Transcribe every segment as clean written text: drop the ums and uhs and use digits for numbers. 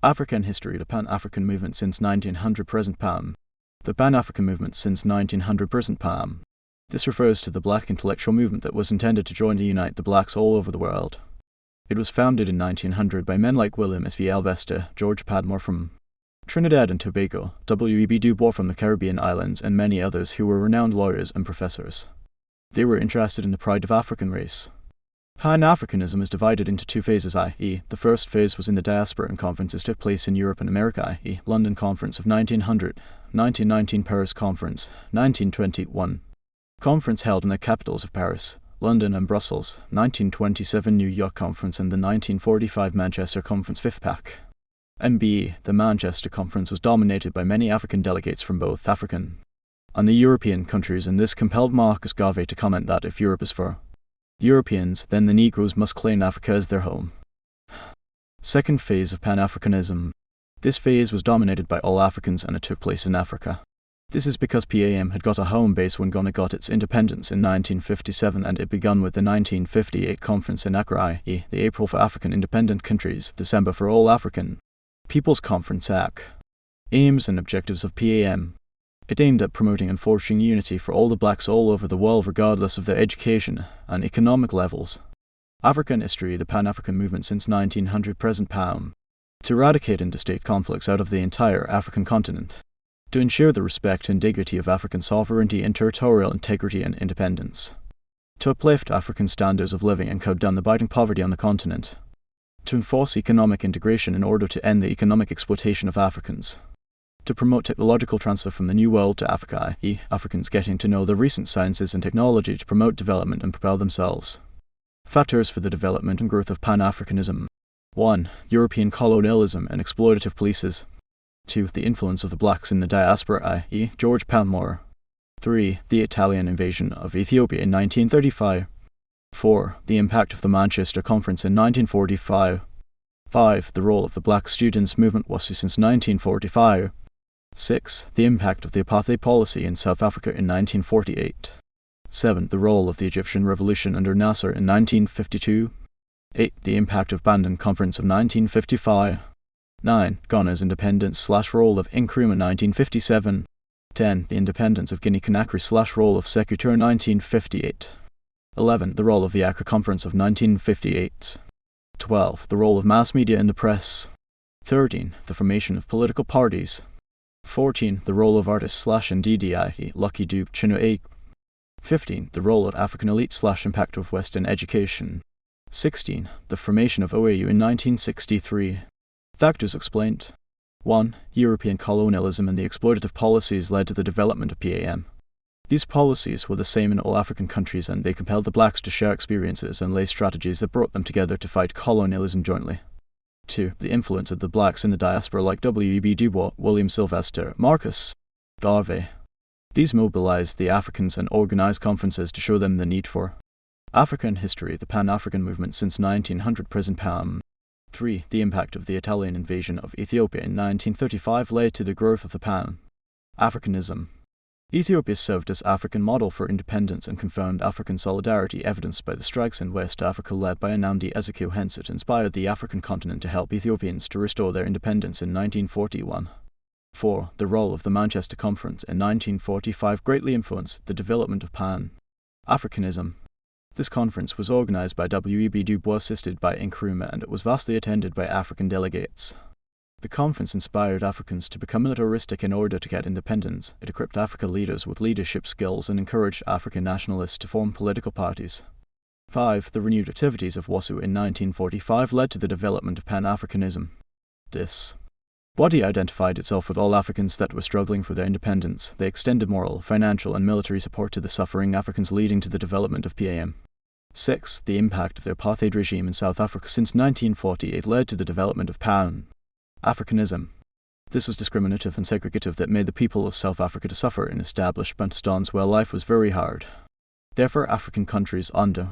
African history, the Pan-African movement since 1900 present PAM. The Pan-African movement since 1900 present PAM. This refers to the black intellectual movement that was intended to join and unite the blacks all over the world. It was founded in 1900 by men like William S. V. Alvesta, George Padmore from Trinidad and Tobago, W. E. B. Du Bois from the Caribbean islands, and many others who were renowned lawyers and professors. They were interested in the pride of African race. Pan-Africanism is divided into two phases, i.e., the first phase was in the diaspora and conferences took place in Europe and America, i.e., London Conference of 1900, 1919 Paris Conference, 1921. Conference held in the capitals of Paris, London and Brussels, 1927 New York Conference and the 1945 Manchester Conference 5th Pack. MBE, the Manchester Conference was dominated by many African delegates from both African and the European countries, and this compelled Marcus Garvey to comment that if Europe is for Europeans, then the Negroes must claim Africa as their home. Second phase of Pan-Africanism. This phase was dominated by all Africans and it took place in Africa. This is because PAM had got a home base when Ghana got its independence in 1957, and it began with the 1958 conference in Accra, i.e. the April for African Independent Countries, December for All African People's Conference AC. Aims and objectives of PAM. It aimed at promoting and forging unity for all the blacks all over the world regardless of their education and economic levels. African history, the Pan-African movement since 1900 present PAM. To eradicate interstate conflicts out of the entire African continent. To ensure the respect and dignity of African sovereignty and territorial integrity and independence. To uplift African standards of living and cut down the biting poverty on the continent. To enforce economic integration in order to end the economic exploitation of Africans. To promote technological transfer from the New World to Africa, i.e. Africans getting to know the recent sciences and technology to promote development and propel themselves. Factors for the development and growth of Pan-Africanism. 1. European colonialism and exploitative policies. 2. The influence of the blacks in the diaspora, i.e. George Padmore. 3. The Italian invasion of Ethiopia in 1935. 4. The impact of the Manchester Conference in 1945. 5. The role of the black students' movement was since 1945. 6. The impact of the apartheid policy in South Africa in 1948. 7. The role of the Egyptian Revolution under Nasser in 1952. 8. The impact of Bandung Conference of 1955. 9. Ghana's independence/role of Nkrumah 1957. 10. The independence of Guinea-Conakry/role of Sékou Touré 1958. 11. The role of the Accra Conference of 1958. 12. The role of mass media in the press. 13. The formation of political parties. 14. The role of artists/NDDI, Lucky Dube, Chinua. 15. The role of African elite/impact of Western education. 16. The formation of OAU in 1963. Factors explained. 1. European colonialism and the exploitative policies led to the development of PAM. These policies were the same in all African countries, and they compelled the blacks to share experiences and lay strategies that brought them together to fight colonialism jointly. 2. The influence of the blacks in the diaspora like W. E. B. Du Bois, William Sylvester, Marcus Garvey. These mobilized the Africans and organized conferences to show them the need for African history, the Pan-African movement since 1900 present PAM. 3. The impact of the Italian invasion of Ethiopia in 1935 led to the growth of the Pan-Africanism. Ethiopia served as African model for independence and confirmed African solidarity, evidenced by the strikes in West Africa led by Nnamdi Ezekio. It inspired the African continent to help Ethiopians to restore their independence in 1941. 4. The role of the Manchester Conference in 1945 greatly influenced the development of Pan-Africanism. This conference was organized by W. E. B. Du Bois, assisted by Nkrumah, and it was vastly attended by African delegates. The conference inspired Africans to become militaristic in order to get independence. It equipped African leaders with leadership skills and encouraged African nationalists to form political parties. 5. The renewed activities of WASU in 1945 led to the development of Pan-Africanism. This body identified itself with all Africans that were struggling for their independence. They extended moral, financial, and military support to the suffering Africans, leading to the development of PAM. 6. The impact of the apartheid regime in South Africa since 1948 led to the development of Pan-Africanism. This was discriminative and segregative that made the people of South Africa to suffer in established Bantustans where life was very hard. Therefore, African countries under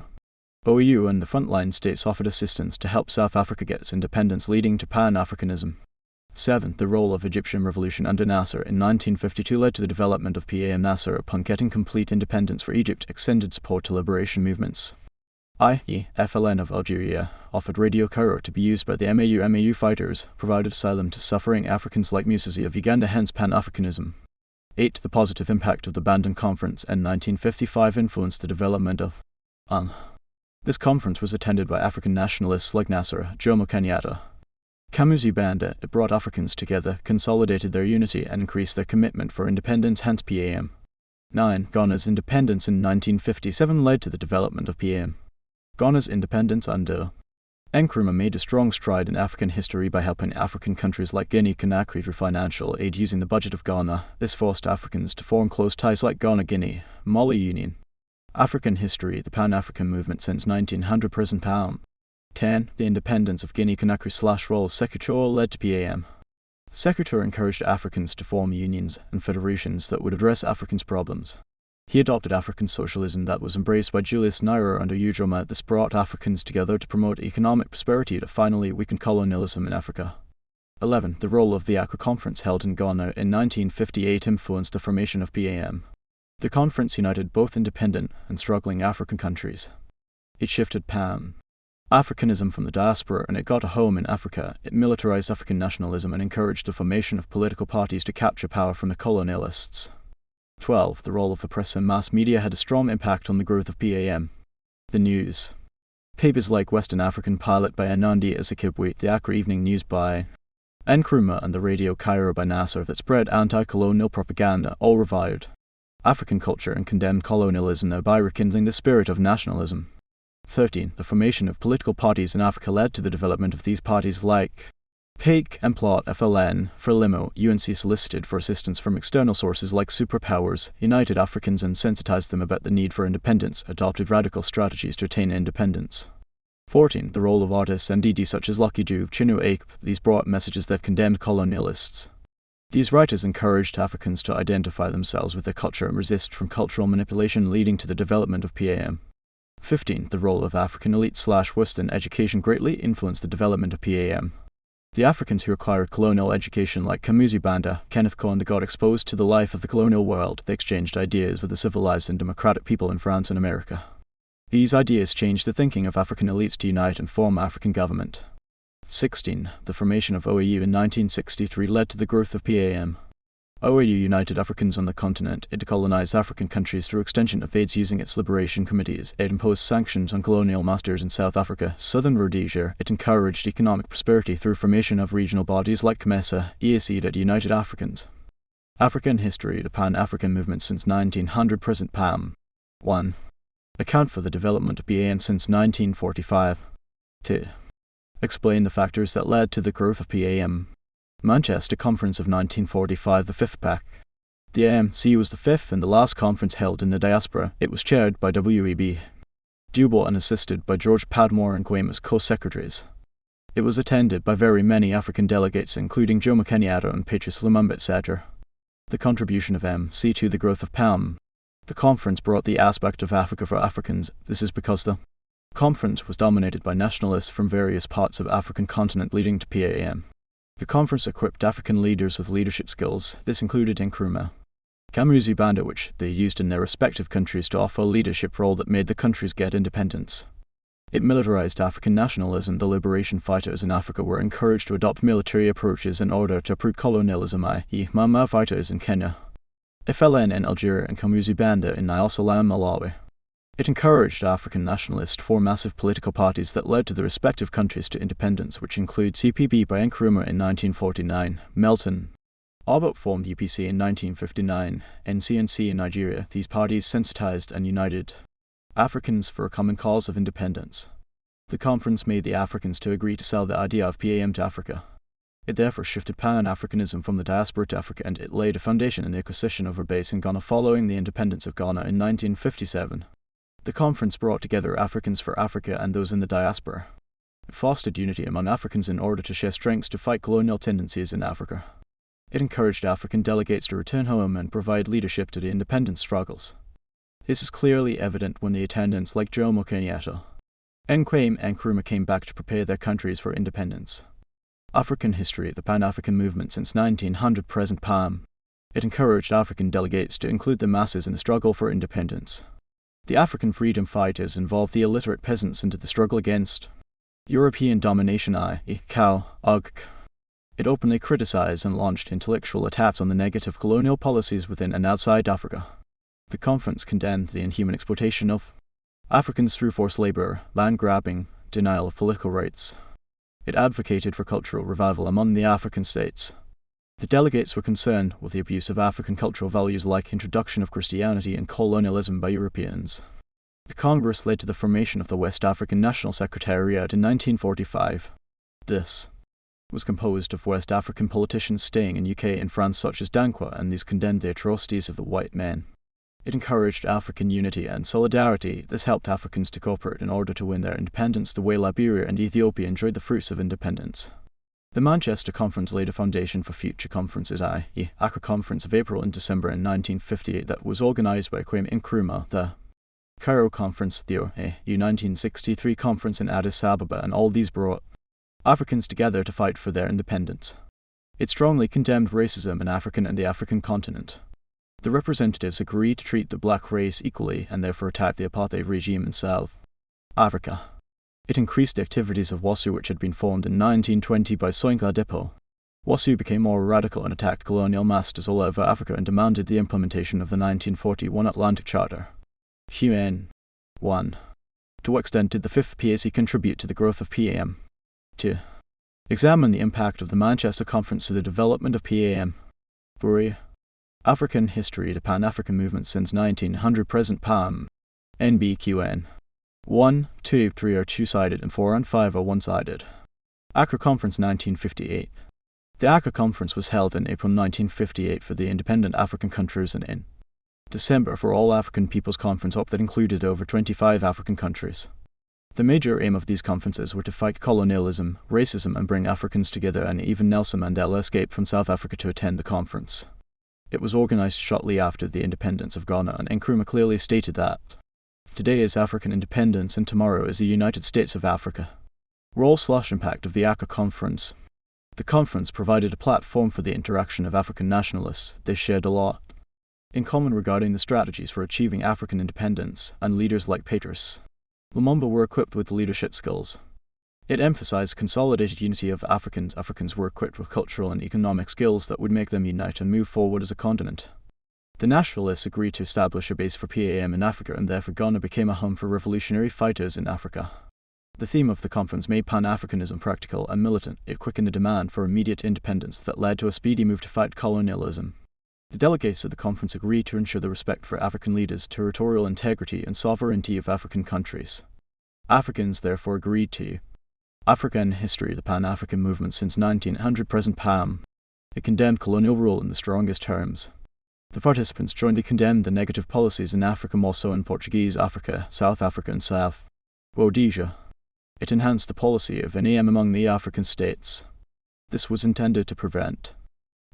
OAU and the frontline states offered assistance to help South Africa get its independence, leading to Pan-Africanism. 7. The role of Egyptian revolution under Nasser in 1952 led to the development of PAM. Nasser, upon getting complete independence for Egypt, extended support to liberation movements. i.e. FLN of Algeria, offered Radio Cairo to be used by the MAU fighters, provided asylum to suffering Africans like Musisi of Uganda, hence Pan-Africanism. 8. The positive impact of the Bandung Conference in 1955 influenced the development of This conference was attended by African nationalists like Nasser, Jomo Kenyatta. Kamuzu Banda, it brought Africans together, consolidated their unity, and increased their commitment for independence, hence PAM. 9. Ghana's independence in 1957 led to the development of PAM. Ghana's independence under Nkrumah made a strong stride in African history by helping African countries like Guinea-Conakry through financial aid using the budget of Ghana. This forced Africans to form close ties like Ghana-Guinea, Mali Union. African history, the Pan-African movement since 1900 present PAM. 10. The independence of Guinea-Conakry/role Sékou Touré led to PAM. Sékou Touré encouraged Africans to form unions and federations that would address Africans' problems. He adopted African socialism that was embraced by Julius Nyerere under Ujoma. This brought Africans together to promote economic prosperity to finally weaken colonialism in Africa. 11. The role of the Accra Conference held in Ghana in 1958 influenced the formation of PAM. The conference united both independent and struggling African countries. It shifted Pan-Africanism from the diaspora, and it got a home in Africa. It militarized African nationalism and encouraged the formation of political parties to capture power from the colonialists. 12. The role of the press and mass media had a strong impact on the growth of PAM. The news. Papers like Western African Pilot by Anandi Ezekibwe, the Accra Evening News by Nkrumah, and the Radio Cairo by Nasser that spread anti-colonial propaganda all revived African culture and condemned colonialism, thereby rekindling the spirit of nationalism. 13. The formation of political parties in Africa led to the development of these parties like PAIC, MPLOT, FLN, Frelimo. UNC solicited for assistance from external sources like superpowers, united Africans and sensitized them about the need for independence, adopted radical strategies to attain independence. 14. The role of artists and Ndidi such as Lucky Dube, Chinua Achebe. These brought messages that condemned colonialists. These writers encouraged Africans to identify themselves with their culture and resist from cultural manipulation, leading to the development of PAM. 15. The role of African elite/Western education greatly influenced the development of PAM. The Africans who acquired colonial education like Kamuzu Banda, Kenneth Cohen, got exposed to the life of the colonial world. They exchanged ideas with the civilized and democratic people in France and America. These ideas changed the thinking of African elites to unite and form African government. 16. The formation of OAU in 1963 led to the growth of PAM. OAU united Africans on the continent. It decolonized African countries through extension of aids using its liberation committees. It imposed sanctions on colonial masters in South Africa, Southern Rhodesia. It encouraged economic prosperity through formation of regional bodies like COMESA, EAC that united Africans. African history, the Pan-African movement since 1900 present PAM. 1. Account for the development of PAM since 1945. 2. Explain the factors that led to the growth of PAM. Manchester Conference of 1945, the fifth PAC. The ANC was the fifth and the last conference held in the diaspora. It was chaired by W.E.B. Du Bois and assisted by George Padmore and Nkrumah as co-secretaries. It was attended by very many African delegates, including Jomo Kenyatta and Patrice Lumumba, etc. The contribution of MC to the growth of PAM. The conference brought the aspect of Africa for Africans. This is because the conference was dominated by nationalists from various parts of the African continent, leading to PAM. The conference equipped African leaders with leadership skills. This included Nkrumah, Kamuzu Banda, which they used in their respective countries to offer a leadership role that made the countries get independence. It militarized African nationalism. The liberation fighters in Africa were encouraged to adopt military approaches in order to uproot colonialism, i.e. Mau fighters in Kenya, FLN in Algeria, and Kamuzu Banda in Dar es Salaam, Malawi. It encouraged African nationalists to form massive political parties that led to the respective countries to independence, which include CPB by Nkrumah in 1949, Melton Orbot formed UPC in 1959, and CNC in Nigeria. These parties sensitized and united Africans for a common cause of independence. The conference made the Africans to agree to sell the idea of PAM to Africa. It therefore shifted Pan-Africanism from the diaspora to Africa, and it laid a foundation in the acquisition of a base in Ghana following the independence of Ghana in 1957. The conference brought together Africans for Africa and those in the diaspora. It fostered unity among Africans in order to share strengths to fight colonial tendencies in Africa. It encouraged African delegates to return home and provide leadership to the independence struggles. This is clearly evident when the attendants like Jomo Kenyatta, Nkrumah and Nkrumah came back to prepare their countries for independence. African history, the Pan-African movement since 1900 present PAM. It encouraged African delegates to include the masses in the struggle for independence. The African freedom fighters involved the illiterate peasants into the struggle against European domination It openly criticized and launched intellectual attacks on the negative colonial policies within and outside Africa. The conference condemned the inhuman exploitation of Africans through forced labor, land grabbing, denial of political rights. It advocated for cultural revival among the African states. The delegates were concerned with the abuse of African cultural values like introduction of Christianity and colonialism by Europeans. The Congress led to the formation of the West African National Secretariat in 1945. This was composed of West African politicians staying in UK and France such as Dankwa, and these condemned the atrocities of the white men. It encouraged African unity and solidarity. This helped Africans to cooperate in order to win their independence the way Liberia and Ethiopia enjoyed the fruits of independence. The Manchester Conference laid a foundation for future conferences, i.e. Accra Conference of April and December in 1958 that was organised by Kwame Nkrumah, the Cairo Conference, the U1963 Conference in Addis Ababa, and all these brought Africans together to fight for their independence. It strongly condemned racism in Africa and the African continent. The representatives agreed to treat the black race equally and therefore attacked the apartheid regime in South Africa. It increased the activities of WASU, which had been formed in 1920 by Soinka Dipo. WASU became more radical and attacked colonial masters all over Africa and demanded the implementation of the 1941 Atlantic Charter. UN 1. To what extent did the 5th PAC contribute to the growth of PAM? 2. Examine the impact of the Manchester Conference to the development of PAM. 3. African history, the Pan-African movement since 1900 present PAM. NBQN 1, 2, 3 are two-sided and 4 and 5 are one-sided. Accra Conference 1958. The Accra Conference was held in April 1958 for the independent African countries and in December for All African Peoples Conference that included over 25 African countries. The major aim of these conferences were to fight colonialism, racism and bring Africans together, and even Nelson Mandela escaped from South Africa to attend the conference. It was organised shortly after the independence of Ghana, and Nkrumah clearly stated that today is African independence and tomorrow is the United States of Africa. Role/impact of the Accra Conference. The conference provided a platform for the interaction of African nationalists. They shared a lot in common regarding the strategies for achieving African independence, and leaders like Patrice Lumumba were equipped with leadership skills. It emphasized consolidated unity of Africans. Africans were equipped with cultural and economic skills that would make them unite and move forward as a continent. The nationalists agreed to establish a base for PAM in Africa, and therefore Ghana became a home for revolutionary fighters in Africa. The theme of the conference made Pan-Africanism practical and militant. It quickened the demand for immediate independence that led to a speedy move to fight colonialism. The delegates of the conference agreed to ensure the respect for African leaders, territorial integrity and sovereignty of African countries. Africans therefore agreed to African history, the Pan-African movement since 1900 present PAM. It condemned colonial rule in the strongest terms. The participants jointly condemned the negative policies in Africa, more so in Portuguese Africa, South Africa and South Rhodesia. It enhanced the policy of NAM among the African states. This was intended to prevent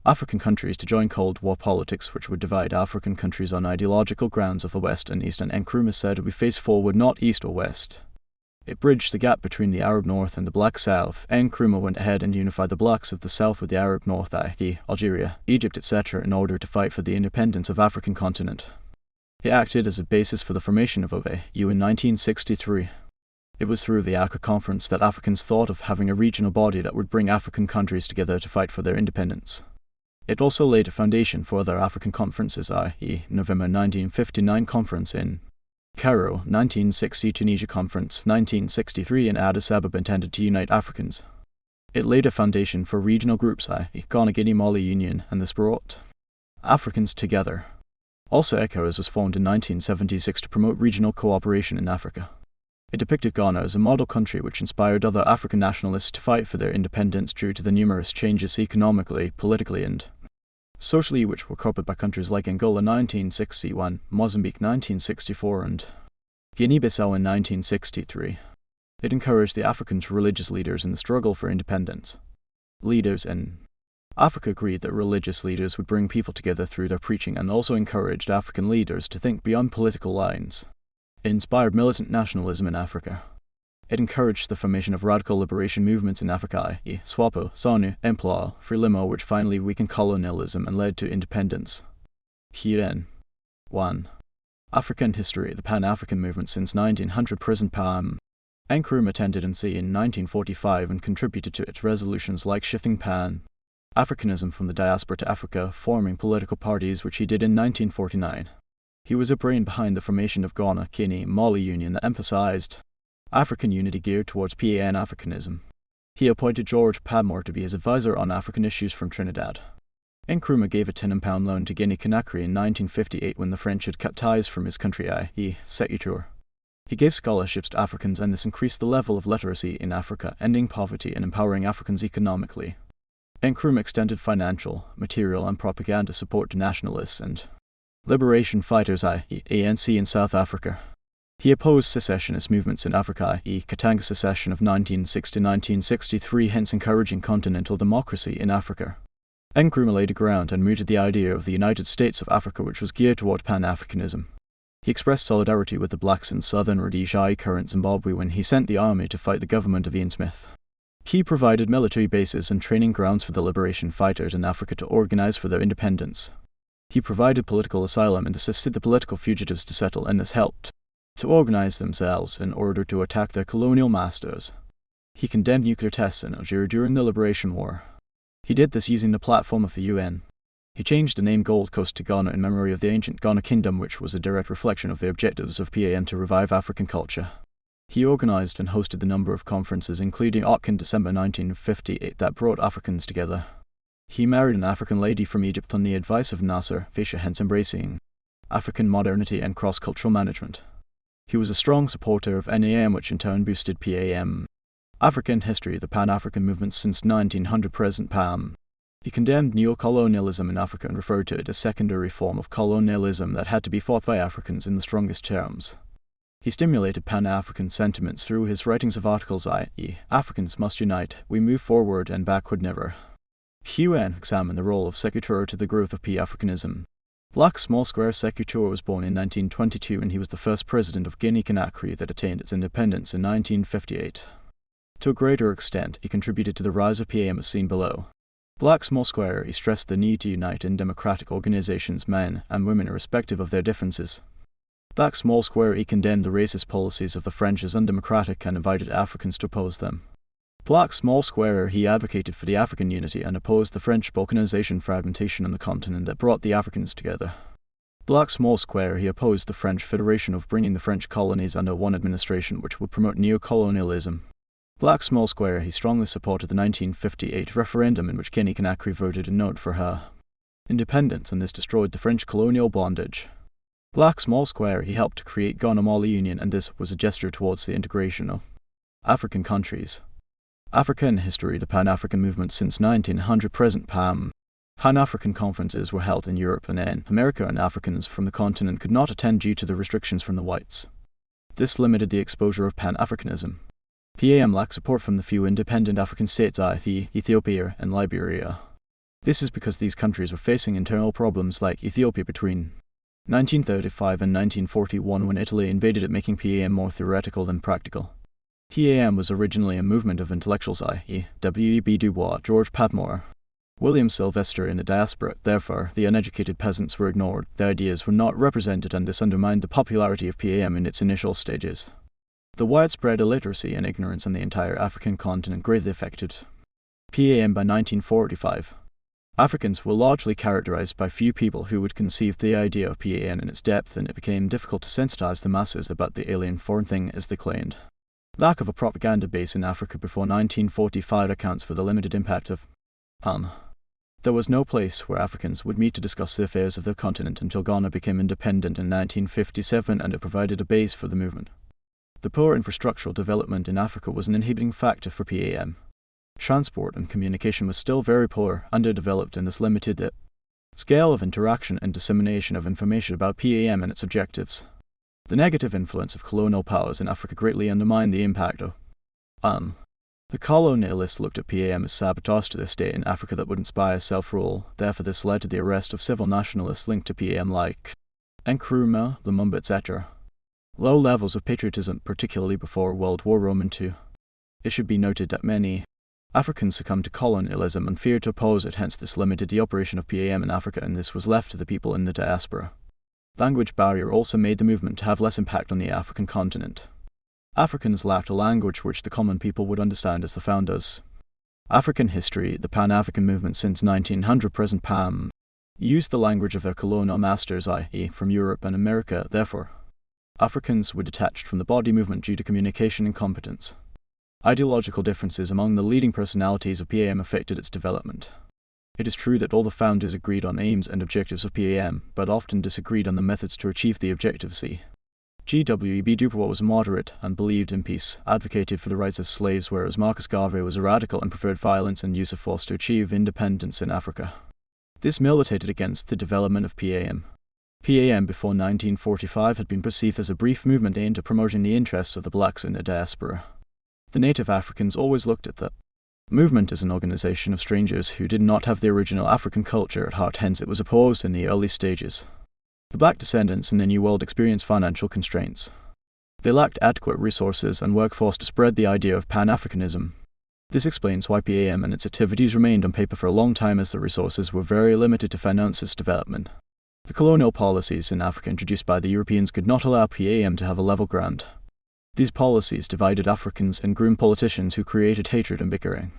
African countries to join Cold War politics, which would divide African countries on ideological grounds of the West and East, and Nkrumah said we face forward not East or West. It bridged the gap between the Arab North and the Black South. Nkrumah went ahead and unified the blacks of the South with the Arab North, i.e. Algeria, Egypt, etc., in order to fight for the independence of African continent. It acted as a basis for the formation of OAU in 1963. It was through the Accra Conference that Africans thought of having a regional body that would bring African countries together to fight for their independence. It also laid a foundation for other African conferences, i.e. November 1959 Conference in Cairo, 1960 Tunisia Conference, 1963 in Addis Ababa, intended to unite Africans. It laid a foundation for regional groups, i.e. Ghana-Guinea-Mali Union, and this brought Africans together. Also, ECOWAS was formed in 1976 to promote regional cooperation in Africa. It depicted Ghana as a model country which inspired other African nationalists to fight for their independence due to the numerous changes economically, politically and socially which were copied by countries like Angola 1961, Mozambique 1964 and Guinea-Bissau in 1963. It encouraged the Africans' religious leaders in the struggle for independence. Leaders in Africa agreed that religious leaders would bring people together through their preaching, and also encouraged African leaders to think beyond political lines. It inspired militant nationalism in Africa. It encouraged the formation of radical liberation movements in Africa, i.e. SWAPO, ZANU, MPLA, FRELIMO, which finally weakened colonialism and led to independence. UN 1. African history, the Pan-African movement since 1900 present Pam. Nkrumah attended ANC in 1945 and contributed to its resolutions like shifting Pan-Africanism from the diaspora to Africa, forming political parties, which he did in 1949. He was a brain behind the formation of Ghana, Guinea, Mali Union that emphasized African unity geared towards Pan-Africanism. He appointed George Padmore to be his advisor on African issues from Trinidad. Nkrumah gave a £10 loan to Guinea-Conakry in 1958 when the French had cut ties from his country, i.e. Secutor. He gave scholarships to Africans, and this increased the level of literacy in Africa, ending poverty and empowering Africans economically. Nkrumah extended financial, material and propaganda support to nationalists and liberation fighters, i.e. ANC in South Africa. He opposed secessionist movements in Africa, i.e. Katanga secession of 1960–1963, hence encouraging continental democracy in Africa. Nkrumah laid the ground and mooted the idea of the United States of Africa, which was geared toward Pan-Africanism. He expressed solidarity with the blacks in southern Rhodesia, current Zimbabwe, when he sent the army to fight the government of Ian Smith. He provided military bases and training grounds for the liberation fighters in Africa to organize for their independence. He provided political asylum and assisted the political fugitives to settle, and this helped to organize themselves in order to attack their colonial masters. He condemned nuclear tests in Algeria during the Liberation War. He did this using the platform of the UN. He changed the name Gold Coast to Ghana in memory of the ancient Ghana Kingdom, which was a direct reflection of the objectives of PAM to revive African culture. He organized and hosted a number of conferences, including OC in December 1958, that brought Africans together. He married an African lady from Egypt on the advice of Nasser Fisher, hence embracing African modernity and cross-cultural management. He was a strong supporter of NAM, which in turn boosted PAM. African history, the Pan-African movement since 1900 present Pam. He condemned neo-colonialism in Africa and referred to it as a secondary form of colonialism that had to be fought by Africans in the strongest terms. He stimulated Pan-African sentiments through his writings of articles, i.e. Africans must unite, we move forward and backward never. UN examined the role of Secutor to the growth of Pan-Africanism. Black Small Square Secutor was born in 1922, and he was the first president of Guinea-Conakry that attained its independence in 1958. To a greater extent, he contributed to the rise of PAM as seen below. Black Small Square, he stressed the need to unite in democratic organizations, men and women irrespective of their differences. Black Small Square, he condemned the racist policies of the French as undemocratic and invited Africans to oppose them. Black Small Square, he advocated for the African unity and opposed the French balkanization fragmentation on the continent that brought the Africans together. Black Small Square, he opposed the French Federation of bringing the French colonies under one administration, which would promote neo-colonialism. Black Small Square, he strongly supported the 1958 referendum in which Guinea-Conakry voted a note for her independence, and this destroyed the French colonial bondage. Black Small Square, he helped to create Ghana-Mali Union, and this was a gesture towards the integration of African countries. African history, the Pan-African movement since 1900 present Pam. Pan-African conferences were held in Europe and in America, and Africans from the continent could not attend due to the restrictions from the whites. This limited the exposure of Pan-Africanism. PAM lacked support from the few independent African states, i.e. Ethiopia and Liberia. This is because these countries were facing internal problems, like Ethiopia between 1935 and 1941 when Italy invaded it, making PAM more theoretical than practical. PAM was originally a movement of intellectuals, i.e. W.E.B. Du Bois, George Padmore, William Sylvester in the diaspora. Therefore, the uneducated peasants were ignored, their ideas were not represented, and this undermined the popularity of PAM in its initial stages. The widespread illiteracy and ignorance on the entire African continent greatly affected PAM by 1945. Africans were largely characterized by few people who would conceive the idea of PAM in its depth, and it became difficult to sensitize the masses about the alien foreign thing, as they claimed. Lack of a propaganda base in Africa before 1945 accounts for the limited impact of PAM. There was no place where Africans would meet to discuss the affairs of the continent until Ghana became independent in 1957, and it provided a base for the movement. The poor infrastructural development in Africa was an inhibiting factor for PAM. Transport and communication was still very poor, underdeveloped, and this limited the scale of interaction and dissemination of information about PAM and its objectives. The negative influence of colonial powers in Africa greatly undermined the impact of PAM. The colonialists looked at PAM as sabotage to their state in Africa that would inspire self-rule. Therefore, this led to the arrest of several nationalists linked to PAM like Nkrumah, Lumumba, etc. Low levels of patriotism, particularly before World War II. It should be noted that many Africans succumbed to colonialism and feared to oppose it, hence this limited the operation of PAM in Africa, and this was left to the people in the diaspora. Language barrier also made the movement have less impact on the African continent. Africans lacked a language which the common people would understand as the founders. African history, the Pan-African movement since 1900 present PAM, used the language of their colonial masters, i.e. from Europe and America. Therefore, Africans were detached from the body movement due to communication incompetence. Ideological differences among the leading personalities of PAM affected its development. It is true that all the founders agreed on aims and objectives of PAM, but often disagreed on the methods to achieve the objectives. G.W.E.B. du Bois was moderate and believed in peace, advocated for the rights of slaves, whereas Marcus Garvey was a radical and preferred violence and use of force to achieve independence in Africa. This militated against the development of PAM. PAM before 1945 had been perceived as a brief movement aimed at promoting the interests of the blacks in the diaspora. The native Africans always looked at the movement as an organization of strangers who did not have the original African culture at heart, hence it was opposed in the early stages. The black descendants in the New World experienced financial constraints. They lacked adequate resources and workforce to spread the idea of Pan-Africanism. This explains why PAM and its activities remained on paper for a long time, as the resources were very limited to finance its development. The colonial policies in Africa introduced by the Europeans could not allow PAM to have a level ground. These policies divided Africans and groomed politicians who created hatred and bickering.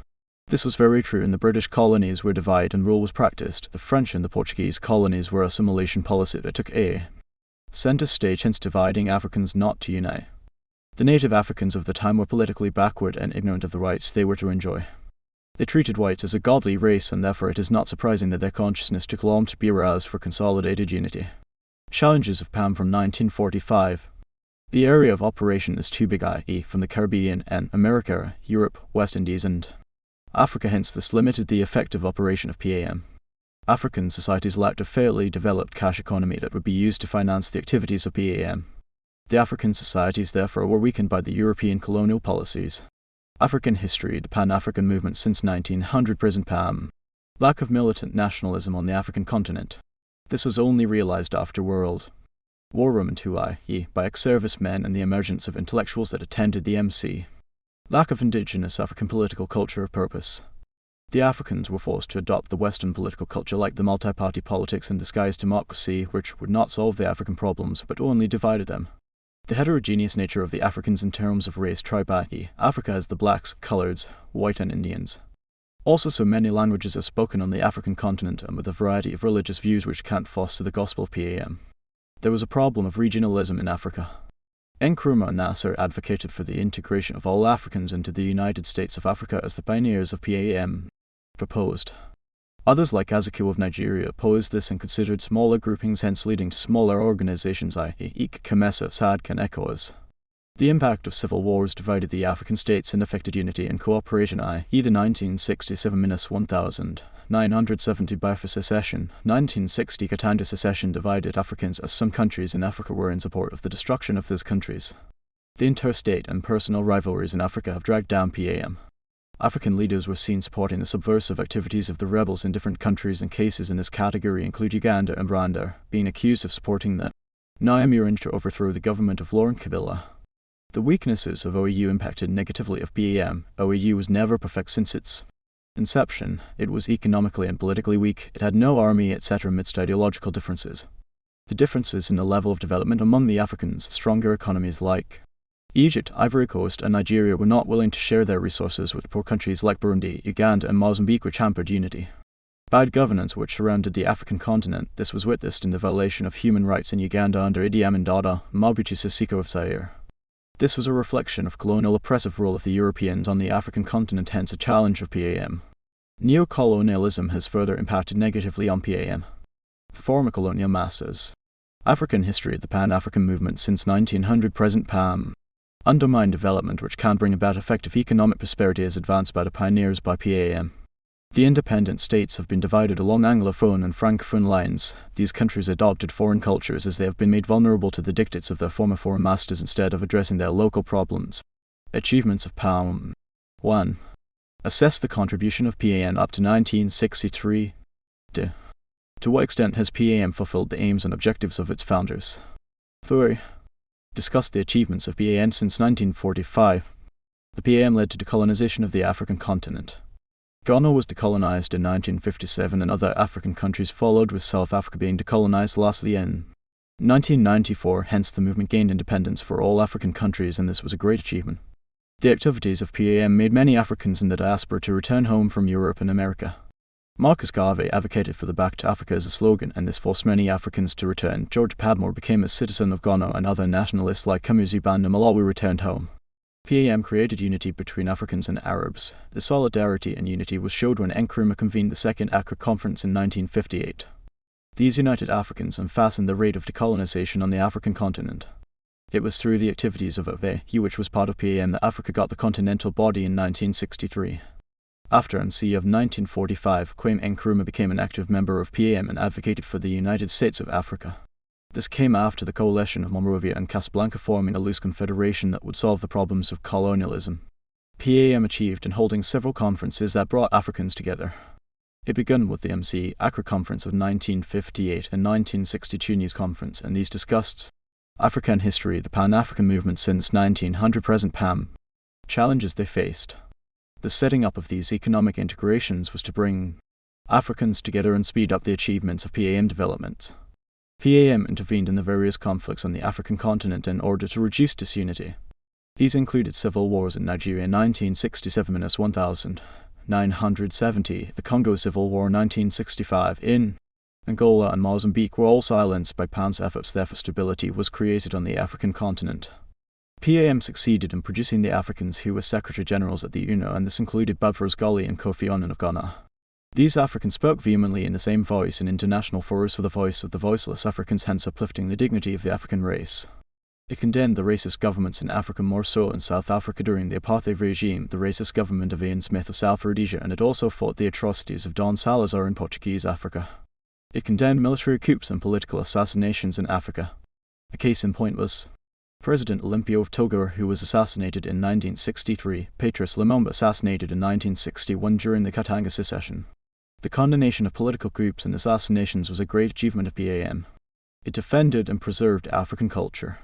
This was very true in the British colonies, where divide and rule was practiced. The French and the Portuguese colonies were assimilation policy that took a center stage, hence dividing Africans not to unite. The native Africans of the time were politically backward and ignorant of the rights they were to enjoy. They treated whites as a godly race, and therefore it is not surprising that their consciousness took long to be aroused for consolidated unity. Challenges of PAM from 1945. The area of operation is too big, i.e. from the Caribbean and America, Europe, West Indies and Africa, hence this limited the effective operation of PAM. African societies lacked a fairly developed cash economy that would be used to finance the activities of PAM. The African societies therefore were weakened by the European colonial policies. African history, the Pan-African movement since 1900 present PAM. Lack of militant nationalism on the African continent. This was only realized after World War II, i.e. by ex-service men and the emergence of intellectuals that attended the MC. Lack of indigenous African political culture of purpose. The Africans were forced to adopt the Western political culture, like the multi-party politics and disguised democracy, which would not solve the African problems, but only divided them. The heterogeneous nature of the Africans in terms of race, tribe, i.e. Africa has the blacks, coloreds, white and Indians. Also, so many languages are spoken on the African continent, and with a variety of religious views which can't foster the gospel of PAM. There was a problem of regionalism in Africa. Nkrumah Nasser advocated for the integration of all Africans into the United States of Africa as the pioneers of PAM proposed. Others, like Azikiwe of Nigeria, opposed this and considered smaller groupings, hence leading to smaller organizations, i.e. COMESA, SADC and ECOWAS. The impact of civil wars divided the African states and affected unity and cooperation, i.e. the 1967-1970 Biafra secession, 1960 Katanga secession divided Africans, as some countries in Africa were in support of the destruction of those countries. The interstate and personal rivalries in Africa have dragged down PAM. African leaders were seen supporting the subversive activities of the rebels in different countries, and cases in this category include Uganda and Rwanda, being accused of supporting the Nyamurenge to overthrow the government of Laurent Kabila. The weaknesses of OAU impacted negatively of PAM. OAU was never perfect since its inception. It was economically and politically weak, it had no army, etc. amidst ideological differences. The differences in the level of development among the Africans, stronger economies like Egypt, Ivory Coast and Nigeria were not willing to share their resources with poor countries like Burundi, Uganda and Mozambique, which hampered unity. Bad governance which surrounded the African continent. This was witnessed in the violation of human rights in Uganda under Idi Amin Dada, Mobutu Sese Seko of Zaire. This was a reflection of colonial oppressive rule of the Europeans on the African continent, hence a challenge of PAM. Neo-colonialism has further impacted negatively on PAM. Former colonial masters. African history, the Pan-African movement since 1900 present PAM. Undermined development which can bring about effective economic prosperity as advanced by the pioneers by PAM. The independent states have been divided along Anglophone and Francophone lines. These countries adopted foreign cultures as they have been made vulnerable to the dictates of their former foreign masters instead of addressing their local problems. Achievements of PAM. 1. Assess the contribution of PAM up to 1963. 2. To what extent has PAM fulfilled the aims and objectives of its founders? 3. Discuss the achievements of PAM since 1945. The PAM led to decolonization of the African continent. Ghana was decolonized in 1957 and other African countries followed, with South Africa being decolonized lastly in 1994, hence the movement gained independence for all African countries, and this was a great achievement. The activities of PAM made many Africans in the diaspora to return home from Europe and America. Marcus Garvey advocated for the Back to Africa as a slogan, and this forced many Africans to return. George Padmore became a citizen of Ghana, and other nationalists like Kamuzu Banda Malawi returned home. PAM created unity between Africans and Arabs. The solidarity and unity was showed when Nkrumah convened the Second Accra Conference in 1958. These united Africans and fastened the rate of decolonization on the African continent. It was through the activities of AU, which was part of PAM, that Africa got the continental body in 1963. After MC of 1945, Kwame Nkrumah became an active member of PAM and advocated for the United States of Africa. This came after the coalition of Monrovia and Casablanca forming a loose confederation that would solve the problems of colonialism. PAM achieved in holding several conferences that brought Africans together. It began with the MC Accra Conference of 1958 and 1962 News Conference, and these discussed African history, the Pan-African movement since 1900 present PAM, challenges they faced. The setting up of these economic integrations was to bring Africans together and speed up the achievements of PAM development. PAM intervened in the various conflicts on the African continent in order to reduce disunity. These included civil wars in Nigeria 1967-1970, the Congo Civil War 1965, in Angola and Mozambique were all silenced by PAM's efforts. Therefore, stability was created on the African continent. PAM succeeded in producing the Africans who were Secretary Generals at the UNO, and this included Bafros Ghali and Kofi Annan of Ghana. These Africans spoke vehemently in the same voice in international forums for the voice of the voiceless Africans, hence uplifting the dignity of the African race. It condemned the racist governments in Africa, more so in South Africa during the apartheid regime, the racist government of Ian Smith of South Rhodesia, and it also fought the atrocities of Don Salazar in Portuguese Africa. It condemned military coups and political assassinations in Africa. A case in point was President Olympio of Togo, who was assassinated in 1963, Patrice Lumumba assassinated in 1961 during the Katanga secession. The condemnation of political coups and assassinations was a great achievement of PAM. It defended and preserved African culture.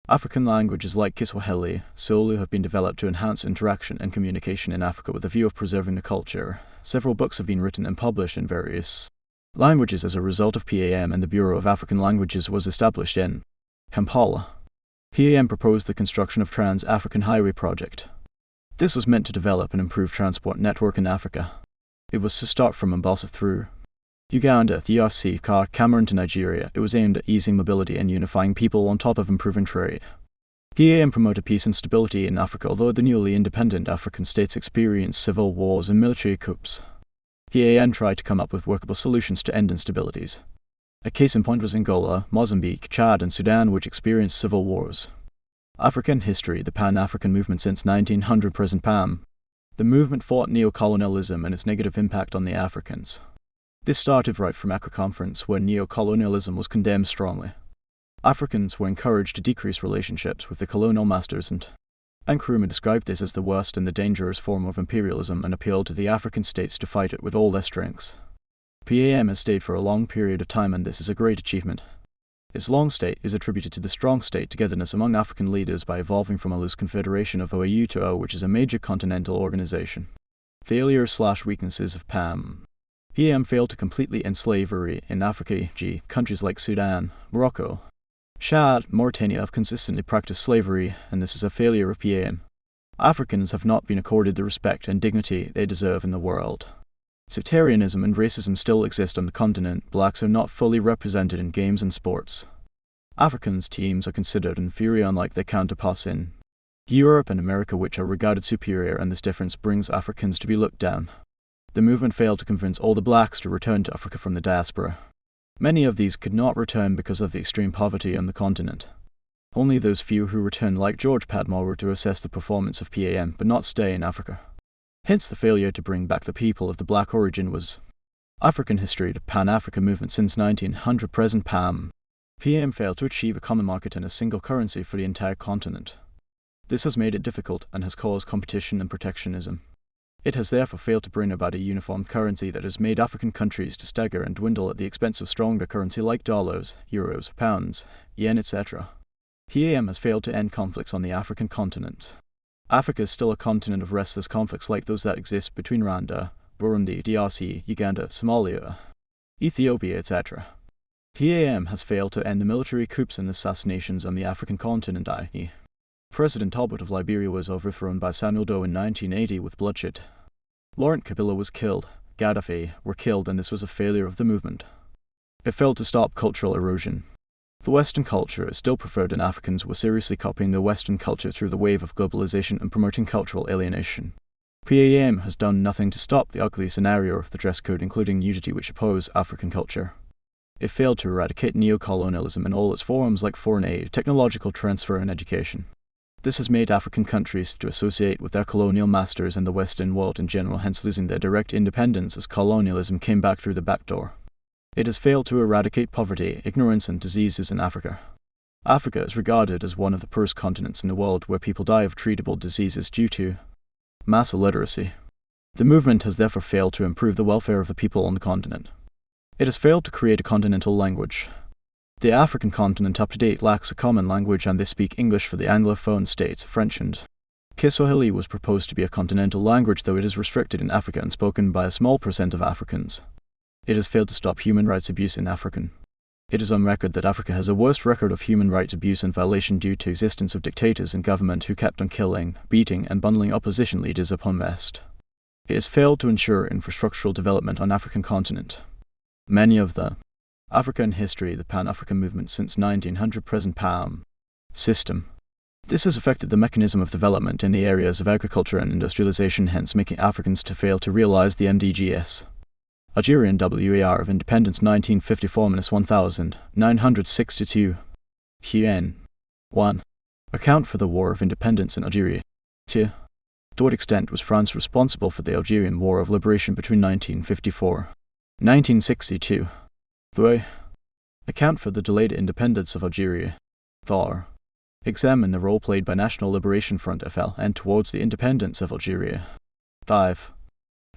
African languages like Kiswahili, Zulu have been developed to enhance interaction and communication in Africa with a view of preserving the culture. Several books have been written and published in various languages as a result of PAM, and the Bureau of African Languages was established in Kampala. PAM proposed the construction of Trans-African Highway Project. This was meant to develop and improve transport network in Africa. It was to start from Mombasa through Uganda, the DRC, Cameroon to Nigeria. It was aimed at easing mobility and unifying people on top of improving trade. PAM promoted peace and stability in Africa, although the newly independent African states experienced civil wars and military coups. PAM tried to come up with workable solutions to end instabilities. A case in point was Angola, Mozambique, Chad, and Sudan, which experienced civil wars. African history, the Pan-African movement since 1900 present PAM. The movement fought neocolonialism and its negative impact on the Africans. This started right from Accra Conference, where neocolonialism was condemned strongly. Africans were encouraged to decrease relationships with the colonial masters, and Nkrumah described this as the worst and the dangerous form of imperialism and appealed to the African states to fight it with all their strengths. PAM has stayed for a long period of time, and this is a great achievement. Its long stay is attributed to the strong state togetherness among African leaders by evolving from a loose confederation of OAU to O, which is a major continental organization. Failures/weaknesses of PAM. PAM failed to completely end slavery in Africa. Countries like Sudan, Morocco, Chad, Mauritania have consistently practiced slavery, and this is a failure of PAM. Africans have not been accorded the respect and dignity they deserve in the world. Sectarianism and racism still exist on the continent. Blacks are not fully represented in games and sports. Africans' teams are considered inferior, unlike their counterparts in Europe and America, which are regarded superior, and this difference brings Africans to be looked down. The movement failed to convince all the blacks to return to Africa from the diaspora. Many of these could not return because of the extreme poverty on the continent. Only those few who returned, like George Padmore, were to assess the performance of PAM, but not stay in Africa. Hence the failure to bring back the people of the black origin was African history, the Pan-African movement since 1900 present PAM. PAM failed to achieve a common market and a single currency for the entire continent. This has made it difficult and has caused competition and protectionism. It has therefore failed to bring about a uniform currency that has made African countries to stagger and dwindle at the expense of stronger currency like dollars, euros, pounds, yen, etc. PAM has failed to end conflicts on the African continent. Africa is still a continent of restless conflicts like those that exist between Rwanda, Burundi, DRC, Uganda, Somalia, Ethiopia, etc. PAM has failed to end the military coups and assassinations on the African continent, i.e. President Talbot of Liberia was overthrown by Samuel Doe in 1980 with bloodshed. Laurent Kabila was killed, Gaddafi were killed, and this was a failure of the movement. It failed to stop cultural erosion. The Western culture is still preferred, and Africans were seriously copying the Western culture through the wave of globalization and promoting cultural alienation. PAM has done nothing to stop the ugly scenario of the dress code, including nudity, which oppose African culture. It failed to eradicate neocolonialism in all its forms, like foreign aid, technological transfer, and education. This has made African countries to associate with their colonial masters and the Western world in general, hence losing their direct independence as colonialism came back through the back door. It has failed to eradicate poverty, ignorance, and diseases in Africa. Africa is regarded as one of the poorest continents in the world, where people die of treatable diseases due to mass illiteracy. The movement has therefore failed to improve the welfare of the people on the continent. It has failed to create a continental language. The African continent up to date lacks a common language, and they speak English for the Anglophone states, French and Kiswahili was proposed to be a continental language, though it is restricted in Africa and spoken by a small percent of Africans. It has failed to stop human rights abuse in Africa. It is on record that Africa has a worst record of human rights abuse and violation due to existence of dictators in government who kept on killing, beating, and bundling opposition leaders upon rest. It has failed to ensure infrastructural development on African continent. Many of the African history, the Pan-African movement since 1900 present PAM system. This has affected the mechanism of development in the areas of agriculture and industrialization, hence making Africans to fail to realize the MDGs. Algerian WAR of independence 1954-1962. UN 1. Account for the War of Independence in Algeria. 2. To what extent was France responsible for the Algerian War of Liberation between 1954 and 1962? 3. Account for the delayed independence of Algeria. 4. Examine the role played by National Liberation Front FLN towards the independence of Algeria. 5.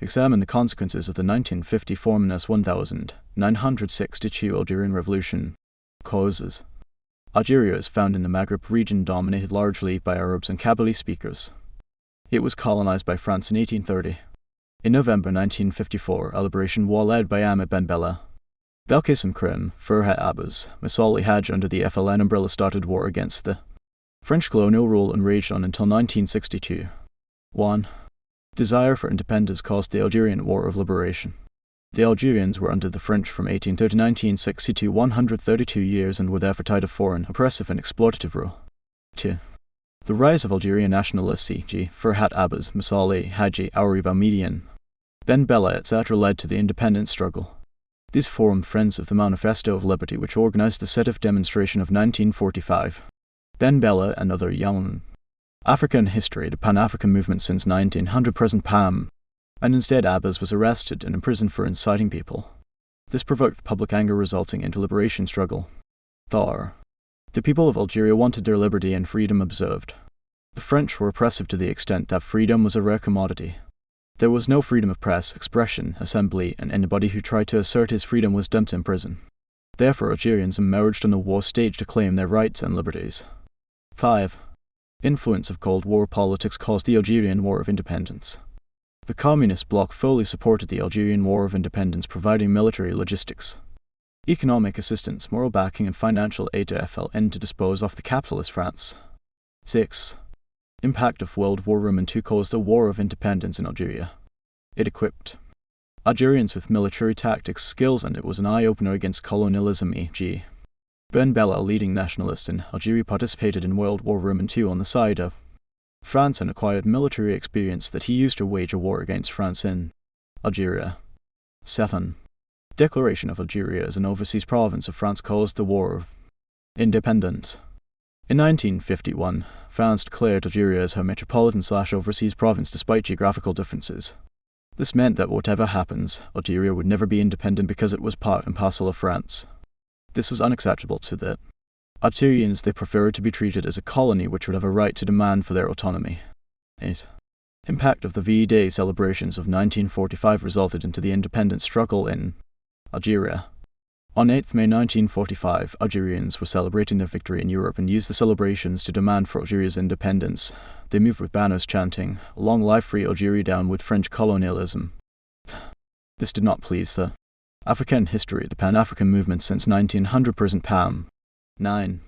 Examine the consequences of the 1954-1962 Algerian Revolution. Causes. Algeria is found in the Maghreb region, dominated largely by Arabs and Kabylie speakers. It was colonized by France in 1830. In November 1954, a liberation war led by Ahmed Ben Bella, Belkacem Krim, Ferhat Abbas, Moussa Hadj under the FLN umbrella started war against the French colonial rule and raged on until 1962. 1. Desire for independence caused the Algerian War of Liberation. The Algerians were under the French from 1830 to 1962, 132 years, and were therefore tied of foreign, oppressive, and exploitative rule. 2. The rise of Algerian nationalists, e.g. Ferhat Abbas, Moussa Hadji, Aouri Boumediene, Ben Bella, etc. led to the independence struggle. These formed Friends of the Manifesto of Liberty, which organized the Setif demonstration of 1945. Ben Bella and other young African history, the Pan-African movement since 1900 present PAM, and instead Abbas was arrested and imprisoned for inciting people. This provoked public anger, resulting into liberation struggle. Thar. The people of Algeria wanted their liberty and freedom observed. The French were oppressive to the extent that freedom was a rare commodity. There was no freedom of press, expression, assembly, and anybody who tried to assert his freedom was dumped in prison. Therefore, Algerians emerged on the war stage to claim their rights and liberties. 5. Influence of Cold War politics caused the Algerian War of Independence. The Communist bloc fully supported the Algerian War of Independence, providing military logistics, economic assistance, moral backing, and financial aid to FLN to dispose of the capitalist France. 6. Impact of World War I and II caused a war of independence in Algeria. It equipped Algerians with military tactics skills, and it was an eye-opener against colonialism, e.g. Ben Bella, a leading nationalist in Algeria, participated in World War I and II on the side of France and acquired military experience that he used to wage a war against France in Algeria. 7. Declaration of Algeria as an overseas province of France caused the War of Independence. In 1951, France declared Algeria as her metropolitan/overseas province despite geographical differences. This meant that whatever happens, Algeria would never be independent because it was part and parcel of France. This was unacceptable to the Algerians. They preferred to be treated as a colony which would have a right to demand for their autonomy. 8. Impact of the V-Day celebrations of 1945 resulted into the independence struggle in Algeria. On 8 May 1945, Algerians were celebrating their victory in Europe and used the celebrations to demand for Algeria's independence. They moved with banners chanting, "Long life free Algeria, down with French colonialism." This did not please the African history, the Pan-African movement since 1900 present Pam. 9.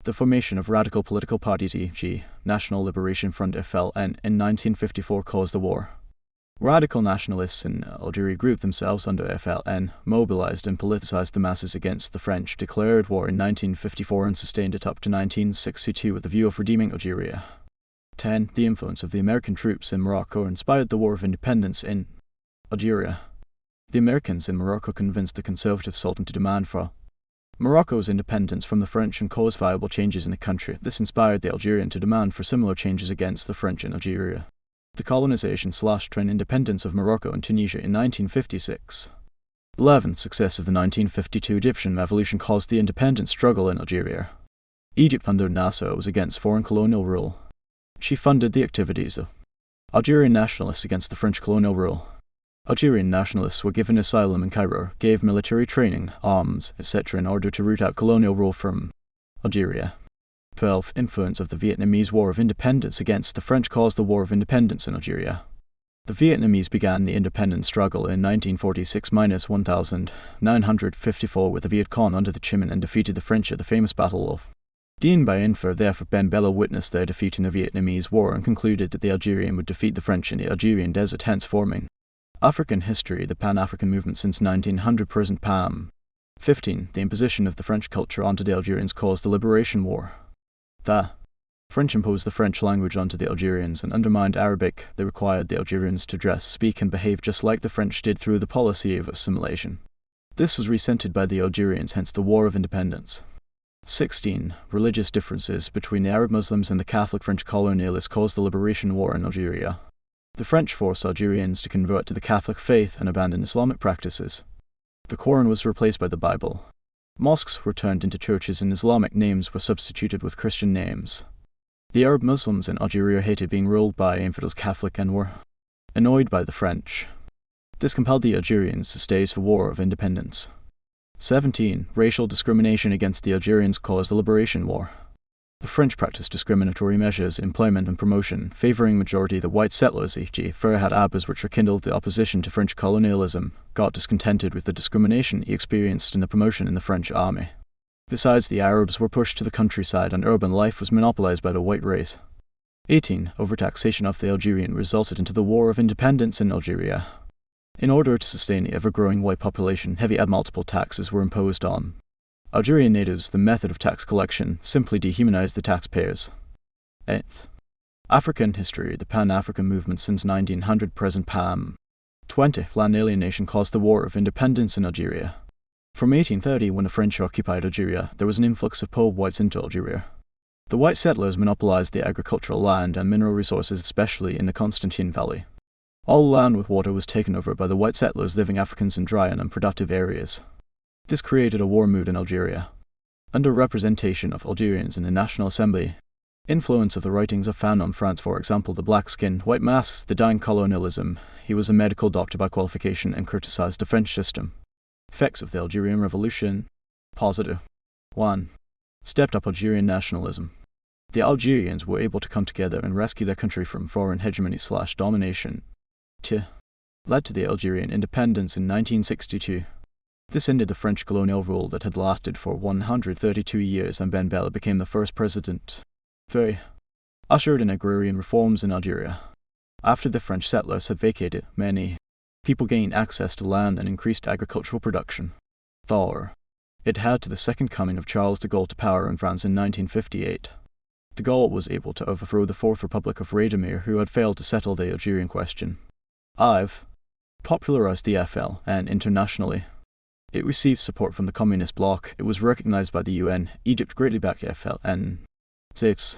The formation of radical political parties e.g. National Liberation Front FLN in 1954 caused the war. Radical nationalists in Algeria grouped themselves under FLN, mobilized and politicized the masses against the French, declared war in 1954 and sustained it up to 1962 with the view of redeeming Algeria. 10. The influence of the American troops in Morocco inspired the War of Independence in Algeria. The Americans in Morocco convinced the conservative sultan to demand for Morocco's independence from the French and cause viable changes in the country. This inspired the Algerian to demand for similar changes against the French in Algeria. The colonization/train independence of Morocco and Tunisia in 1956. 11. Success of the 1952 Egyptian Revolution caused the independence struggle in Algeria. Egypt under Nasser was against foreign colonial rule. She funded the activities of Algerian nationalists against the French colonial rule. Algerian nationalists were given asylum in Cairo, gave military training, arms, etc. in order to root out colonial rule from Algeria. 12. Influence of the Vietnamese War of Independence against the French caused the War of Independence in Algeria. The Vietnamese began the independence struggle in 1946–1954 with the Viet Cong under the Chi Minh and defeated the French at the famous Battle of Dien Bien Phu. Therefore, Ben Bella witnessed their defeat in the Vietnamese War and concluded that the Algerian would defeat the French in the Algerian desert, hence forming African history, the Pan-African movement since 1900 present Pam. 15. The imposition of the French culture onto the Algerians caused the Liberation War. The French imposed the French language onto the Algerians and undermined Arabic. They required the Algerians to dress, speak and behave just like the French did through the policy of assimilation. This was resented by the Algerians, hence the War of Independence. 16. Religious differences between the Arab Muslims and the Catholic French colonialists caused the Liberation War in Algeria. The French forced Algerians to convert to the Catholic faith and abandon Islamic practices. The Quran was replaced by the Bible. Mosques were turned into churches and Islamic names were substituted with Christian names. The Arab Muslims in Algeria hated being ruled by infidels Catholic and were annoyed by the French. This compelled the Algerians to stage the War of Independence. 17. Racial discrimination against the Algerians caused the Liberation War. The French practiced discriminatory measures, employment and promotion, favouring majority the white settlers, e.g. Farhad Abbas, which rekindled the opposition to French colonialism, got discontented with the discrimination he experienced in the promotion in the French army. Besides, the Arabs were pushed to the countryside and urban life was monopolised by the white race. 18. Overtaxation of the Algerian resulted into the War of Independence in Algeria. In order to sustain the ever-growing white population, heavy and multiple taxes were imposed on Algerian natives. The method of tax collection simply dehumanized the taxpayers. 8. African history, the Pan-African movement since 1900 present Pam. 20. Land alienation caused the War of Independence in Algeria. From 1830, when the French occupied Algeria, there was an influx of poor whites into Algeria. The white settlers monopolized the agricultural land and mineral resources, especially in the Constantine Valley. All land with water was taken over by the white settlers, leaving Africans in dry and unproductive areas. This created a war mood in Algeria. Under representation of Algerians in the National Assembly, influence of the writings of Fanon France, for example, the black skin, white masks, the dying colonialism. He was a medical doctor by qualification and criticized the French system. Effects of the Algerian Revolution. Positive. 1. Stepped up Algerian nationalism. The Algerians were able to come together and rescue their country from foreign hegemony/domination. 2. Led to the Algerian independence in 1962. This ended the French colonial rule that had lasted for 132 years and Ben Bella became the first president. 3. Ushered in agrarian reforms in Algeria. After the French settlers had vacated, many people gained access to land and increased agricultural production. 4. It had to the second coming of Charles de Gaulle to power in France in 1958. De Gaulle was able to overthrow the Fourth Republic of Radomir, who had failed to settle the Algerian question. 5. Popularized the FL and internationally. It received support from the communist bloc. It was recognized by the UN. Egypt greatly backed the FL. And 6.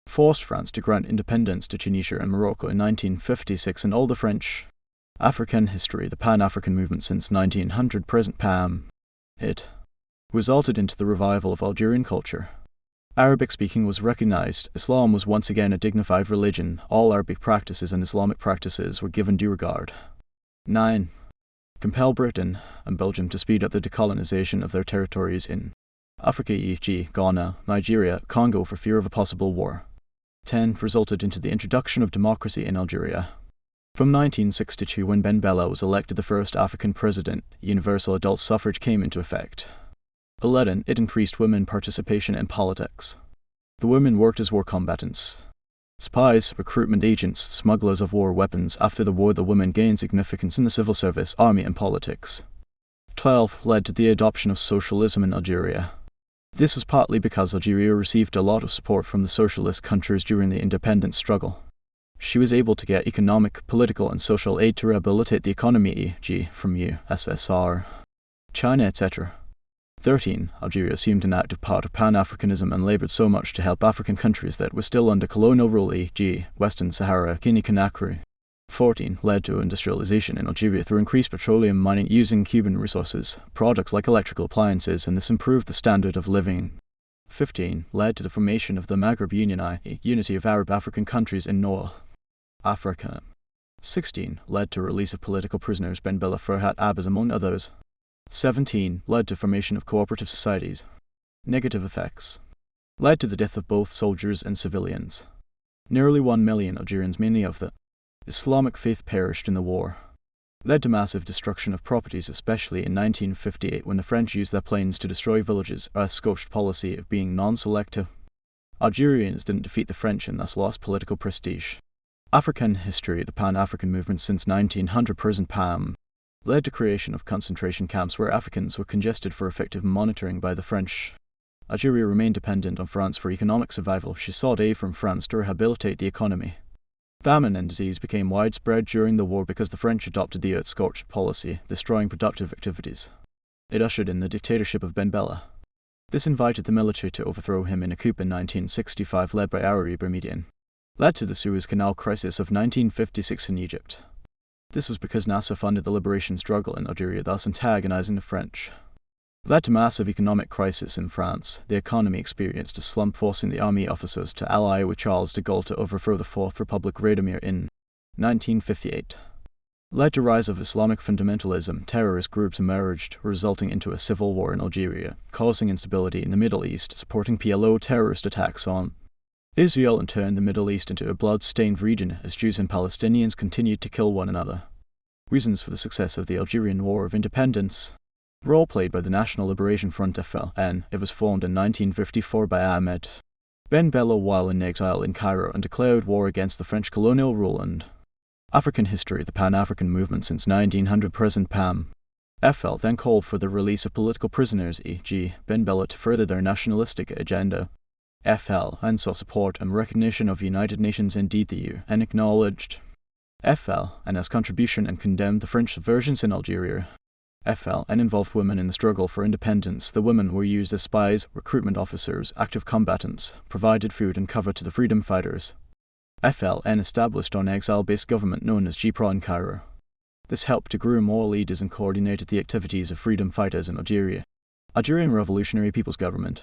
Forced France to grant independence to Tunisia and Morocco in 1956 and all the French. African history, the Pan-African movement since 1900 present Pam. It resulted into the revival of Algerian culture. Arabic speaking was recognized. Islam was once again a dignified religion. All Arabic practices and Islamic practices were given due regard. 9. Compel Britain and Belgium to speed up the decolonization of their territories in Africa, e.g. Ghana, Nigeria, Congo, for fear of a possible war. 10. Resulted into the introduction of democracy in Algeria. From 1962, when Ben Bella was elected the first African president, universal adult suffrage came into effect. 11. It increased women participation in politics. The women worked as war combatants. Spies, recruitment agents, smugglers of war weapons. After the war, the women gained significance in the civil service, army, and politics. 12. Led to the adoption of socialism in Algeria. This was partly because Algeria received a lot of support from the socialist countries during the independence struggle. She was able to get economic, political, and social aid to rehabilitate the economy, e.g. from USSR, China, etc. 13. Algeria assumed an active part of Pan-Africanism and laboured so much to help African countries that were still under colonial rule, e.g. Western Sahara, Guinea-Conakry. 14. Led to industrialization in Algeria through increased petroleum mining using Cuban resources, products like electrical appliances, and this improved the standard of living. 15. Led to the formation of the Maghreb Union, i.e. unity of Arab African countries in North Africa. 16. Led to release of political prisoners Ben Bella Ferhat Abbas among others. 17. Led to formation of cooperative societies. Negative effects. Led to the death of both soldiers and civilians. Nearly 1 million Algerians, mainly of the Islamic faith, perished in the war. Led to massive destruction of properties, especially in 1958 when the French used their planes to destroy villages, a scoped policy of being non-selective. Algerians didn't defeat the French and thus lost political prestige. African history. The Pan-African movement since 1900 present PAM led to creation of concentration camps where Africans were congested for effective monitoring by the French. Algeria remained dependent on France for economic survival. She sought aid from France to rehabilitate the economy. Famine and disease became widespread during the war because the French adopted the scorched policy, destroying productive activities. It ushered in the dictatorship of Ben Bella. This invited the military to overthrow him in a coup in 1965 led by Ari Boumediene. Led to the Suez Canal crisis of 1956 in Egypt. This was because Nasser funded the liberation struggle in Algeria, thus antagonizing the French. Led to massive economic crisis in France. The economy experienced a slump, forcing the army officers to ally with Charles de Gaulle to overthrow the Fourth Republic Radomir in 1958. Led to rise of Islamic fundamentalism. Terrorist groups emerged, resulting into a civil war in Algeria, causing instability in the Middle East, supporting PLO terrorist attacks on Israel and turned the Middle East into a blood-stained region as Jews and Palestinians continued to kill one another. Reasons for the success of the Algerian War of Independence. Role played by the National Liberation Front (FLN). It was formed in 1954 by Ahmed Ben Bella while in exile in Cairo and declared war against the French colonial rule and African history. The Pan-African movement since 1900 present PAM. FL then called for the release of political prisoners, e.g. Ben Bella, to further their nationalistic agenda. FL and saw support and recognition of United Nations, indeed the EU, and acknowledged FL and as contribution and condemned the French subversions in Algeria. FL and involved women in the struggle for independence. The women were used as spies, recruitment officers, active combatants, provided food and cover to the freedom fighters. FL and established an exile-based government known as GPRA in Cairo. This helped to groom more leaders and coordinated the activities of freedom fighters in Algeria. Algerian Revolutionary People's Government.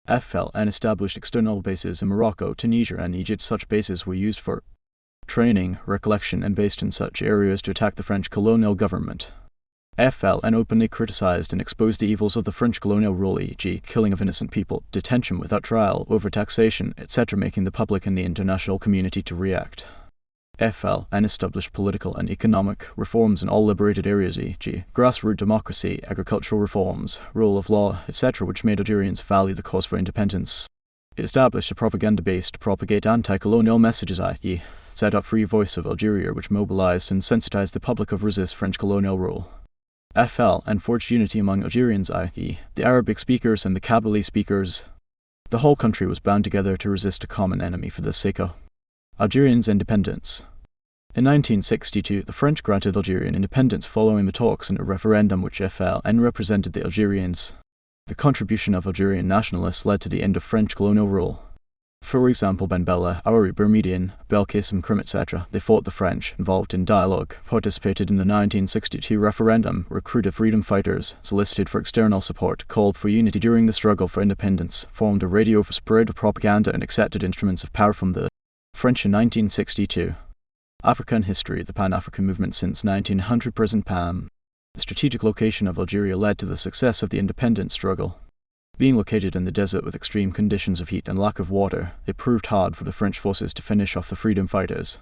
FL and established external bases in Morocco, Tunisia, and Egypt. Such bases were used for training, recollection, and based in such areas to attack the French colonial government. FL and openly criticized and exposed the evils of the French colonial rule, e.g. killing of innocent people, detention without trial, overtaxation, etc., making the public and the international community to react. FL and established political and economic reforms in all liberated areas, e.g. grassroots democracy, agricultural reforms, rule of law, etc., which made Algerians value the cause for independence. It established a propaganda base to propagate anti-colonial messages, i.e. set up Free Voice of Algeria, which mobilized and sensitized the public of resist French colonial rule. FL and forged unity among Algerians, i.e. the Arabic speakers and the Kabyle speakers. The whole country was bound together to resist a common enemy for the sake of Algerians' independence. In 1962, the French granted Algerian independence following the talks and a referendum which FL and represented the Algerians. The contribution of Algerian nationalists led to the end of French colonial rule. For example, Ben Bella, Ari Boumediene, Belkacem Krim, etc. They fought the French, involved in dialogue, participated in the 1962 referendum, recruited freedom fighters, solicited for external support, called for unity during the struggle for independence, formed a radio for spread of propaganda, and accepted instruments of power from the French in 1962. African history. The Pan-African movement since 1900 present PAM. The strategic location of Algeria led to the success of the independence struggle. Being located in the desert with extreme conditions of heat and lack of water, it proved hard for the French forces to finish off the freedom fighters.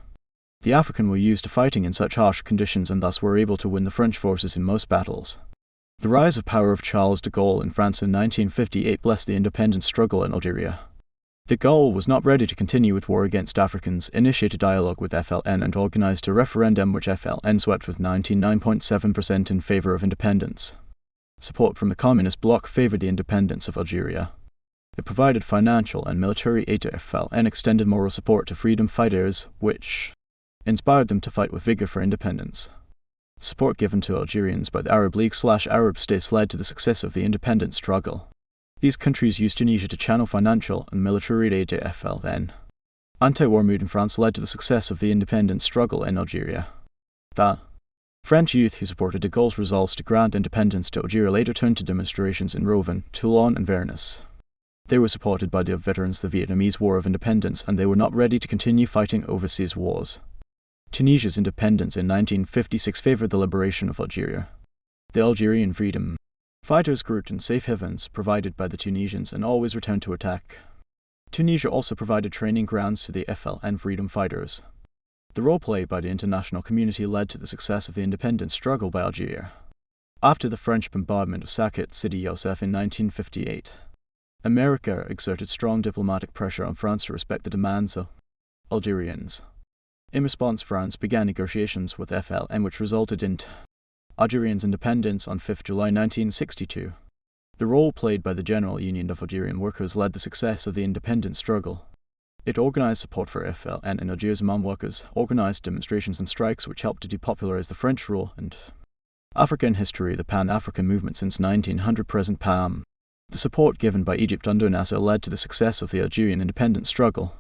The African were used to fighting in such harsh conditions and thus were able to win the French forces in most battles. The rise of power of Charles de Gaulle in France in 1958 blessed the independence struggle in Algeria. De Gaulle was not ready to continue with war against Africans, initiated dialogue with FLN and organized a referendum which FLN swept with 99.7% in favor of independence. Support from the communist bloc favored the independence of Algeria. It provided financial and military aid to FLN and extended moral support to freedom fighters, which inspired them to fight with vigor for independence. Support given to Algerians by the Arab League/Arab states led to the success of the independence struggle. These countries used Tunisia to channel financial and military aid to FLN. Anti-war mood in France led to the success of the independence struggle in Algeria. The French youth who supported de Gaulle's resolves to grant independence to Algeria later turned to demonstrations in Rouen, Toulon and Vernis. They were supported by the veterans of the Vietnamese War of Independence, and they were not ready to continue fighting overseas wars. Tunisia's independence in 1956 favored the liberation of Algeria. The Algerian freedom fighters grouped in safe havens provided by the Tunisians and always returned to attack. Tunisia also provided training grounds to the FLN freedom fighters. The role played by the international community led to the success of the independence struggle by Algeria. After the French bombardment of Saqqet Sidi Youssef in 1958, America exerted strong diplomatic pressure on France to respect the demands of Algerians. In response, France began negotiations with FLN which resulted in Algerians' independence on 5 July 1962. The role played by the General Union of Algerian Workers led the success of the independence struggle. It organized support for FLN and Algiers among workers, organized demonstrations and strikes which helped to depopularize the French rule and African history, the Pan-African movement since 1900 present PAM. The support given by Egypt under Nasser led to the success of the Algerian independence struggle.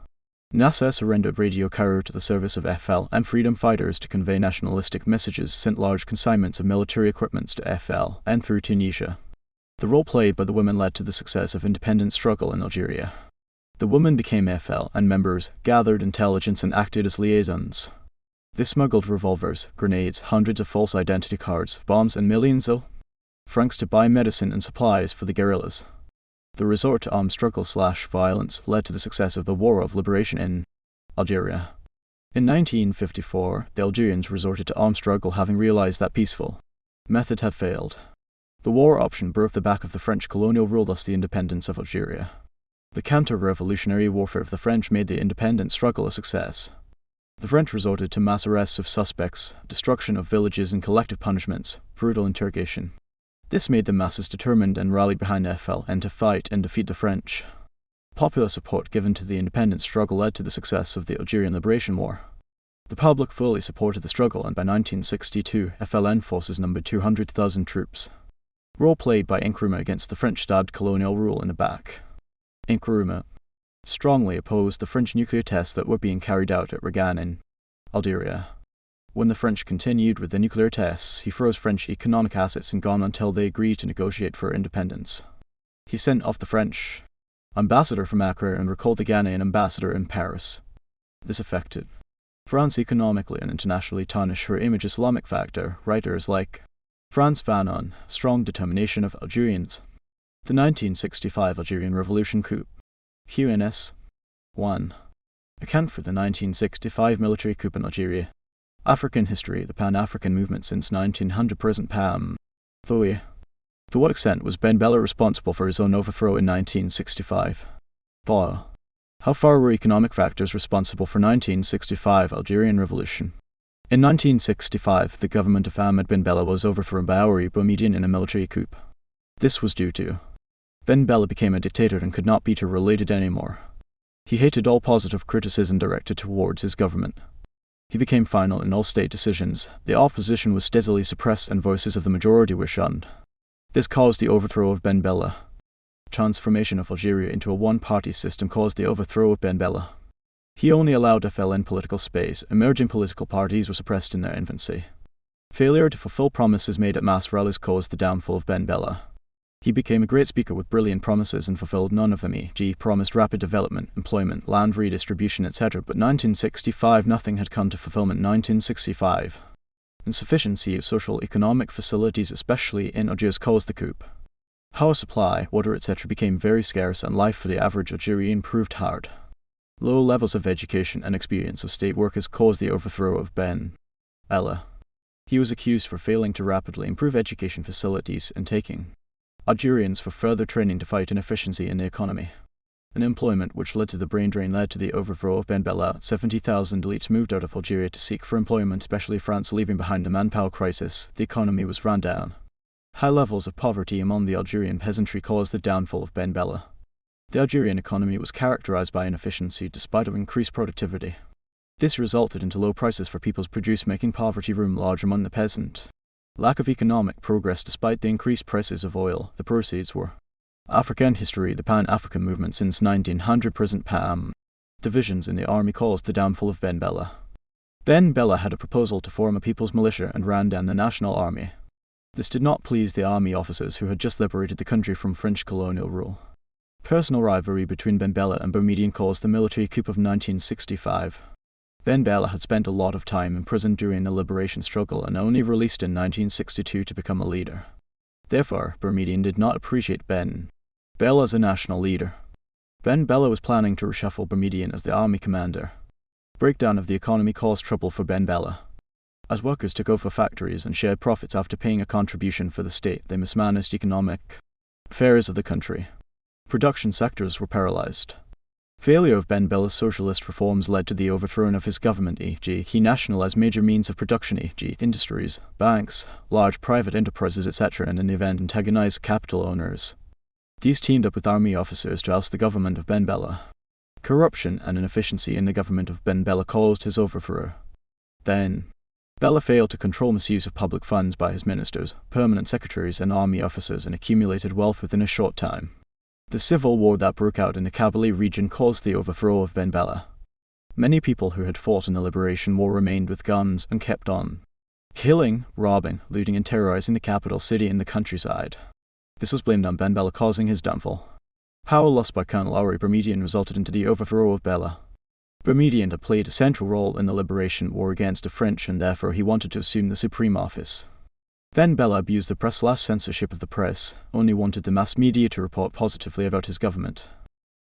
Nasser surrendered Radio Cairo to the service of FLN freedom fighters to convey nationalistic messages, sent large consignments of military equipments to FLN through Tunisia. The role played by the women led to the success of independence struggle in Algeria. The women became FLN members, gathered intelligence and acted as liaisons. They smuggled revolvers, grenades, hundreds of false identity cards, bombs and millions of francs to buy medicine and supplies for the guerrillas. The resort to armed struggle/violence led to the success of the War of Liberation in Algeria. In 1954, the Algerians resorted to armed struggle, having realized that peaceful methods had failed. The war option broke the back of the French colonial rule, thus the independence of Algeria. The counter-revolutionary warfare of the French made the independence struggle a success. The French resorted to mass arrests of suspects, destruction of villages and collective punishments, brutal interrogation. This made the masses determined and rallied behind FLN to fight and defeat the French. Popular support given to the independence struggle led to the success of the Algerian Liberation War. The public fully supported the struggle, and by 1962, FLN forces numbered 200,000 troops. Role played by Nkrumah against the French stabbed colonial rule in the back. Nkrumah strongly opposed the French nuclear tests that were being carried out at Regan in Algeria. When the French continued with the nuclear tests, he froze French economic assets in Ghana until they agreed to negotiate for independence. He sent off the French ambassador from Accra and recalled the Ghanaian ambassador in Paris. This affected France economically and internationally, tarnished her image. Islamic factor, writers like Frantz Fanon, strong determination of Algerians. The 1965 Algerian Revolution coup. QNS 1. Account for the 1965 military coup in Algeria. African history, the Pan-African movement since 1900 present PAM. To what extent was Ben Bella responsible for his own overthrow in 1965? 4. How far were economic factors responsible for 1965 Algerian Revolution? In 1965, the government of Ahmed Ben Bella was overthrown by Houari Boumediene in a military coup. This was due to Ben Bella became a dictator and could not be tolerated anymore. He hated all positive criticism directed towards his government. He became final in all state decisions. The opposition was steadily suppressed and voices of the majority were shunned. This caused the overthrow of Ben Bella. Transformation of Algeria into a one-party system caused the overthrow of Ben Bella. He only allowed FLN political space. Emerging political parties were suppressed in their infancy. Failure to fulfill promises made at mass rallies caused the downfall of Ben Bella. He became a great speaker with brilliant promises and fulfilled none of them. E.g., promised rapid development, employment, land redistribution, etc. But 1965 nothing had come to fulfillment. 1965. Insufficiency of social economic facilities, especially in Algiers, caused the coup. Power supply, water, etc. became very scarce and life for the average Algerian proved hard. Low levels of education and experience of state workers caused the overthrow of Ben Bella. He was accused for failing to rapidly improve education facilities and taking Algerians for further training to fight inefficiency in the economy. Unemployment, which led to the brain drain, led to the overthrow of Ben Bella. 70,000 elites moved out of Algeria to seek for employment, especially France, leaving behind a manpower crisis. The economy was run down. High levels of poverty among the Algerian peasantry caused the downfall of Ben Bella. The Algerian economy was characterized by inefficiency despite increased productivity. This resulted into low prices for people's produce, making poverty room large among the peasant. Lack of economic progress despite the increased prices of oil. The proceeds were African history, the Pan-African movement since 1900 present PAM. Divisions in the army caused the downfall of Ben Bella. Ben Bella had a proposal to form a people's militia and ran down the national army. This did not please the army officers who had just liberated the country from French colonial rule. Personal rivalry between Ben Bella and Boumediene caused the military coup of 1965. Ben Bella had spent a lot of time in prison during the liberation struggle and only released in 1962 to become a leader. Therefore, Boumediene did not appreciate Ben Bella as a national leader. Ben Bella was planning to reshuffle Boumediene as the army commander. Breakdown of the economy caused trouble for Ben Bella. As workers took over factories and shared profits after paying a contribution for the state, they mismanaged economic affairs of the country. Production sectors were paralyzed. Failure of Ben Bella's socialist reforms led to the overthrow of his government, e.g. he nationalized major means of production, e.g. industries, banks, large private enterprises, etc., and in the event antagonized capital owners. These teamed up with army officers to oust the government of Ben Bella. Corruption and inefficiency in the government of Ben Bella caused his overthrow. Then, Bella failed to control misuse of public funds by his ministers, permanent secretaries, and army officers and accumulated wealth within a short time. The civil war that broke out in the Kabylie region caused the overthrow of Ben Bella. Many people who had fought in the liberation war remained with guns and kept on killing, robbing, looting, and terrorizing the capital city and the countryside. This was blamed on Ben Bella, causing his downfall. Power lost by Colonel Henri Boumediene resulted into the overthrow of Bella. Boumediene had played a central role in the liberation war against the French, and therefore he wanted to assume the supreme office. Ben Bella abused the press / censorship of the press, only wanted the mass media to report positively about his government.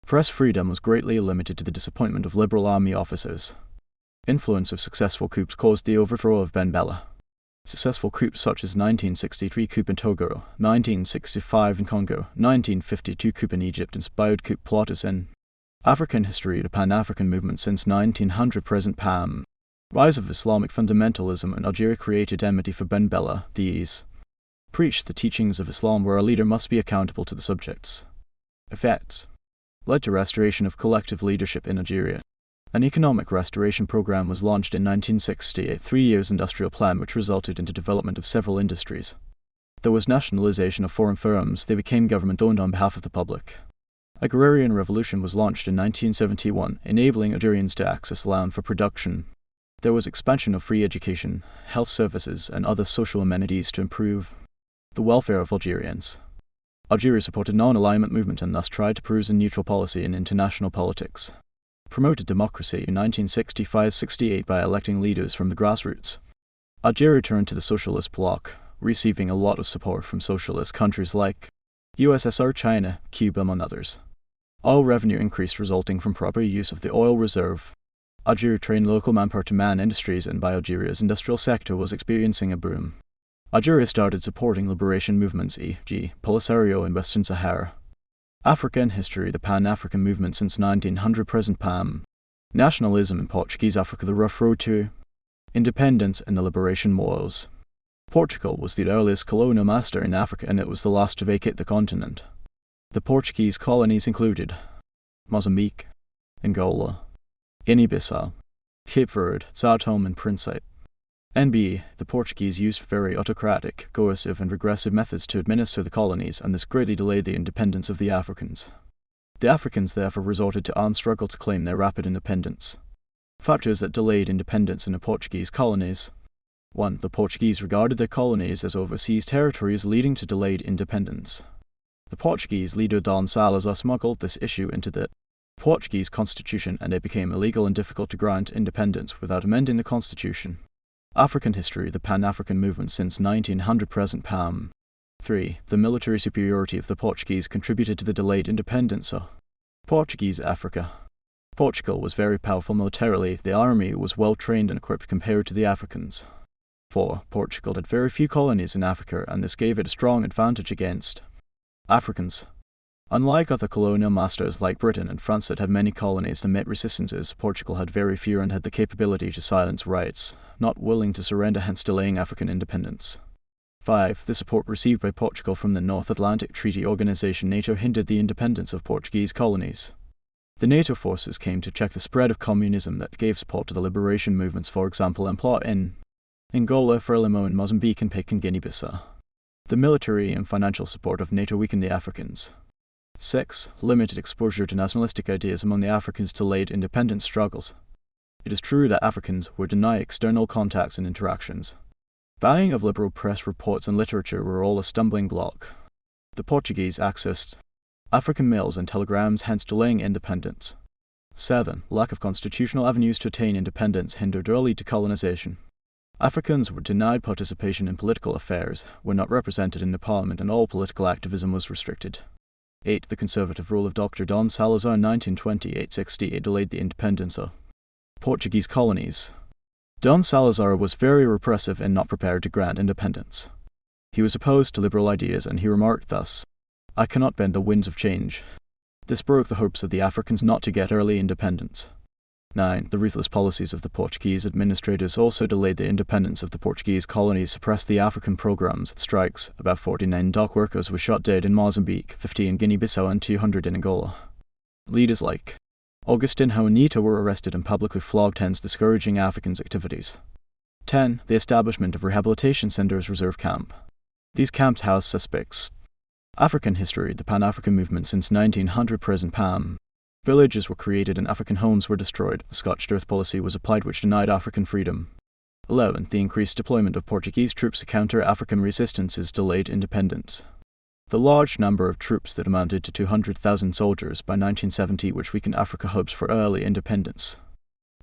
Press freedom was greatly limited to the disappointment of liberal army officers. Influence of successful coups caused the overthrow of Ben Bella. Successful coups such as 1963 coup in Togo, 1965 in Congo, 1952 coup in Egypt inspired coup plotters in African history, the Pan-African movement since 1900 present PAM. Rise of Islamic fundamentalism in Algeria created enmity for Ben Bella. These preached the teachings of Islam where a leader must be accountable to the subjects. Effects led to restoration of collective leadership in Algeria. An economic restoration program was launched in 1960, a 3-year industrial plan which resulted in the development of several industries. There was nationalization of foreign firms. They became government-owned on behalf of the public. Agrarian revolution was launched in 1971, enabling Algerians to access land for production. There was expansion of free education, health services, and other social amenities to improve the welfare of Algerians. Algeria supported non-alignment movement and thus tried to pursue a neutral policy in international politics. Promoted democracy in 1965-68 by electing leaders from the grassroots. Algeria turned to the socialist bloc, receiving a lot of support from socialist countries like USSR, China, Cuba, among others. Oil revenue increased resulting from proper use of the oil reserve. Algeria trained local manpower to man industries, and by Algeria's industrial sector was experiencing a boom. Algeria started supporting liberation movements, e.g. Polisario in Western Sahara. African history, the Pan-African movement since 1900 present PAM. Nationalism in Portuguese Africa, the rough road to independence and the liberation wars. Portugal was the earliest colonial master in Africa, and it was the last to vacate the continent. The Portuguese colonies included Mozambique, Angola, Guinea-Bissau, Cape Verde, Sao Tome and Principe. NB, the Portuguese used very autocratic, coercive and regressive methods to administer the colonies, and this greatly delayed the independence of the Africans. The Africans therefore resorted to armed struggle to claim their rapid independence. Factors that delayed independence in the Portuguese colonies. 1. The Portuguese regarded their colonies as overseas territories, leading to delayed independence. The Portuguese leader Dom Salazar smuggled this issue into the Portuguese constitution, and it became illegal and difficult to grant independence without amending the constitution. African history, the Pan-African movement since 1900 present PAM. 3. The military superiority of the Portuguese contributed to the delayed independence of Portuguese Africa. Portugal was very powerful militarily. The army was well trained and equipped compared to the Africans. 4. Portugal had very few colonies in Africa, and this gave it a strong advantage against Africans. Unlike other colonial masters like Britain and France that had many colonies and met resistances, Portugal had very few and had the capability to silence riots, not willing to surrender, hence delaying African independence. 5. The support received by Portugal from the North Atlantic Treaty Organization NATO hindered the independence of Portuguese colonies. The NATO forces came to check the spread of communism that gave support to the liberation movements, for example, MPLA in Angola, Frelimo in Mozambique, and PIC in Guinea-Bissau. The military and financial support of NATO weakened the Africans. 6. Limited exposure to nationalistic ideas among the Africans delayed independence struggles. It is true that Africans were denied external contacts and interactions. Banning of liberal press, reports, and literature were all a stumbling block. The Portuguese accessed African mails and telegrams, hence delaying independence. 7. Lack of constitutional avenues to attain independence hindered early decolonization. Africans were denied participation in political affairs, were not represented in the parliament, and all political activism was restricted. 8. The conservative rule of Dr. Dom Salazar in 1928-68 delayed the independence of Portuguese colonies. Dom Salazar was very repressive and not prepared to grant independence. He was opposed to liberal ideas, and he remarked thus, "I cannot bend the winds of change." This broke the hopes of the Africans not to get early independence. 9. The ruthless policies of the Portuguese administrators also delayed the independence of the Portuguese colonies, suppressed the African programs, strikes. About 49 dock workers were shot dead in Mozambique, 50 in Guinea-Bissau, and 200 in Angola. Leaders like Agostinho Neto were arrested and publicly flogged, hence discouraging Africans' activities. 10. The establishment of rehabilitation centers reserve camp. These camps housed suspects. African history. The Pan-African movement since 1900 present PAM. Villages were created and African homes were destroyed. The Scorched Earth policy was applied, which denied African freedom. 11. The increased deployment of Portuguese troops to counter African resistances delayed independence. The large number of troops that amounted to 200,000 soldiers by 1970, which weakened Africa hopes for early independence.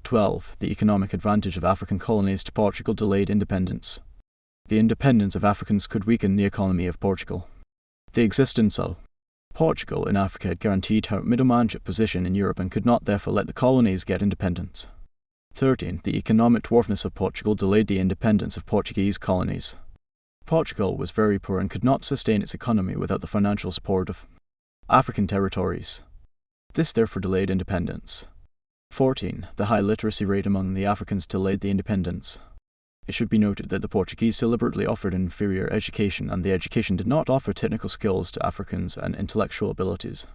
12. The economic advantage of African colonies to Portugal delayed independence. The independence of Africans could weaken the economy of Portugal. The existence of Portugal in Africa had guaranteed her middlemanship position in Europe and could not therefore let the colonies get independence. 13. The economic dwarfness of Portugal delayed the independence of Portuguese colonies. Portugal was very poor and could not sustain its economy without the financial support of African territories. This therefore delayed independence. 14. The high literacy rate among the Africans delayed the independence. It should be noted that the Portuguese deliberately offered an inferior education, and the education did not offer technical skills to Africans and intellectual abilities.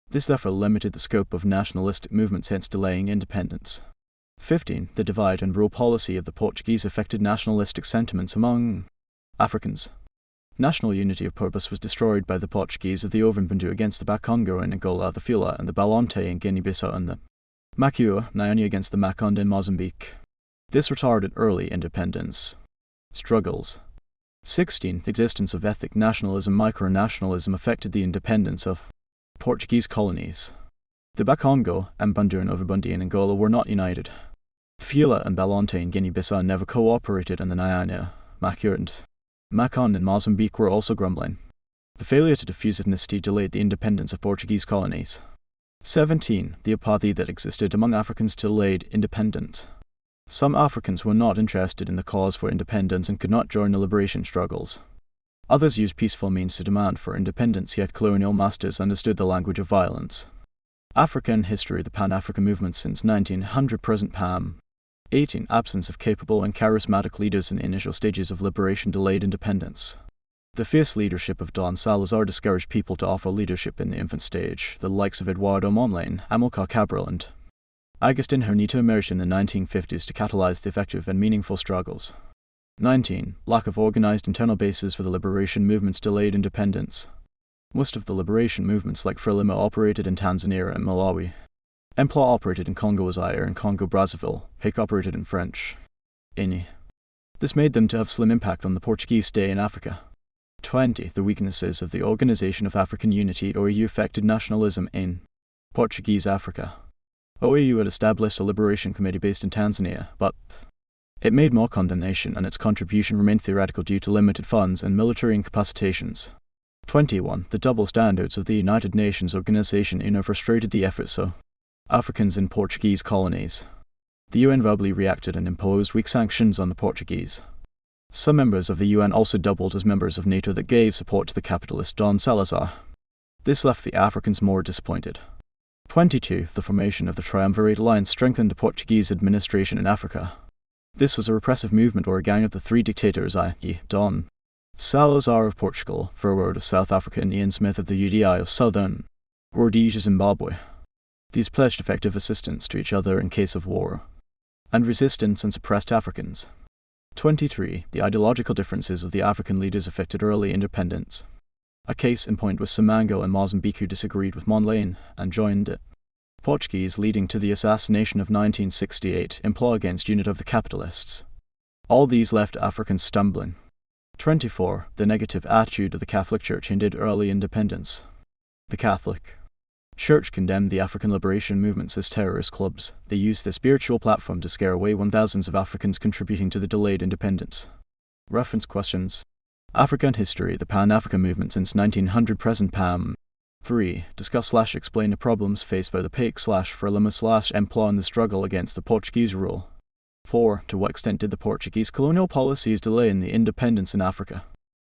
This therefore limited the scope of nationalistic movements, hence delaying independence. 15. The divide and rule policy of the Portuguese affected nationalistic sentiments among Africans. National unity of purpose was destroyed by the Portuguese of the Ovimbandu against the Bakongo in Angola, the Fila and the Balonte in Guinea-Bissau, and the Makiu Nyani against the Makonde in Mozambique. This retarded early independence struggles. 16. The existence of ethnic nationalism, micronationalism affected the independence of Portuguese colonies. The Bakongo, Mbandu and Ovimbandu in Angola were not united. Fila and Balonte in Guinea-Bissau never cooperated, and the Nyani, Makiu and Makonde in Mozambique were also grumbling. The failure to diffuse ethnicity delayed the independence of Portuguese colonies. 17. The apathy that existed among Africans delayed independence. Some Africans were not interested in the cause for independence and could not join the liberation struggles. Others used peaceful means to demand for independence, yet colonial masters understood the language of violence. African history. The Pan-African movement since 1900 present PAM. 18. Absence of capable and charismatic leaders in the initial stages of liberation delayed independence. The fierce leadership of Dom Salazar discouraged people to offer leadership in the infant stage. The likes of Eduardo Mondlane, Amilcar Cabral, and Agostinho Neto emerged in the 1950s to catalyze the effective and meaningful struggles. 19. Lack of organized internal bases for the liberation movements delayed independence. Most of the liberation movements like Frelimo operated in Tanzania and Malawi. MPLA operated in Congo Zaire and Congo Brazzaville. PIC operated in French Guinea. This made them to have slim impact on the Portuguese stay in Africa. 20. The weaknesses of the Organization of African Unity (OAU) affected nationalism in Portuguese Africa. OAU had established a liberation committee based in Tanzania, but it made more condemnation, and its contribution remained theoretical due to limited funds and military incapacitations. 21. The double standards of the United Nations Organization UNO frustrated the efforts of Africans in Portuguese colonies. The UN verbally reacted and imposed weak sanctions on the Portuguese. Some members of the UN also doubled as members of NATO that gave support to the capitalist Don Salazar. This left the Africans more disappointed. 22. The formation of the Triumvirate Alliance strengthened the Portuguese administration in Africa. This was a repressive movement or a gang of the three dictators, i.e. Don Salazar of Portugal, Verwoerd of South Africa and Ian Smith of the UDI of Southern Rhodesia, Zimbabwe. These pledged effective assistance to each other in case of war, and resistance and suppressed Africans. 23. The ideological differences of the African leaders affected early independence. A case in point was Simango and Mozambique, who disagreed with Mondlane and joined it. Portuguese, leading to the assassination of 1968, employ against unit of the capitalists. All these left Africans stumbling. 24. The negative attitude of the Catholic Church hindered early independence. The Catholic Church condemned the African liberation movements as terrorist clubs. They used their spiritual platform to scare away thousands of Africans, contributing to the delayed independence. Reference questions. Africa and history, the Pan-African movement since 1900 present PAM. 3. Discuss/explain the problems faced by the PAIC/Frelimo/MPLA in the struggle against the Portuguese rule. 4. To what extent did the Portuguese colonial policies delay in the independence in Africa?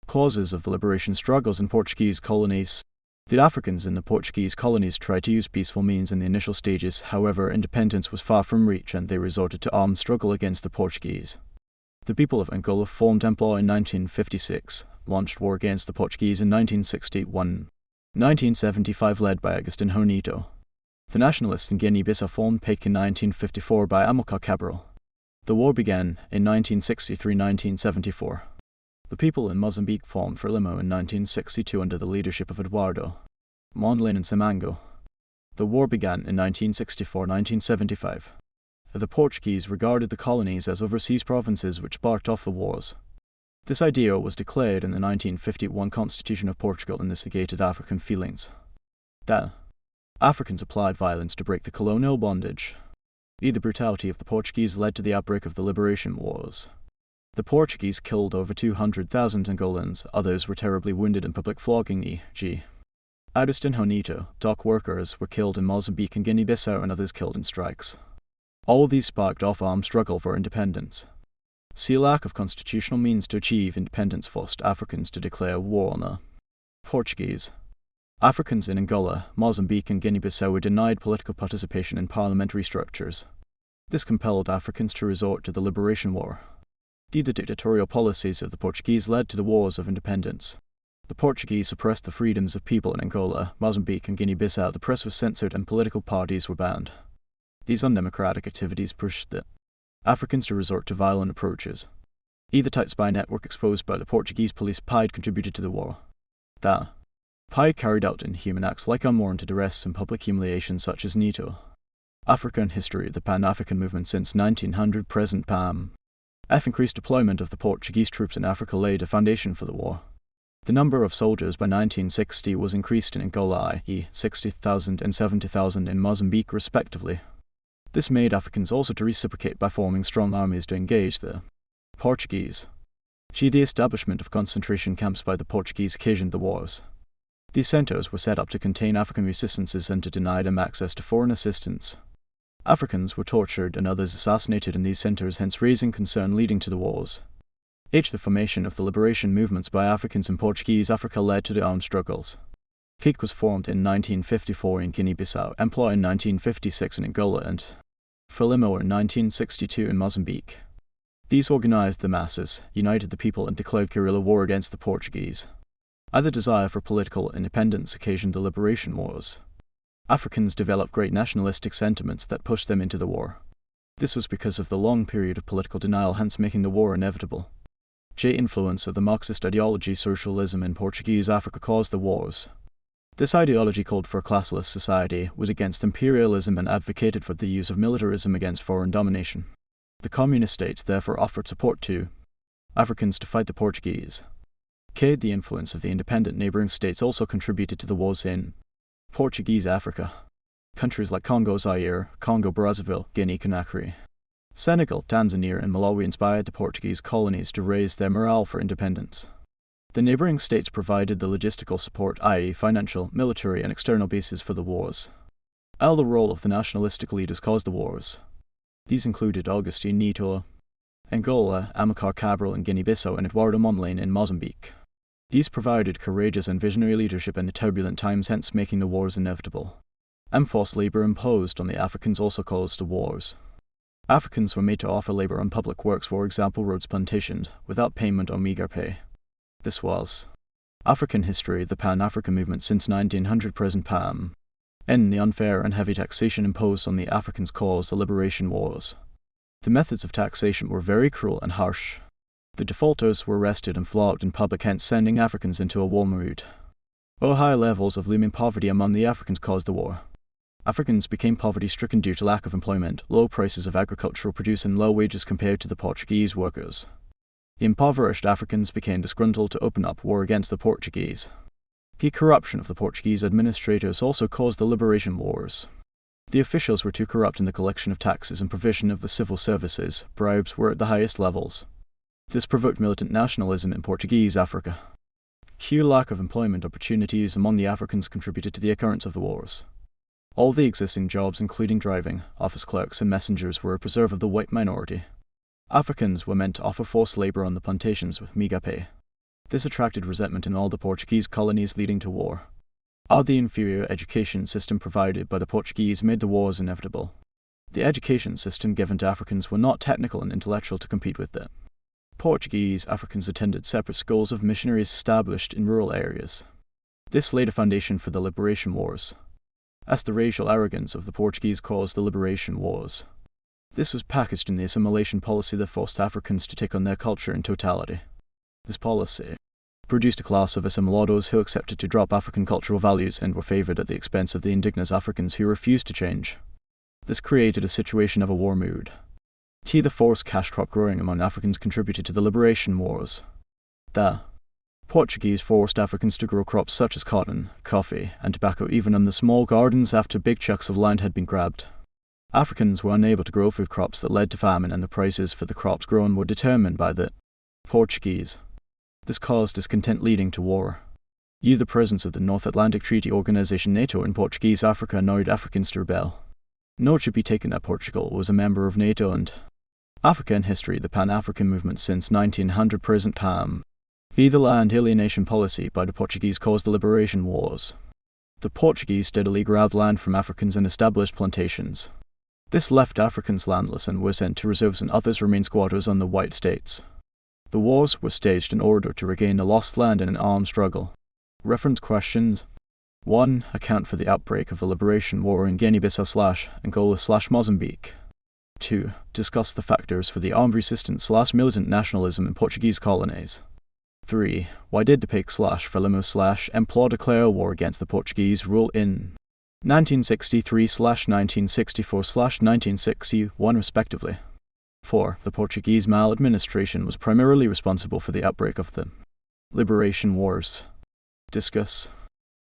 Causes of the liberation struggles in Portuguese colonies. The Africans in the Portuguese colonies tried to use peaceful means in the initial stages. However, independence was far from reach and they resorted to armed struggle against the Portuguese. The people of Angola formed MPLA in 1956, launched war against the Portuguese in 1961. 1975 led by Agostinho Neto. The nationalists in Guinea-Bissau formed PAIC in 1954 by Amilcar Cabral. The war began in 1963-1974. The people in Mozambique formed Frelimo in 1962 under the leadership of Eduardo Mondlane and Simango. The war began in 1964-1975. The Portuguese regarded the colonies as overseas provinces which barked off the wars. This idea was declared in the 1951 Constitution of Portugal and instigated African feelings that Africans applied violence to break the colonial bondage. The brutality of the Portuguese led to the outbreak of the Liberation Wars. The Portuguese killed over 200,000 Angolans, others were terribly wounded in public flogging, e.g. Agostinho Neto. Dock workers were killed in Mozambique and Guinea-Bissau and others killed in strikes. All of these sparked off armed struggle for independence. See, lack of constitutional means to achieve independence forced Africans to declare war on the Portuguese. Africans in Angola, Mozambique and Guinea-Bissau were denied political participation in parliamentary structures. This compelled Africans to resort to the Liberation War. The dictatorial policies of the Portuguese led to the wars of independence. The Portuguese suppressed the freedoms of people in Angola, Mozambique and Guinea-Bissau. The press was censored and political parties were banned. These undemocratic activities pushed the Africans to resort to violent approaches. The tight spy network exposed by the Portuguese police PAID contributed to the war. The PAID carried out inhuman acts like unwarranted arrests and public humiliation such as Neto. Africa and history, the Pan-African movement since 1900 present PAM. Increased deployment of the Portuguese troops in Africa laid a foundation for the war. The number of soldiers by 1960 was increased in Angola, i.e. 60,000 and 70,000 in Mozambique respectively. This made Africans also to reciprocate by forming strong armies to engage the Portuguese. The establishment of concentration camps by the Portuguese occasioned the wars. These centres were set up to contain African resistances and to deny them access to foreign assistance. Africans were tortured and others assassinated in these centres, hence raising concern leading to the wars. The formation of the liberation movements by Africans in Portuguese Africa led to the armed struggles. PAIC was formed in 1954 in Guinea-Bissau, MPLA in 1956 in Angola and Frelimo in 1962 in Mozambique. These organized the masses, united the people and declared guerrilla war against the Portuguese. The desire for political independence occasioned the liberation wars. Africans developed great nationalistic sentiments that pushed them into the war. This was because of the long period of political denial, hence making the war inevitable. Influence of the Marxist ideology socialism in Portuguese Africa caused the wars. This ideology called for a classless society, was against imperialism and advocated for the use of militarism against foreign domination. The communist states therefore offered support to Africans to fight the Portuguese. The influence of the independent neighbouring states also contributed to the wars in Portuguese Africa. Countries like Congo Zaire, Congo Brazzaville, Guinea Conakry, Senegal, Tanzania and Malawi inspired the Portuguese colonies to raise their morale for independence. The neighbouring states provided the logistical support, i.e. financial, military and external bases for the wars. All the role of the nationalistic leaders caused the wars. These included Agustin Neto, Angola, Amilcar Cabral in Guinea-Bissau, and Eduardo Mondlane in Mozambique. These provided courageous and visionary leadership in the turbulent times, hence making the wars inevitable. Enforced labour imposed on the Africans also caused the wars. Africans were made to offer labour on public works, for example roads, plantations, without payment or meagre pay. This was African history, the Pan-African movement since 1900 present Pam. In the unfair and heavy taxation imposed on the Africans caused the liberation wars. The methods of taxation were very cruel and harsh. The defaulters were arrested and flogged in public, hence sending Africans into a war mood. High levels of looming poverty among the Africans caused the war. Africans became poverty-stricken due to lack of employment, low prices of agricultural produce, and low wages compared to the Portuguese workers. The impoverished Africans became disgruntled to open up war against the Portuguese. The corruption of the Portuguese administrators also caused the liberation wars. The officials were too corrupt in the collection of taxes and provision of the civil services. Bribes were at the highest levels. This provoked militant nationalism in Portuguese Africa. Huge lack of employment opportunities among the Africans contributed to the occurrence of the wars. All the existing jobs, including driving, office clerks, and messengers, were a preserve of the white minority. Africans were meant to offer forced labour on the plantations with meagre pay. This attracted resentment in all the Portuguese colonies, leading to war. The inferior education system provided by the Portuguese made the wars inevitable. The education system given to Africans were not technical and intellectual to compete with it. Portuguese Africans attended separate schools of missionaries established in rural areas. This laid a foundation for the liberation wars. The racial arrogance of the Portuguese caused the liberation wars. This was packaged in the assimilation policy that forced Africans to take on their culture in totality. This policy produced a class of assimilados who accepted to drop African cultural values and were favoured at the expense of the indigenous Africans who refused to change. This created a situation of a war mood. The forced cash crop growing among Africans contributed to the liberation wars. The Portuguese forced Africans to grow crops such as cotton, coffee, and tobacco even on the small gardens after big chunks of land had been grabbed. Africans were unable to grow food crops that led to famine, and the prices for the crops grown were determined by the Portuguese. This caused discontent, leading to war. The presence of the North Atlantic Treaty Organization NATO in Portuguese Africa annoyed Africans to rebel. Note should be taken that Portugal was a member of NATO and Africa in history, the Pan-African movement since 1900 present Pam. The land alienation policy by the Portuguese caused the liberation wars. The Portuguese steadily grabbed land from Africans and established plantations. This left Africans landless and were sent to reserves, and others remained squatters on the white states. The wars were staged in order to regain the lost land in an armed struggle. Reference questions. 1. Account for the outbreak of the Liberation War in Guinea-Bissau/Angola/Mozambique. 2. Discuss the factors for the armed resistance/militant nationalism in Portuguese colonies. 3. Why did the PIG/Frelimo/MPLA declare a war against the Portuguese rule in 1963/1964/1961 respectively? 4. The Portuguese maladministration was primarily responsible for the outbreak of the Liberation Wars. Discuss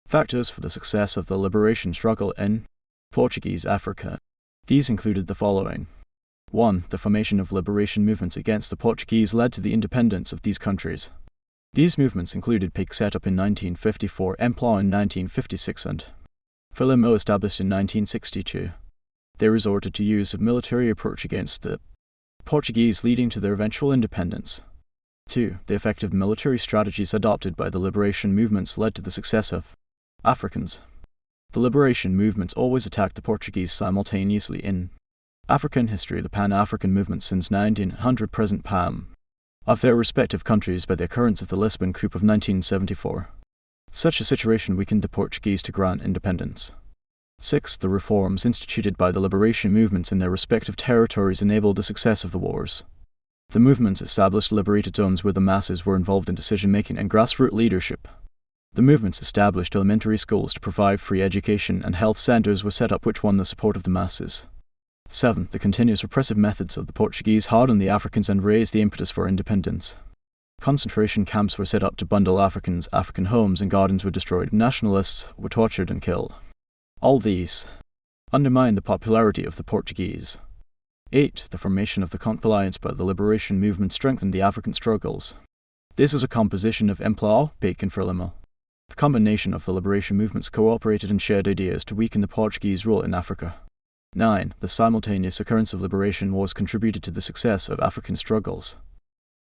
factors for the success of the liberation struggle in Portuguese Africa. These included the following. 1. The formation of liberation movements against the Portuguese led to the independence of these countries. These movements included PIG set up in 1954, MPLA in 1956, and Frelimo established in 1962. They resorted to use of military approach against the Portuguese, leading to their eventual independence. 2. The effective military strategies adopted by the liberation movements led to the success of Africans. The liberation movements always attacked the Portuguese simultaneously in African history, the Pan-African movement since 1900 present Pam. Of their respective countries by the occurrence of the Lisbon Coup of 1974. Such a situation weakened the Portuguese to grant independence. 6. The reforms instituted by the liberation movements in their respective territories enabled the success of the wars. The movements established liberated zones where the masses were involved in decision-making and grassroots leadership. The movements established elementary schools to provide free education, and health centers were set up which won the support of the masses. 7. The continuous repressive methods of the Portuguese hardened the Africans and raised the impetus for independence. Concentration camps were set up to bundle Africans, African homes and gardens were destroyed, nationalists were tortured and killed. All these undermined the popularity of the Portuguese. 8. The formation of the Congo Alliance by the liberation movement strengthened the African struggles. This was a composition of MPLA, PIG and Frelimo. The combination of the liberation movements cooperated and shared ideas to weaken the Portuguese rule in Africa. 9. The simultaneous occurrence of liberation wars contributed to the success of African struggles.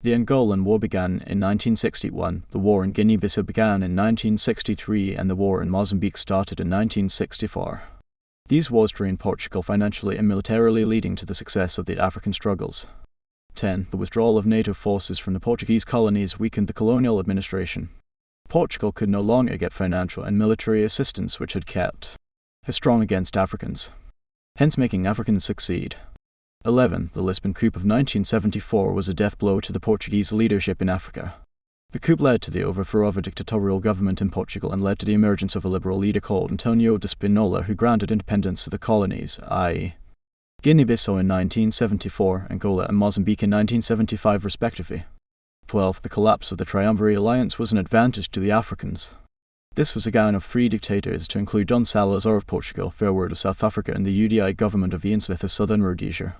The Angolan War began in 1961, the war in Guinea-Bissau began in 1963, and the war in Mozambique started in 1964. These wars drained Portugal financially and militarily, leading to the success of the African struggles. 10. The withdrawal of native forces from the Portuguese colonies weakened the colonial administration. Portugal could no longer get financial and military assistance, which had kept her strong against Africans, hence making Africans succeed. 11. The Lisbon coup of 1974 was a death blow to the Portuguese leadership in Africa. The coup led to the overthrow of a dictatorial government in Portugal and led to the emergence of a liberal leader called Antonio de Spinola, who granted independence to the colonies, i.e. Guinea-Bissau in 1974, Angola and Mozambique in 1975 respectively. 12. The collapse of the Triumvirate Alliance was an advantage to the Africans. This was a gown of three dictators, to include Dom Salazar of Portugal, Verwoerd of South Africa, and the UDI government of Ian Smith of Southern Rhodesia.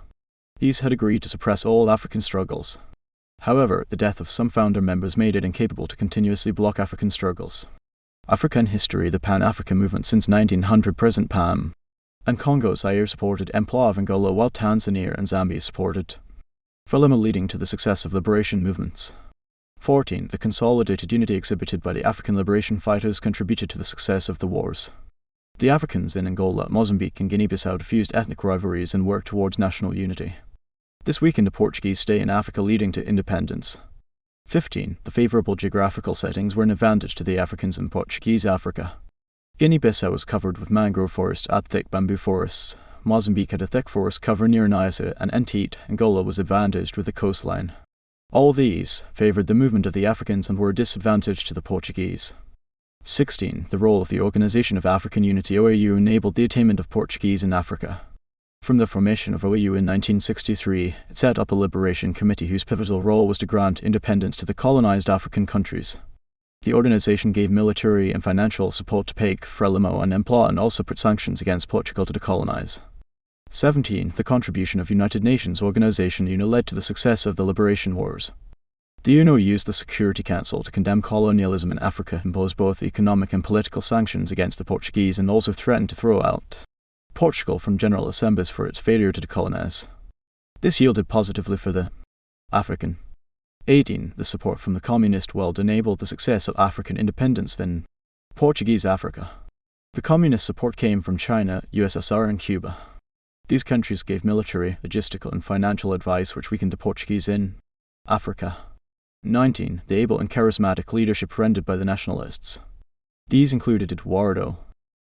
These had agreed to suppress all African struggles. However, the death of some founder members made it incapable to continuously block African struggles. African history. The Pan-African movement since 1900 present. PAM and Congo Zaire supported MPLA of Angola, while Tanzania and Zambia supported Frelimo, leading to the success of liberation movements. 14. The consolidated unity exhibited by the African liberation fighters contributed to the success of the wars. The Africans in Angola, Mozambique and Guinea-Bissau diffused ethnic rivalries and worked towards national unity. This weakened the Portuguese stay in Africa, leading to independence. 15. The favourable geographical settings were an advantage to the Africans in Portuguese Africa. Guinea-Bissau was covered with mangrove forest and thick bamboo forests. Mozambique had a thick forest cover near Niassa, and Antete, Angola was advantaged with the coastline. All these favoured the movement of the Africans and were a disadvantage to the Portuguese. 16. The role of the Organisation of African Unity OAU enabled the attainment of Portuguese in Africa. From the formation of OAU in 1963, it set up a liberation committee whose pivotal role was to grant independence to the colonised African countries. The organisation gave military and financial support to PAIC, Frelimo and MPLA, and also put sanctions against Portugal to decolonise. 17. The contribution of United Nations Organization UNO led to the success of the liberation wars. The UNO used the Security Council to condemn colonialism in Africa, impose both economic and political sanctions against the Portuguese, and also threatened to throw out Portugal from General Assemblies for its failure to decolonize. This yielded positively for the African. 18. The support from the communist world enabled the success of African independence in Portuguese Africa. The communist support came from China, USSR and Cuba. These countries gave military, logistical and financial advice which weakened the Portuguese in Africa. 19. The able and charismatic leadership rendered by the nationalists. These included Eduardo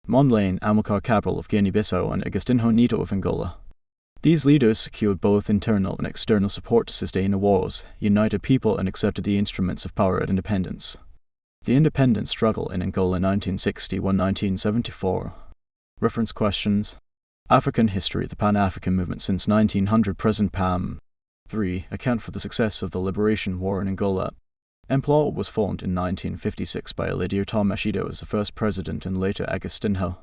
Mondlane, Amilcar Cabral of Guinea-Bissau and Agostinho Neto of Angola. These leaders secured both internal and external support to sustain the wars, united people and accepted the instruments of power at independence. The independence struggle in Angola 1961-1974. Reference questions. African history. The Pan-African movement since 1900 present. PAM. 3. Account for the success of the Liberation War in Angola. MPLA was formed in 1956 by Elidio Tomashido as the first president and later Agostinho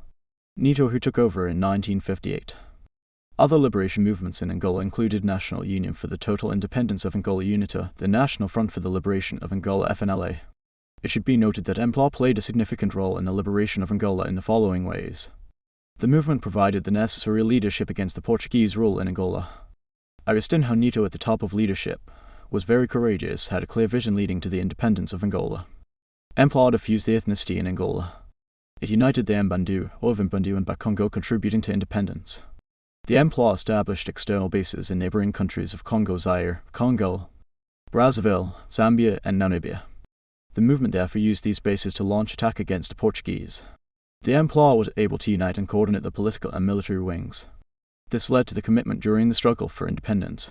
Neto, who took over in 1958. Other liberation movements in Angola included National Union for the Total Independence of Angola UNITA, the National Front for the Liberation of Angola FNLA. It should be noted that MPLA played a significant role in the liberation of Angola in the following ways. The movement provided the necessary leadership against the Portuguese rule in Angola. Agostinho Neto, at the top of leadership, was very courageous, had a clear vision leading to the independence of Angola. MPLA diffused the ethnicity in Angola. It united the Mbandu, Ovimbandu and Bakongo, contributing to independence. The MPLA established external bases in neighbouring countries of Congo Zaire, Congo, Brazzaville, Zambia and Namibia. The movement therefore used these bases to launch attack against the Portuguese. The MPLA was able to unite and coordinate the political and military wings. This led to the commitment during the struggle for independence.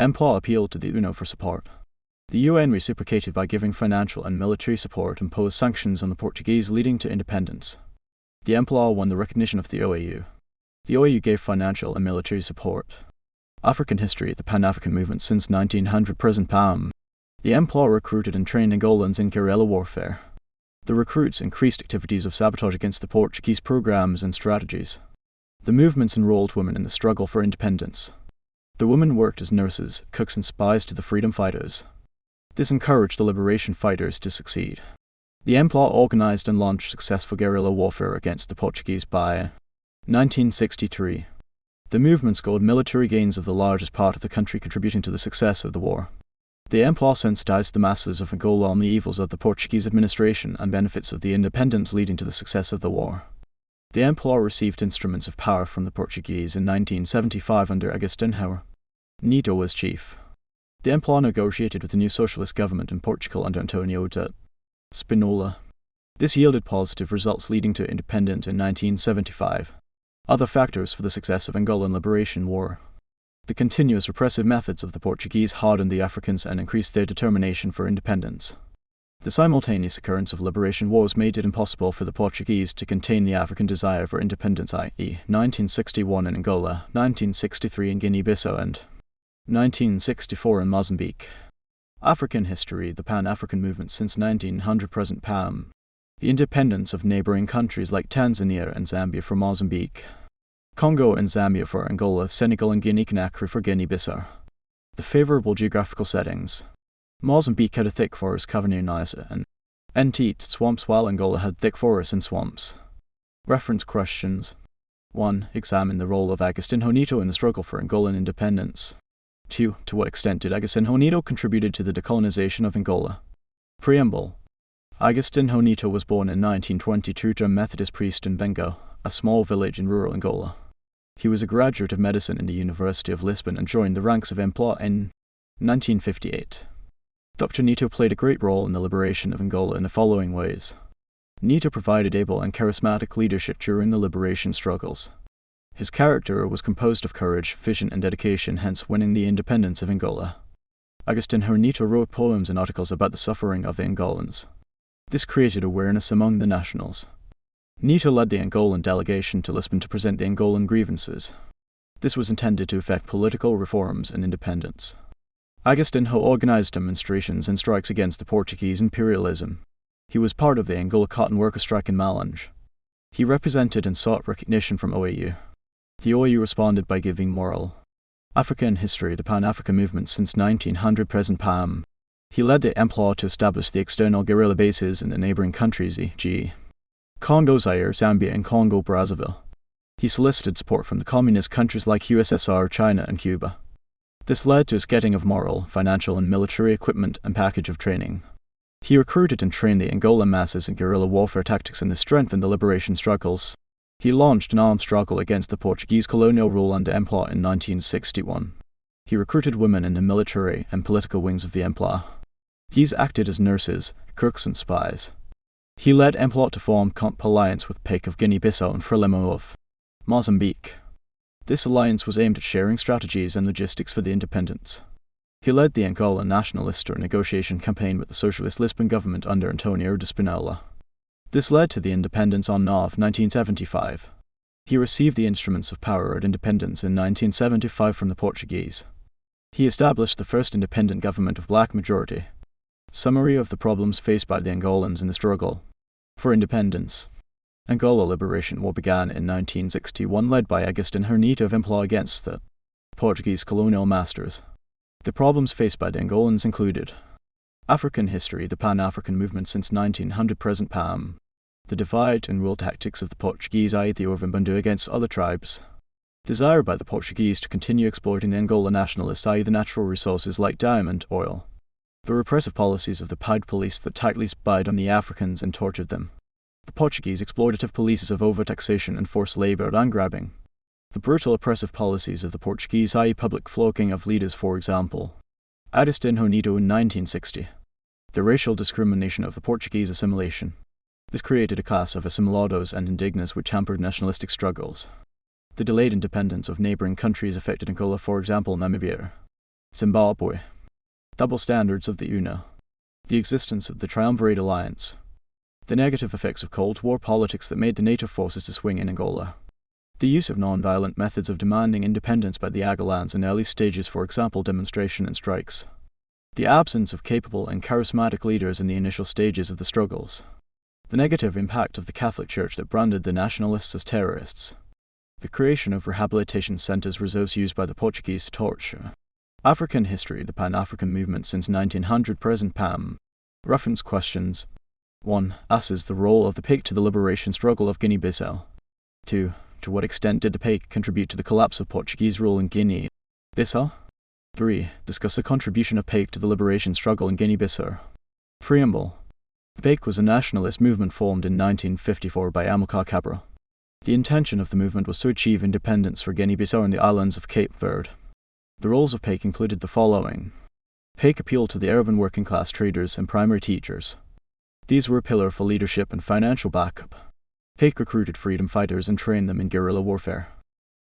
MPLA appealed to the UNO for support. The UN reciprocated by giving financial and military support and imposed sanctions on the Portuguese, leading to independence. The MPLA won the recognition of the OAU. The OAU gave financial and military support. African history. The Pan-African movement since 1900 present. PAM. The MPLA recruited and trained Angolans in guerrilla warfare. The recruits increased activities of sabotage against the Portuguese programs and strategies. The movements enrolled women in the struggle for independence. The women worked as nurses, cooks and spies to the freedom fighters. This encouraged the liberation fighters to succeed. The Empire organized and launched successful guerrilla warfare against the Portuguese by 1963. The movement scored military gains of the largest part of the country, contributing to the success of the war. The Empire sensitized the masses of Angola on the evils of the Portuguese administration and benefits of the independence, leading to the success of the war. The Empire received instruments of power from the Portuguese in 1975 under Agostinho Neto as chief. The Empire negotiated with the new socialist government in Portugal under Antonio de Spinola. This yielded positive results, leading to independence in 1975. Other factors for the success of Angolan Liberation War. The continuous repressive methods of the Portuguese hardened the Africans and increased their determination for independence. The simultaneous occurrence of liberation wars made it impossible for the Portuguese to contain the African desire for independence, i.e. 1961 in Angola, 1963 in Guinea-Bissau and 1964 in Mozambique. African history, the Pan-African movement since 1900 present PAM. The independence of neighboring countries like Tanzania and Zambia for Mozambique, Congo and Zambia for Angola, Senegal and Guinea-Conakry for Guinea-Bissau. The favorable geographical settings. Mozambique had a thick forest covering Niassa and Enteat swamps, while Angola had thick forests and swamps. Reference questions. 1. Examine the role of Agostinho Neto in the struggle for Angolan independence. 2. To what extent did Agostinho Neto contribute to the decolonization of Angola? Preamble. Agostinho Neto was born in 1922 to a Methodist priest in Bengo, a small village in rural Angola. He was a graduate of medicine in the University of Lisbon and joined the ranks of Empla in 1958. Dr. Neto played a great role in the liberation of Angola in the following ways. Neto provided able and charismatic leadership during the liberation struggles. His character was composed of courage, vision, and dedication, hence winning the independence of Angola. Agostinho Neto wrote poems and articles about the suffering of the Angolans. This created awareness among the nationals. Neto led the Angolan delegation to Lisbon to present the Angolan grievances. This was intended to effect political reforms and independence. Agostinho organized demonstrations and strikes against the Portuguese imperialism. He was part of the Angola cotton worker strike in Malange. He represented and sought recognition from OAU. The OAU responded by giving moral. African history, the Pan-African movement since 1900 present PAM. He led the Empla to establish the external guerrilla bases in the neighboring countries, e.g. Congo Zaire, Zambia, and Congo Brazzaville. He solicited support from the communist countries like USSR, China, and Cuba. This led to his getting of moral, financial, and military equipment and package of training. He recruited and trained the Angolan masses in guerrilla warfare tactics, and this strengthened the liberation struggles. He launched an armed struggle against the Portuguese colonial rule under Empla in 1961. He recruited women in the military and political wings of the Empla. These acted as nurses, cooks, and spies. He led Empla to form comp alliance with PAC of Guinea-Bissau and Frelimo of Mozambique. This alliance was aimed at sharing strategies and logistics for the independence. He led the Angolan nationalist or negotiation campaign with the socialist Lisbon government under Antonio de Spinola. This led to the independence on Nov 1975. He received the instruments of power at independence in 1975 from the Portuguese. He established the first independent government of black majority. Summary of the problems faced by the Angolans in the struggle for independence. Angola Liberation War began in 1961, led by Agostinho Neto of Empla against the Portuguese colonial masters. The problems faced by the Angolans included African history, the Pan-African movement since 1900 present PAM. The divide and rule tactics of the Portuguese, i.e. the Ovimbundo against other tribes. Desire by the Portuguese to continue exploiting the Angola nationalists, i.e. the natural resources like diamond, oil. The repressive policies of the Pied police that tightly spied on the Africans and tortured them. The Portuguese exploitative policies of overtaxation and forced labour and grabbing. The brutal oppressive policies of the Portuguese, i.e. public flogging of leaders, for example. Agostinho Neto in 1960. The racial discrimination of the Portuguese assimilation. This created a class of assimilados and indignes which hampered nationalistic struggles. The delayed independence of neighbouring countries affected Angola, for example Namibia, Zimbabwe. Double standards of the UNO. The existence of the Triumvirate Alliance. The negative effects of Cold War politics that made the NATO forces to swing in Angola. The use of non-violent methods of demanding independence by the Angolans in early stages, for example demonstration and strikes. The absence of capable and charismatic leaders in the initial stages of the struggles. The negative impact of the Catholic Church that branded the nationalists as terrorists. The creation of rehabilitation centers reserves used by the Portuguese to torture. African history, the Pan-African movement since 1900 present PAM. Reference questions. 1. Assesses the role of the PAIC to the liberation struggle of Guinea-Bissau. 2. To what extent did the PAIC contribute to the collapse of Portuguese rule in Guinea-Bissau? 3. Discuss the contribution of PAIC to the liberation struggle in Guinea-Bissau. Preamble. PAIC was a nationalist movement formed in 1954 by Amilcar Cabral. The intention of the movement was to achieve independence for Guinea-Bissau and the islands of Cape Verde. The roles of PAIC included the following. PAIC appealed to the urban working class traders and primary teachers. These were a pillar for leadership and financial backup. PAIC recruited freedom fighters and trained them in guerrilla warfare.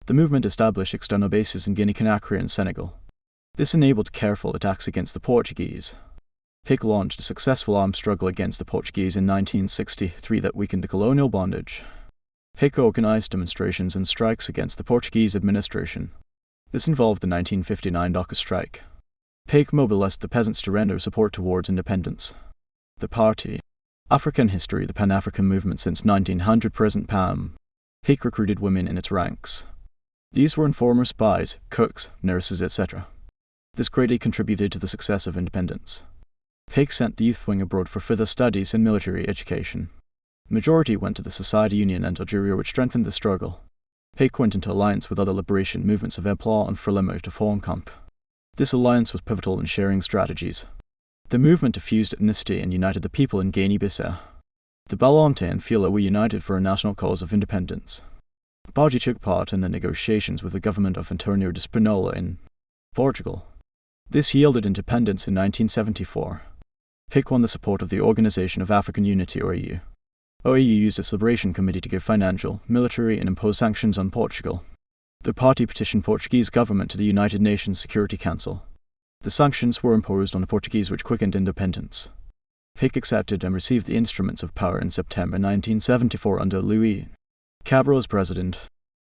The movement established external bases in Guinea-Conakry and Senegal. This enabled careful attacks against the Portuguese. PAIC launched a successful armed struggle against the Portuguese in 1963 that weakened the colonial bondage. PAIC organized demonstrations and strikes against the Portuguese administration. This involved the 1959 Doca strike. PAIC mobilized the peasants to render support towards independence. The party. African history, the Pan-African movement since 1900 present PAM. PAIC recruited women in its ranks. These were informer spies, cooks, nurses, etc. This greatly contributed to the success of independence. PAIC sent the youth wing abroad for further studies and military education. The majority went to the Society Union and Algeria, which strengthened the struggle. PAIC went into alliance with other liberation movements of EMPLA and Frelimo to form CAMP. This alliance was pivotal in sharing strategies. The movement diffused ethnicity and united the people in Guinea-Bissau. The Balonte and Fila were united for a national cause of independence. Badji took part in the negotiations with the government of Antonio de Spinola in Portugal. This yielded independence in 1974. PAIC won the support of the Organization of African Unity, OAU. OAU used its Liberation Committee to give financial, military, and impose sanctions on Portugal. The party petitioned Portuguese government to the United Nations Security Council. The sanctions were imposed on the Portuguese, which quickened independence. PAIC accepted and received the instruments of power in September 1974 under Louis Cabral as president.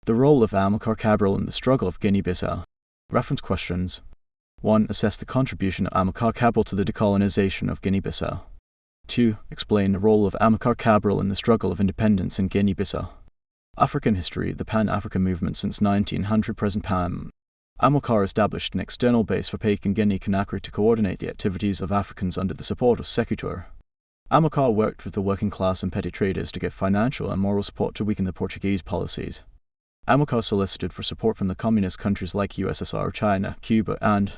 The role of Amilcar Cabral in the struggle of Guinea-Bissau. Reference questions. 1. Assess the contribution of Amilcar Cabral to the decolonization of Guinea-Bissau. 2. Explain the role of Amilcar Cabral in the struggle of independence in Guinea-Bissau. African history, the Pan-African movement since 1900 present PAM. Amilcar established an external base for PAIC in Guinea-Conakry to coordinate the activities of Africans under the support of Sékou Touré. Amilcar worked with the working class and petty traders to get financial and moral support to weaken the Portuguese policies. Amilcar solicited for support from the communist countries like USSR, China, Cuba, and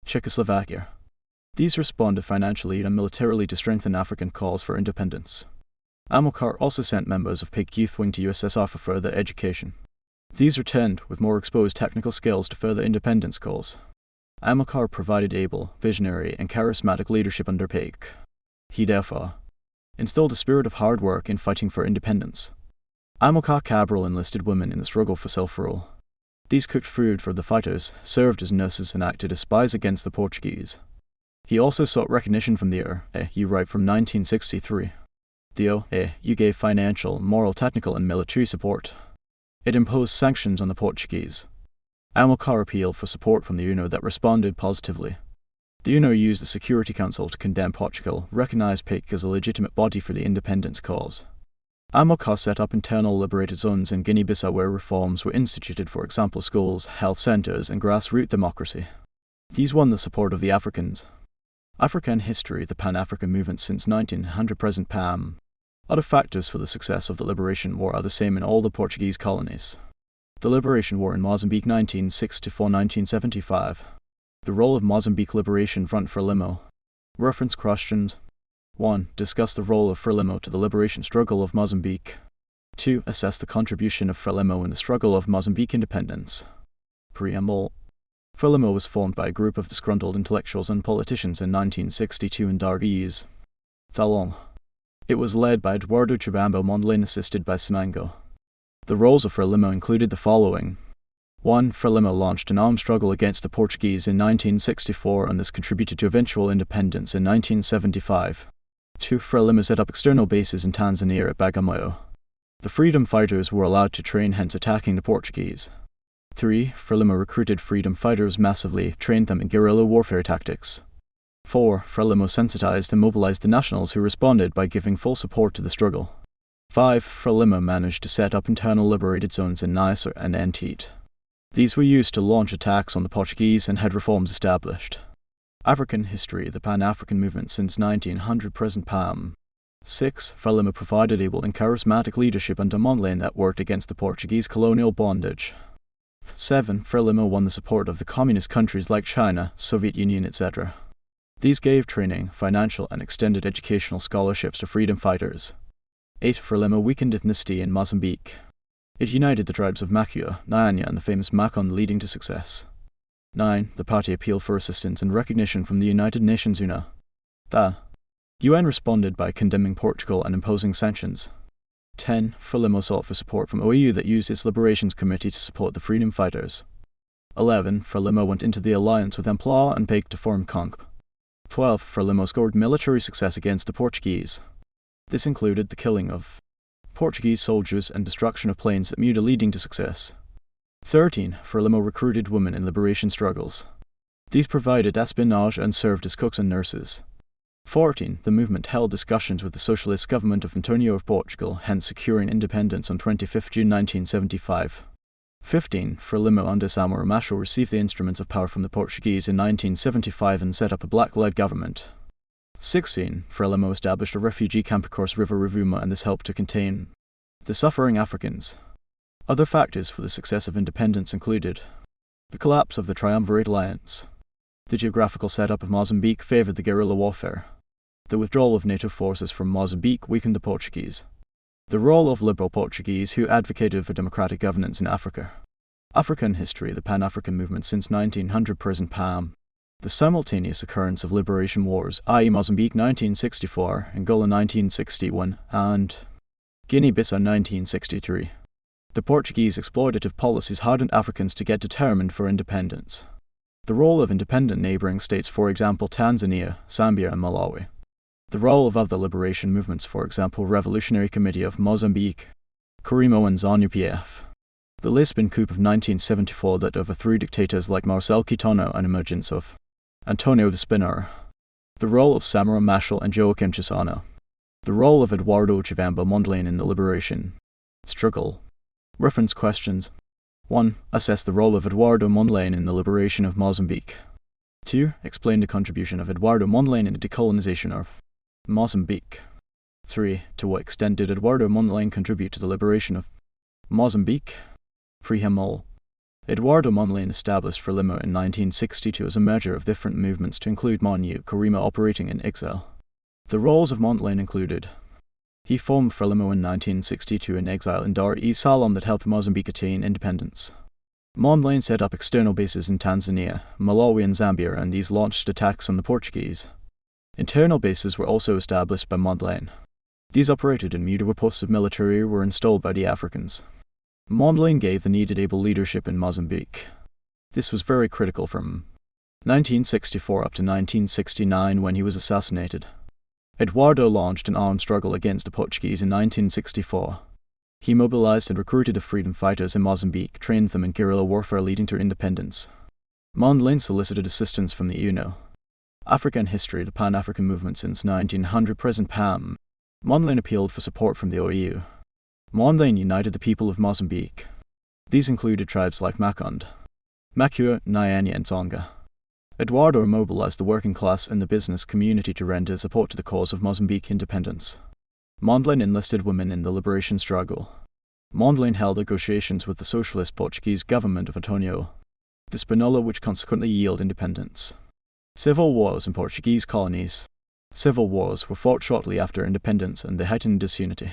Czechoslovakia. These responded financially and militarily to strengthen African calls for independence. Amilcar also sent members of PAIC Youth Wing to USSR for further education. These returned with more exposed technical skills to further independence calls. Amilcar provided able, visionary, and charismatic leadership under PAIC. He therefore instilled a spirit of hard work in fighting for independence. Amilcar Cabral enlisted women in the struggle for self-rule. These cooked food for the fighters, served as nurses, and acted as spies against the Portuguese. He also sought recognition from the OAU right from 1963. The OAU gave financial, moral, technical, and military support. It imposed sanctions on the Portuguese. Amilcar appealed for support from the UNO that responded positively. The UNO used the Security Council to condemn Portugal, recognized PAIC as a legitimate body for the independence cause. Amilcar set up internal liberated zones in Guinea-Bissau where reforms were instituted, for example schools, health centers, and grassroots democracy. These won the support of the Africans. African history, the Pan-African movement since 1900 present PAM. Other factors for the success of the Liberation War are the same in all the Portuguese colonies. The Liberation War in Mozambique 1964-1975. The role of Mozambique Liberation Front Frelimo. Reference questions. 1. Discuss the role of Frelimo to the liberation struggle of Mozambique. 2. Assess the contribution of Frelimo in the struggle of Mozambique independence. Preamble. Frelimo was formed by a group of disgruntled intellectuals and politicians in 1962 in Dar es Salaam. It was led by Eduardo Chibambo Mondlane, assisted by Simango. The roles of Frelimo included the following. 1. Frelimo launched an armed struggle against the Portuguese in 1964, and this contributed to eventual independence in 1975. 2. Frelimo set up external bases in Tanzania at Bagamoyo. The freedom fighters were allowed to train, hence attacking the Portuguese. 3. Frelimo recruited freedom fighters massively, trained them in guerrilla warfare tactics. 4. Frelimo sensitized and mobilized the nationals who responded by giving full support to the struggle. 5. Frelimo managed to set up internal liberated zones in Niassa and Antete. These were used to launch attacks on the Portuguese and had reforms established. African history, the Pan-African movement since 1900 present PAM. 6. Frelimo provided able and charismatic leadership under Mondlane that worked against the Portuguese colonial bondage. 7. Frelimo won the support of the communist countries like China, Soviet Union, etc. These gave training, financial, and extended educational scholarships to freedom fighters. 8. Frelimo weakened ethnicity in Mozambique. It united the tribes of Macua, Nyanya, and the famous Macon, leading to success. 9. The party appealed for assistance and recognition from the United Nations UNA. The UN responded by condemning Portugal and imposing sanctions. 10. Frelimo sought for support from OAU that used its Liberations Committee to support the freedom fighters. 11. Frelimo went into the alliance with Emploi and PAIC to form CONC. 12. Frelimo scored military success against the Portuguese. This included the killing of Portuguese soldiers and destruction of planes at Muda, leading to success. 13. Frelimo recruited women in liberation struggles. These provided espionage and served as cooks and nurses. 14. The movement held discussions with the socialist government of Antonio of Portugal, hence securing independence on 25 June 1975. 15. Frelimo under Samora Machel received the instruments of power from the Portuguese in 1975 and set up a black-led government. 16. Frelimo established a refugee camp across River Rovuma, and this helped to contain the suffering Africans. Other factors for the success of independence included the collapse of the Triumvirate Alliance. The geographical setup of Mozambique favored the guerrilla warfare. The withdrawal of NATO forces from Mozambique weakened the Portuguese. The role of liberal Portuguese who advocated for democratic governance in Africa. African history, the Pan-African movement since 1900 present PAM. The simultaneous occurrence of liberation wars, i.e. Mozambique 1964, Angola 1961, and Guinea-Bissau 1963. The Portuguese exploitative policies hardened Africans to get determined for independence. The role of independent neighboring states, for example Tanzania, Zambia, and Malawi. The role of other liberation movements, for example Revolutionary Committee of Mozambique, Frelimo and ZANU-PF. The Lisbon coup of 1974 that overthrew dictators like Marcel Quitono and emergence of Antonio de Spinner. The role of Samora Machel and Joaquim Chissano. The role of Eduardo Chivambo Mondlane in the liberation struggle. Reference questions. 1. Assess the role of Eduardo Mondlane in the liberation of Mozambique. 2. Explain the contribution of Eduardo Mondlane in the decolonization of Mozambique. 3. To what extent did Eduardo Mondlane contribute to the liberation of Mozambique? Free him all. Eduardo Mondlane established Frelimo in 1962 as a merger of different movements to include MONU, Frelimo operating in exile. The roles of Mondlane included: he formed Frelimo in 1962 in exile in Dar es Salaam that helped Mozambique attain independence. Mondlane set up external bases in Tanzania, Malawi, and Zambia, and these launched attacks on the Portuguese. Internal bases were also established by Mondlane. These operated in Muda where posts of military were installed by the Africans. Mondlane gave the needed able leadership in Mozambique. This was very critical from 1964 up to 1969 when he was assassinated. Eduardo launched an armed struggle against the Portuguese in 1964. He mobilized and recruited the freedom fighters in Mozambique, trained them in guerrilla warfare leading to independence. Mondlane solicited assistance from the UNO. African history, the Pan-African movement since 1900 present PAM. Mondlane appealed for support from the OAU. Mondlane united the people of Mozambique. These included tribes like Macon, Macua, Nyanya, and Tonga. Eduardo mobilized the working class and the business community to render support to the cause of Mozambique independence. Mondlane enlisted women in the liberation struggle. Mondlane held negotiations with the socialist Portuguese government of Antonio de Spinola, which consequently yielded independence. Civil wars in Portuguese colonies. Civil wars were fought shortly after independence and they heightened disunity.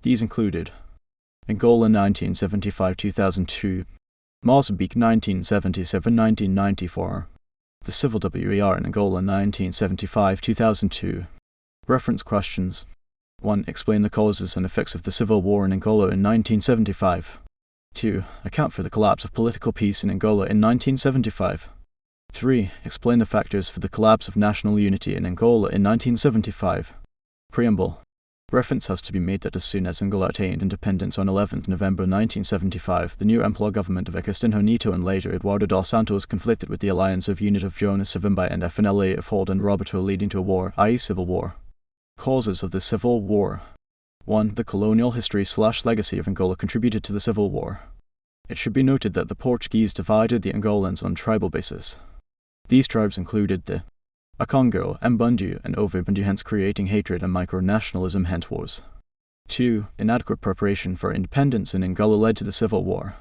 These included Angola 1975-2002, Mozambique 1977-1994, the Civil WER in Angola 1975-2002. Reference questions. 1. Explain the causes and effects of the Civil War in Angola in 1975. 2. Account for the collapse of political peace in Angola in 1975. 3. Explain the factors for the collapse of national unity in Angola in 1975. Preamble. Reference has to be made that as soon as Angola attained independence on 11 November 1975, the new Emploi government of Agostinho Neto and later Eduardo dos Santos conflicted with the alliance of Unit of Jonas Savimbi and FNLA of Holden Roberto, leading to a war, i.e. civil war. Causes of the Civil War. 1. The colonial history/legacy of Angola contributed to the Civil War. It should be noted that the Portuguese divided the Angolans on tribal basis. These tribes included the Akongo, Mbundu, and Ovibundu, hence creating hatred and micro-nationalism, hence wars. 2. Inadequate preparation for independence in Angola led to the Civil War.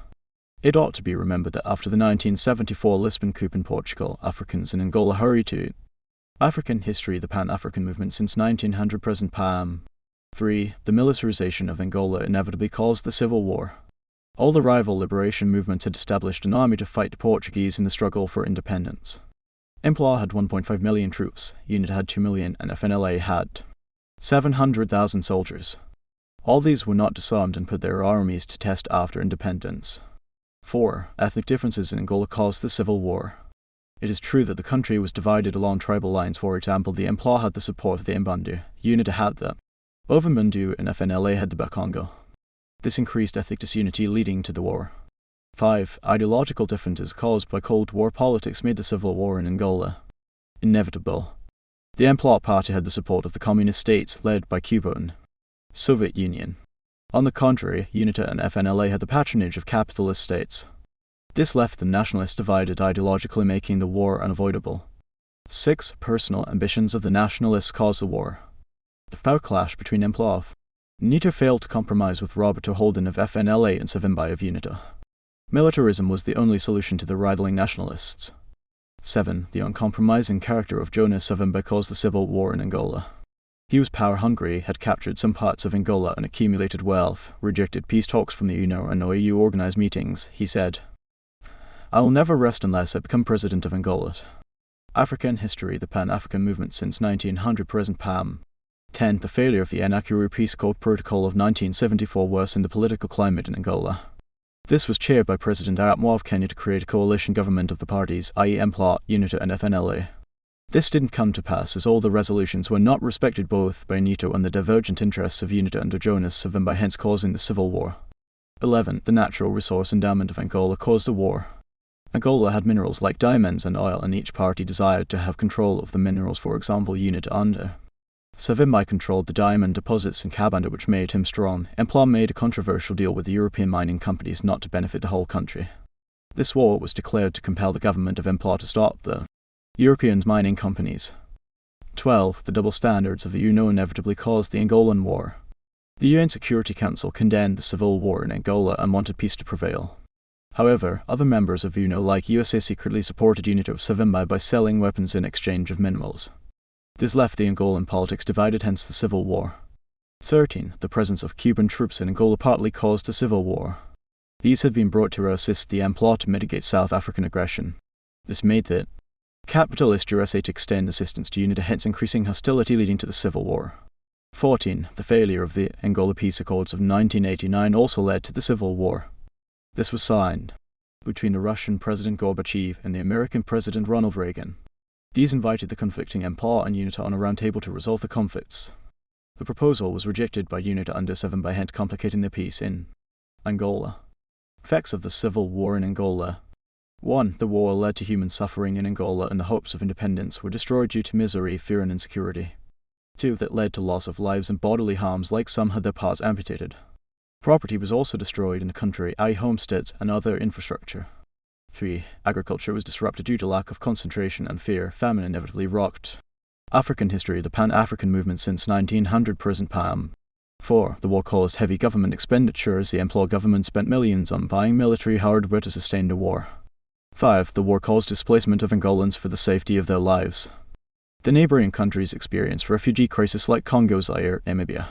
It ought to be remembered that after the 1974 Lisbon coup in Portugal, Africans in Angola hurried to African history, the Pan-African movement since 1900 present PAM. 3. The militarization of Angola inevitably caused the Civil War. All the rival liberation movements had established an army to fight the Portuguese in the struggle for independence. MPLA had 1.5 million troops, UNITA had 2 million, and FNLA had 700,000 soldiers. All these were not disarmed and put their armies to test after independence. 4. Ethnic differences in Angola caused the Civil War. It is true that the country was divided along tribal lines. For example, the MPLA had the support of the Mbundu, UNITA had the Ovibundu, and FNLA had the Bakongo. This increased ethnic disunity, leading to the war. 5. Ideological differences caused by Cold War politics made the Civil War in Angola inevitable. The MPLA party had the support of the communist states led by Cuba and Soviet Union. On the contrary, UNITA and FNLA had the patronage of capitalist states. This left the nationalists divided ideologically, making the war unavoidable. 6. Personal ambitions of the nationalists caused the war. The power clash between MPLA and UNITA failed to compromise with Roberto Holden of FNLA and Savimbi of UNITA. Militarism was the only solution to the rivaling nationalists. 7. The uncompromising character of Jonas Savimbi caused the Civil War in Angola. He was power-hungry, had captured some parts of Angola and accumulated wealth, rejected peace talks from the UNO and OAU organized meetings. He said, "I will never rest unless I become president of Angola." African history, the Pan-African movement since 1900 present PAM. 10. The failure of the Nakuru Peace Accord Protocol of 1974 worsened the political climate in Angola. This was chaired by President Arap Moi of Kenya to create a coalition government of the parties, i.e. MPLA, UNITA and FNLA. This didn't come to pass as all the resolutions were not respected both by UNITA and the divergent interests of UNITA under Jonas Savimbi, hence causing the Civil War. 11. The natural resource endowment of Angola caused the war. Angola had minerals like diamonds and oil, and each party desired to have control of the minerals. For example, UNITA under Savimbi controlled the diamond deposits in Cabanda, which made him strong. MPLA made a controversial deal with the European mining companies not to benefit the whole country. This war was declared to compel the government of MPLA to stop the European mining companies. 12. The double standards of the UNO inevitably caused the Angolan War. The UN Security Council condemned the civil war in Angola and wanted peace to prevail. However, other members of UNO like USA secretly supported UNITA of Savimbi by selling weapons in exchange of minerals. This left the Angolan politics divided, hence the Civil War. 13. The presence of Cuban troops in Angola partly caused the Civil War. These had been brought to assist the MPLA to mitigate South African aggression. This made it capitalist USA to extend assistance to UNITA, hence increasing hostility, leading to the Civil War. 14. The failure of the Angola Peace Accords of 1989 also led to the Civil War. This was signed between the Russian President Gorbachev and the American President Ronald Reagan. These invited the conflicting MPLA and UNITA on a round table to resolve the conflicts. The proposal was rejected by UNITA under Savimbi, hence complicating the peace in Angola. Effects of the Civil War in Angola. 1. The war led to human suffering in Angola, and the hopes of independence were destroyed due to misery, fear and insecurity. 2. That led to loss of lives and bodily harms, like some had their parts amputated. Property was also destroyed in the country, i.e. homesteads and other infrastructure. 3. Agriculture was disrupted due to lack of concentration and fear. Famine inevitably rocked African history, the Pan-African movement since 1900 present PAM. 4. The war caused heavy government expenditure as the MPLA government spent millions on buying military hardware to sustain the war. 5. The war caused displacement of Angolans for the safety of their lives. The neighboring countries experienced refugee crisis like Congo, Zaire, Namibia.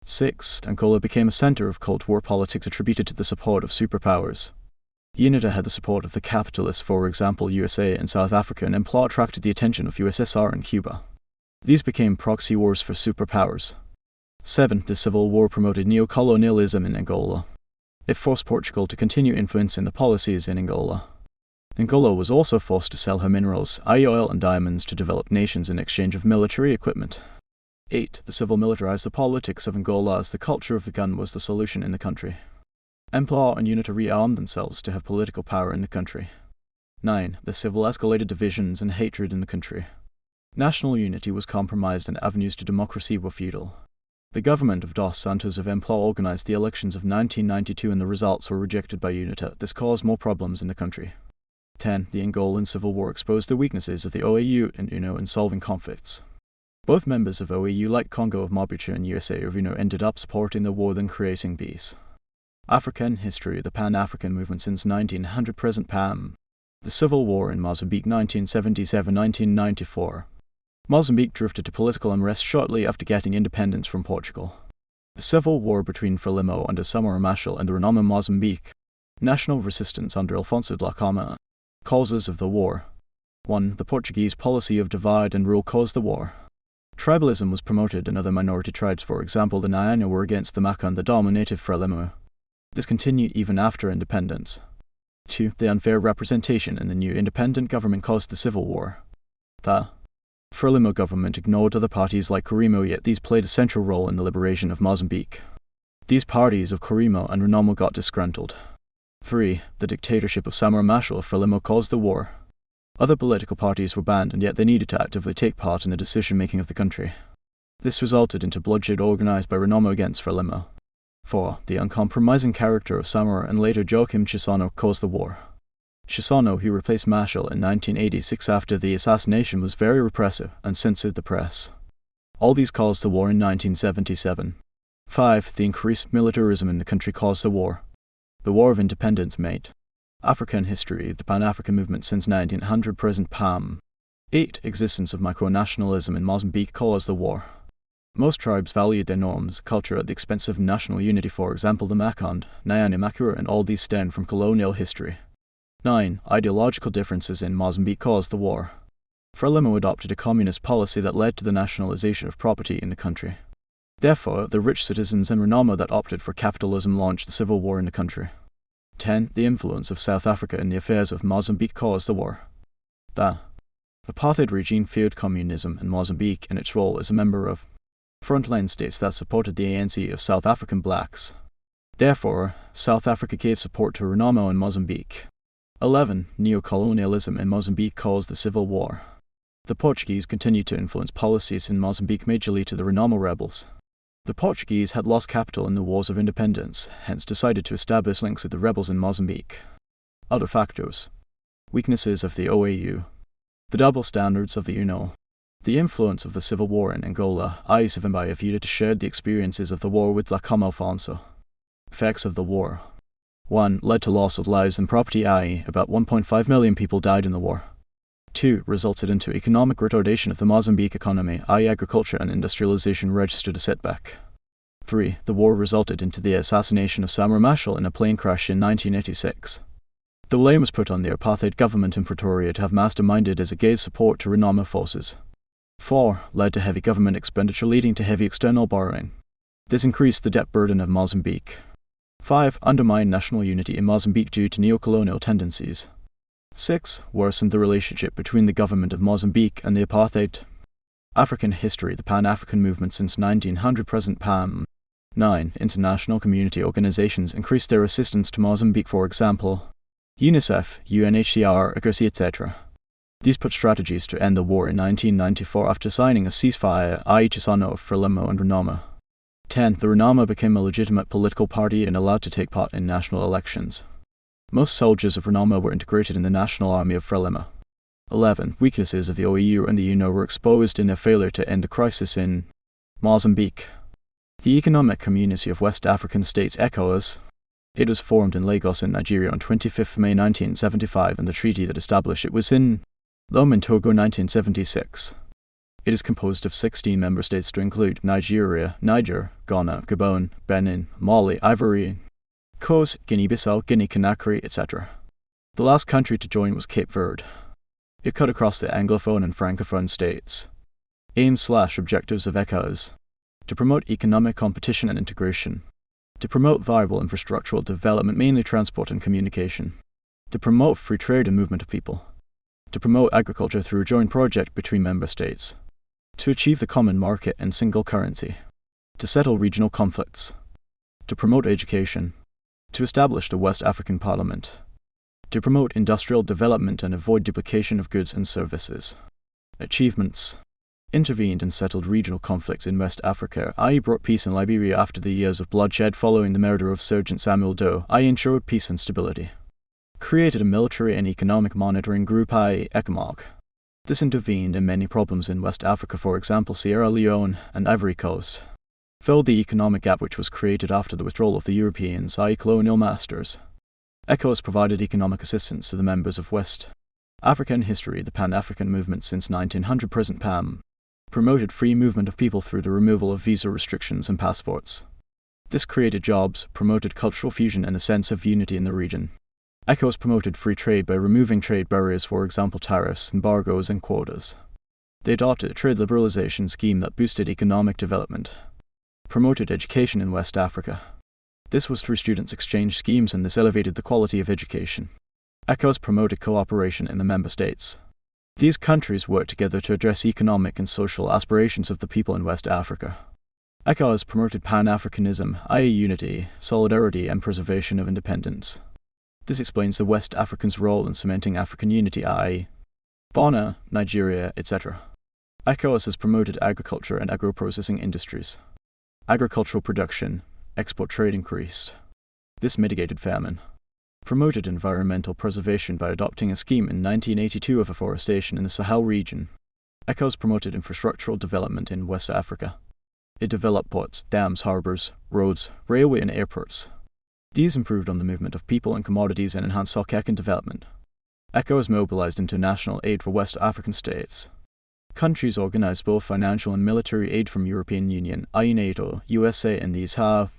6. Angola became a center of Cold War politics attributed to the support of superpowers. UNITA had the support of the capitalists, for example USA and South Africa, and MPLA attracted the attention of USSR and Cuba. These became proxy wars for superpowers. 7. The Civil War promoted neocolonialism in Angola. It forced Portugal to continue influencing the policies in Angola. Angola was also forced to sell her minerals, i.e. oil and diamonds, to developed nations in exchange of military equipment. 8. The civil militarized the politics of Angola as the culture of the gun was the solution in the country. MPLA and UNITA rearmed themselves to have political power in the country. 9. The civil escalated divisions and hatred in the country. National unity was compromised and avenues to democracy were futile. The government of Dos Santos of MPLA organized the elections of 1992 and the results were rejected by UNITA. This caused more problems in the country. 10. The Angolan Civil War exposed the weaknesses of the OAU and UNO in solving conflicts. Both members of OAU, like Congo of Mobutu and USA of UNO, ended up supporting the war than creating peace. African history, the Pan-African movement since 1900 present PAM. The Civil War in Mozambique 1977–1994. Mozambique drifted to political unrest shortly after getting independence from Portugal. The civil war between Frelimo under Samora Machel and the Renamo Mozambique. National resistance under Alfonso Dhlakama. Causes of the war. 1. The Portuguese policy of divide and rule caused the war. Tribalism was promoted in other minority tribes, for example the Nyanya were against the Makan, the dominated Frelimo. This continued even after independence. 2. The unfair representation in the new independent government caused the civil war. The Frelimo government ignored other parties like Corimo, yet these played a central role in the liberation of Mozambique. These parties of Corimo and Renamo got disgruntled. 3. The dictatorship of Samora Machel of Frelimo caused the war. Other political parties were banned, and yet they needed to actively take part in the decision-making of the country. This resulted into bloodshed organized by Renamo against Frelimo. 4. The uncompromising character of Samora and later Joachim Chissano caused the war. Chissano, who replaced Machel in 1986 after the assassination, was very repressive and censored the press. All these caused the war in 1977. 5. The increased militarism in the country caused the war. The War of Independence made. African history, the Pan-African movement since 1900 present PAM. 8. Existence of micronationalism in Mozambique caused the war. Most tribes valued their norms, culture at the expense of national unity, for example the Makonde, Nyanya Makura, and all these stem from colonial history. 9. Ideological differences in Mozambique caused the war. Frelimo adopted a communist policy that led to the nationalization of property in the country. Therefore, the rich citizens in Renamo that opted for capitalism launched the civil war in the country. 10. The influence of South Africa in the affairs of Mozambique caused the war. The apartheid regime feared communism in Mozambique and its role as a member of frontline states that supported the ANC of South African blacks. Therefore, South Africa gave support to Renamo in Mozambique. 11. Neocolonialism in Mozambique caused the civil war. The Portuguese continued to influence policies in Mozambique majorly to the Renamo rebels. The Portuguese had lost capital in the Wars of Independence, hence decided to establish links with the rebels in Mozambique. Other factors. Weaknesses of the OAU. The double standards of the UNO. The influence of the civil war in Angola. I, Sivimbai Avida, shared the experiences of the war with Dhlakama Alfonso. Effects of the war. 1. Led to loss of lives and property, i.e. about 1.5 million people died in the war. 2. Resulted into economic retardation of the Mozambique economy, i.e. agriculture and industrialization registered a setback. 3. The war resulted into the assassination of Samora Machel in a plane crash in 1986. The blame was put on the apartheid government in Pretoria to have masterminded as it gave support to Renamo forces. 4. Led to heavy government expenditure leading to heavy external borrowing. This increased the debt burden of Mozambique. 5. Undermined national unity in Mozambique due to neocolonial tendencies. 6. Worsened the relationship between the government of Mozambique and the apartheid. African history, the Pan-African movement since 1900 present PAM. 9. International community organizations increased their assistance to Mozambique, for example UNICEF, UNHCR, AGRSI, etc. These put strategies to end the war in 1994 after signing a ceasefire, i.e. Chissano of Frelimo and Renamo. 10. The Renamo became a legitimate political party and allowed to take part in national elections. Most soldiers of Renamo were integrated in the National Army of Frelimo. 11. Weaknesses of the OAU and the UNO were exposed in their failure to end the crisis in Mozambique. The Economic Community of West African States, ECOWAS. It was formed in Lagos in Nigeria on 25 May 1975, and the treaty that established it was in Lome in Togo 1976. It is composed of 16 member states to include Nigeria, Niger, Ghana, Gabon, Benin, Mali, Ivory Coast, Guinea-Bissau, Guinea-Conakry, etc. The last country to join was Cape Verde. It cut across the Anglophone and Francophone states. Aims/objectives of ECOWAS. To promote economic competition and integration. To promote viable infrastructural development, mainly transport and communication. To promote free trade and movement of people. To promote agriculture through a joint project between member states. To achieve the common market and single currency. To settle regional conflicts. To promote education. To establish the West African Parliament. To promote industrial development and avoid duplication of goods and services. Achievements. Intervened and settled regional conflicts in West Africa, i.e. brought peace in Liberia after the years of bloodshed following the murder of Sergeant Samuel Doe, i.e. ensured peace and stability. created a military and economic monitoring group, i.e. ECOMOG. This intervened in many problems in West Africa, for example Sierra Leone and Ivory Coast, filled the economic gap which was created after the withdrawal of the Europeans, i.e. colonial masters. ECOWAS provided economic assistance to the members of West African history. The Pan-African movement since 1900 present PAM promoted free movement of people through the removal of visa restrictions and passports. This created jobs, promoted cultural fusion and a sense of unity in the region. ECOWAS promoted free trade by removing trade barriers, for example tariffs, embargoes and quotas. They adopted a trade liberalization scheme that boosted economic development, promoted education in West Africa. This was through students' exchange schemes, and this elevated the quality of education. ECOWAS promoted cooperation in the member states. These countries worked together to address economic and social aspirations of the people in West Africa. ECOWAS promoted Pan-Africanism, i.e. unity, solidarity and preservation of independence. This explains the West Africans' role in cementing African unity, i.e. Ghana, Nigeria, etc. ECOWAS has promoted agriculture and agro-processing industries. Agricultural production, export trade increased. This mitigated famine. Promoted environmental preservation by adopting a scheme in 1982 of afforestation in the Sahel region. ECOWAS promoted infrastructural development in West Africa. It developed ports, dams, harbours, roads, railway and airports. These improved on the movement of people and commodities and enhanced socio-economic development. ECOWAS mobilized international aid for West African states. Countries organized both financial and military aid from European Union, i.e. NATO, USA, and these have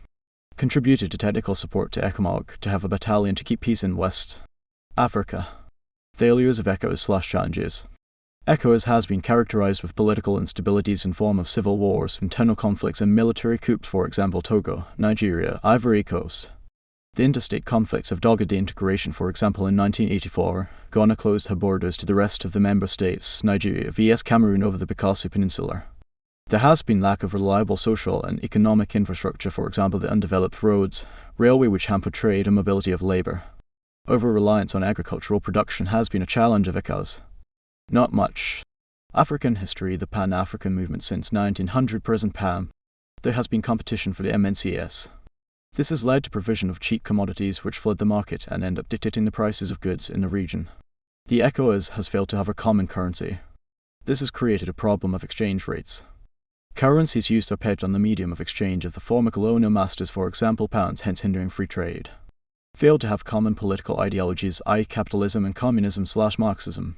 contributed to technical support to ECOMOG to have a battalion to keep peace in West Africa. Failures of ECOWAS/challenges. ECOWAS has been characterized with political instabilities in form of civil wars, internal conflicts and military coups, for example Togo, Nigeria, Ivory Coast. The interstate conflicts have dogged the integration, for example in 1984, Ghana closed her borders to the rest of the member states, Nigeria vs Cameroon over the Bikasi Peninsula. There has been lack of reliable social and economic infrastructure, for example the undeveloped roads, railway which hampered trade and mobility of labour. Over-reliance on agricultural production has been a challenge of ECOWAS. Not much. African history. The Pan-African movement since 1900 present PAM. There has been competition for the MNCS. This has led to provision of cheap commodities which flood the market and end up dictating the prices of goods in the region. The ECOWAS has failed to have a common currency. This has created a problem of exchange rates. Currencies used are pegged on the medium of exchange of the former colonial masters, for example pounds, hence hindering free trade. Failed to have common political ideologies, i.e. capitalism and communism/Marxism.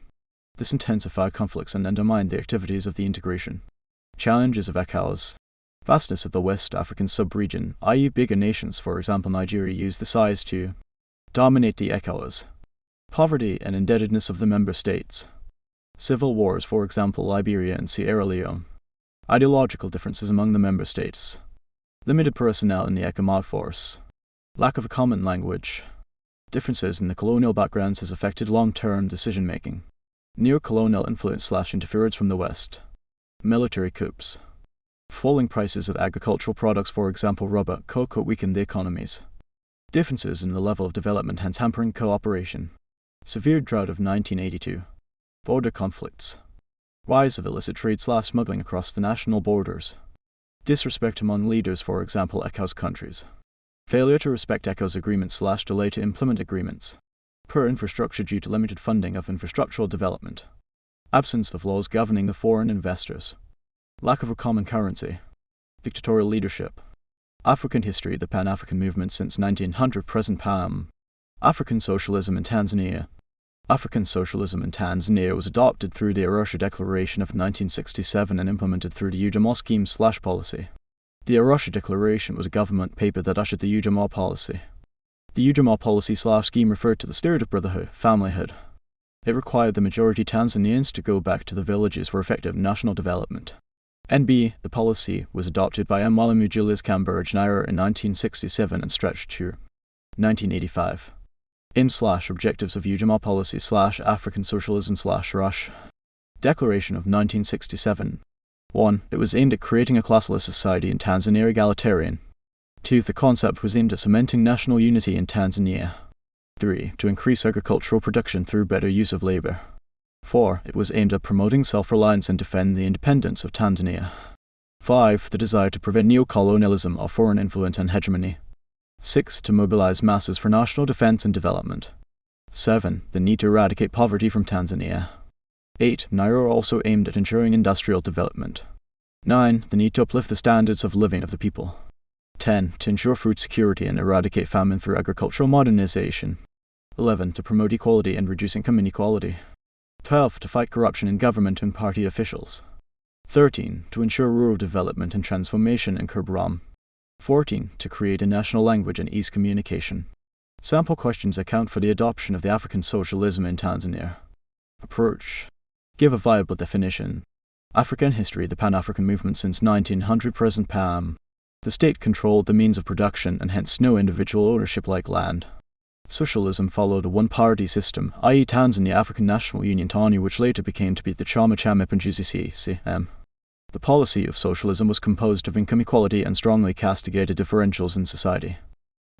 This intensified conflicts and undermined the activities of the integration. Challenges of ECOWAS. Vastness of the West African sub-region, i.e. bigger nations, for example Nigeria, use the size to dominate the ECOWAS. Poverty and indebtedness of the member states. Civil wars, for example Liberia and Sierra Leone. Ideological differences among the member states. Limited personnel in the ECOMOG force. Lack of a common language. Differences in the colonial backgrounds has affected long-term decision-making. Neo-colonial influence/interference from the West. Military coups. Falling prices of agricultural products, for example rubber, cocoa, weakened the economies. Differences in the level of development, hence hampering cooperation. Severe drought of 1982. Border conflicts. Rise of illicit trade/smuggling across the national borders. Disrespect among leaders, for example ECOWAS countries. Failure to respect ECOWAS agreements/delay to implement agreements. Poor infrastructure due to limited funding of infrastructural development. Absence of laws governing the foreign investors. Lack of a common currency. Dictatorial leadership. African history. The Pan-African movement since 1900 present PAM. African socialism in Tanzania. African socialism in Tanzania was adopted through the Arusha Declaration of 1967 and implemented through the Ujamaa scheme/policy. The Arusha Declaration was a government paper that ushered the Ujamaa policy. The Ujamaa policy/scheme referred to the spirit of brotherhood, familyhood. It required the majority Tanzanians to go back to the villages for effective national development. NB, the policy was adopted by Mwalimu Julius Kambarage Nyerere in 1967 and stretched to 1985. Aim/objectives of Ujamaa policy/African socialism/Rush. Declaration of 1967. 1. It was aimed at creating a classless society in Tanzania, egalitarian. 2. The concept was aimed at cementing national unity in Tanzania. 3. To increase agricultural production through better use of labor. 4. It was aimed at promoting self-reliance and defend the independence of Tanzania. 5. The desire to prevent neo-colonialism or foreign influence and hegemony. 6. To mobilize masses for national defense and development. 7. The need to eradicate poverty from Tanzania. 8. Naira also aimed at ensuring industrial development. 9. The need to uplift the standards of living of the people. 10. To ensure food security and eradicate famine through agricultural modernization. 11. To promote equality and reduce income inequality. 12. To fight corruption in government and party officials. 13. To ensure rural development and transformation and curb ROM. 14. To create a national language and ease communication. Sample questions account for the adoption of the African socialism in Tanzania. Approach. Give a viable definition. African history, the Pan-African movement since 1900 present PAM. The state controlled the means of production and hence no individual ownership like land. Socialism followed a one-party system, i.e. Tanzania African National Union TANU, which later became to be the Chama cha Mapinduzi CCM. The policy of socialism was composed of income equality and strongly castigated differentials in society.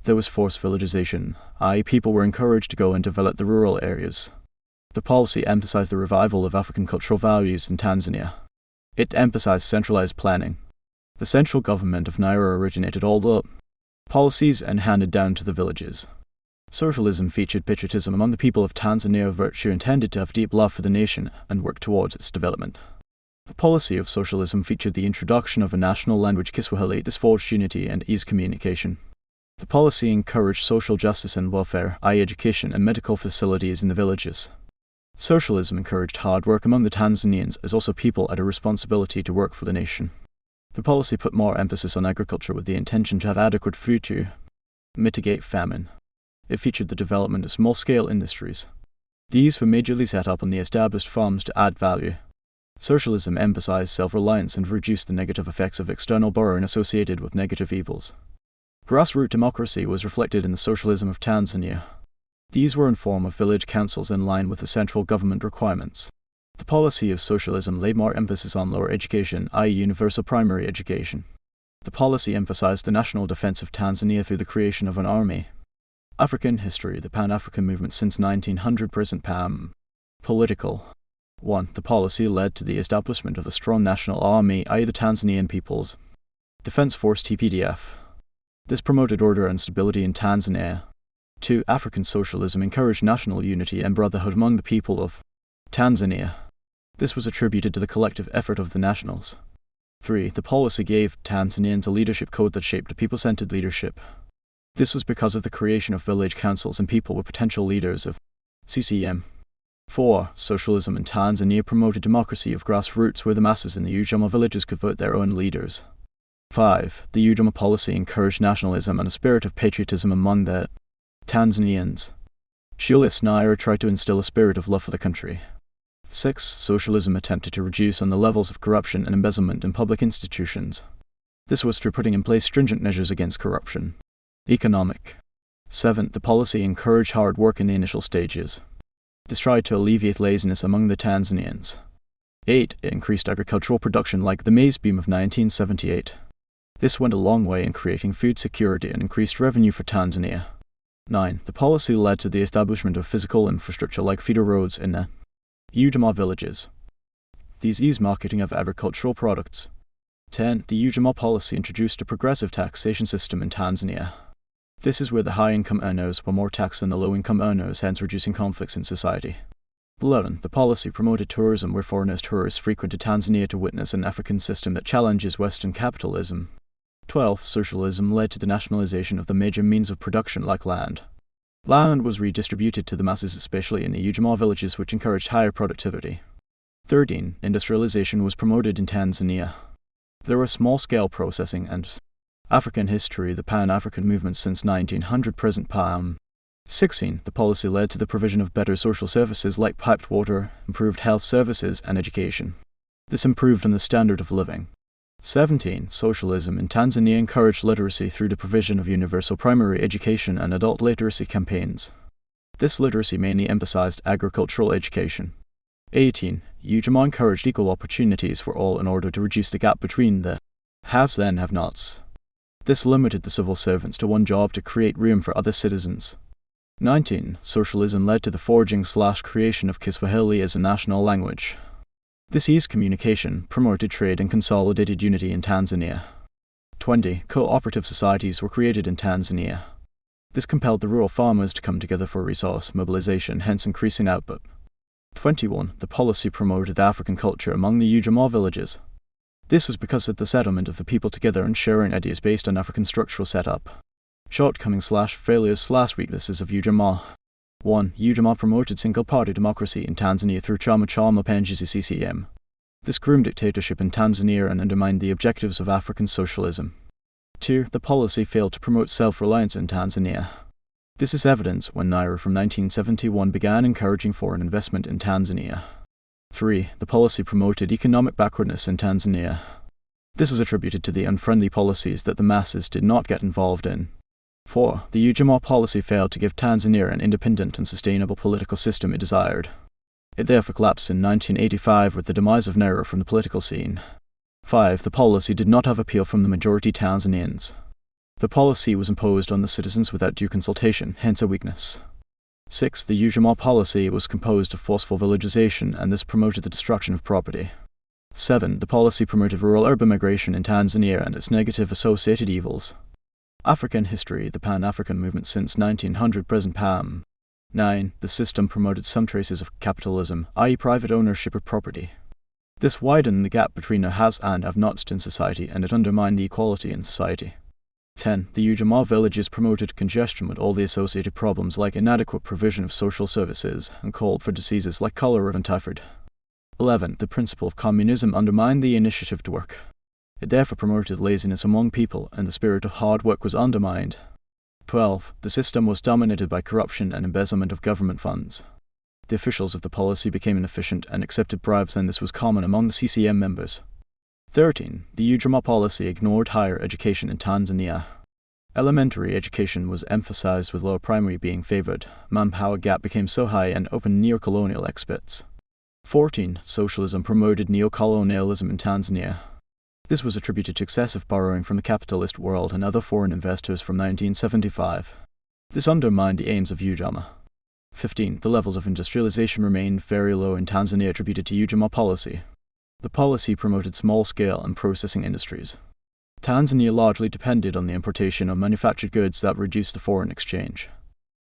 There was forced villagization, i.e. people were encouraged to go and develop the rural areas. The policy emphasized the revival of African cultural values in Tanzania. It emphasized centralized planning. The central government of Naira originated all the policies and handed down to the villages. Socialism featured patriotism among the people of Tanzania, a virtue intended to have deep love for the nation and work towards its development. The policy of socialism featured the introduction of a national language Kiswahili. This forged unity and eased communication. The policy encouraged social justice and welfare, i.e. education and medical facilities in the villages. Socialism encouraged hard work among the Tanzanians, as also people had a responsibility to work for the nation. The policy put more emphasis on agriculture with the intention to have adequate food to mitigate famine. It featured the development of small-scale industries. These were majorly set up on the established farms to add value. Socialism emphasized self-reliance and reduced the negative effects of external borrowing associated with negative evils. Grassroots democracy was reflected in the socialism of Tanzania. These were in form of village councils in line with the central government requirements. The policy of socialism laid more emphasis on lower education, i.e. universal primary education. The policy emphasized the national defense of Tanzania through the creation of an army. African history, the Pan-African movement since 1900 present PAM. Political. 1. The policy led to the establishment of a strong national army, i.e. the Tanzanian People's Defense Force TPDF. This promoted order and stability in Tanzania. 2. African socialism encouraged national unity and brotherhood among the people of Tanzania. This was attributed to the collective effort of the nationals. 3. The policy gave Tanzanians a leadership code that shaped a people-centered leadership. This was because of the creation of village councils and people were potential leaders of CCM. 4. Socialism in Tanzania promoted democracy of grassroots where the masses in the Ujamaa villages could vote their own leaders. 5. The Ujamaa policy encouraged nationalism and a spirit of patriotism among the Tanzanians. Julius Nyerere tried to instill a spirit of love for the country. 6. Socialism attempted to reduce on the levels of corruption and embezzlement in public institutions. This was through putting in place stringent measures against corruption. Economic. 7. The policy encouraged hard work in the initial stages. This tried to alleviate laziness among the Tanzanians. 8. It increased agricultural production like the maize boom of 1978. This went a long way in creating food security and increased revenue for Tanzania. 9. The policy led to the establishment of physical infrastructure like feeder roads in the Ujamaa villages. These eased marketing of agricultural products. 10. The Ujamaa policy introduced a progressive taxation system in Tanzania. This is where the high-income earners were more taxed than the low-income earners, hence reducing conflicts in society. 11. The policy promoted tourism where foreigners tourists frequented Tanzania to witness an African system that challenges Western capitalism. 12. Socialism led to the nationalization of the major means of production like land. Land was redistributed to the masses, especially in the Ujamaa villages, which encouraged higher productivity. 13. Industrialization was promoted in Tanzania. There was small-scale processing and African history, the Pan-African movement since 1900 present PAM. 16. The policy led to the provision of better social services like piped water, improved health services, and education. This improved on the standard of living. 17. Socialism in Tanzania encouraged literacy through the provision of universal primary education and adult literacy campaigns. This literacy mainly emphasized agricultural education. 18. Ujamaa encouraged equal opportunities for all in order to reduce the gap between the haves and have-nots. This limited the civil servants to one job to create room for other citizens. 19. Socialism led to the forging/creation of Kiswahili as a national language. This eased communication, promoted trade, and consolidated unity in Tanzania. 20. Cooperative societies were created in Tanzania. This compelled the rural farmers to come together for resource mobilization, hence increasing output. 21. The policy promoted African culture among the Ujamaa villages. This was because of the settlement of the people together and sharing ideas based on African structural setup. Shortcomings/failures/weaknesses of Ujamaa. 1. Ujamaa promoted single-party democracy in Tanzania through Chama cha Mapinduzi CCM. This groomed dictatorship in Tanzania and undermined the objectives of African socialism. 2. The policy failed to promote self-reliance in Tanzania. This is evident when Naira from 1971 began encouraging foreign investment in Tanzania. 3. The policy promoted economic backwardness in Tanzania. This was attributed to the unfriendly policies that the masses did not get involved in. 4. The Ujamaa policy failed to give Tanzania an independent and sustainable political system it desired. It therefore collapsed in 1985 with the demise of Naira from the political scene. 5. The policy did not have appeal from the majority Tanzanians. The policy was imposed on the citizens without due consultation, hence a weakness. 6. The Ujamaa policy was composed of forceful villagization, and this promoted the destruction of property. 7. The policy promoted rural-urban migration in Tanzania and its negative associated evils. African history, the Pan-African movement since 1900 present PAM. 9. The system promoted some traces of capitalism, i.e. private ownership of property. This widened the gap between the haves and have-nots in society, and it undermined the equality in society. 10. The Ujamaa villages promoted congestion with all the associated problems like inadequate provision of social services, and called for diseases like cholera and typhoid. 11. The principle of communism undermined the initiative to work. It therefore promoted laziness among people, and the spirit of hard work was undermined. 12. The system was dominated by corruption and embezzlement of government funds. The officials of the policy became inefficient and accepted bribes, and this was common among the CCM members. 13. The Ujamaa policy ignored higher education in Tanzania. Elementary education was emphasized with lower primary being favored. Manpower gap became so high and opened neo-colonial experts. 14. Socialism promoted neo-colonialism in Tanzania. This was attributed to excessive borrowing from the capitalist world and other foreign investors from 1975. This undermined the aims of Ujamaa. 15. The levels of industrialization remained very low in Tanzania, attributed to Ujamaa policy. The policy promoted small-scale and processing industries. Tanzania largely depended on the importation of manufactured goods that reduced the foreign exchange.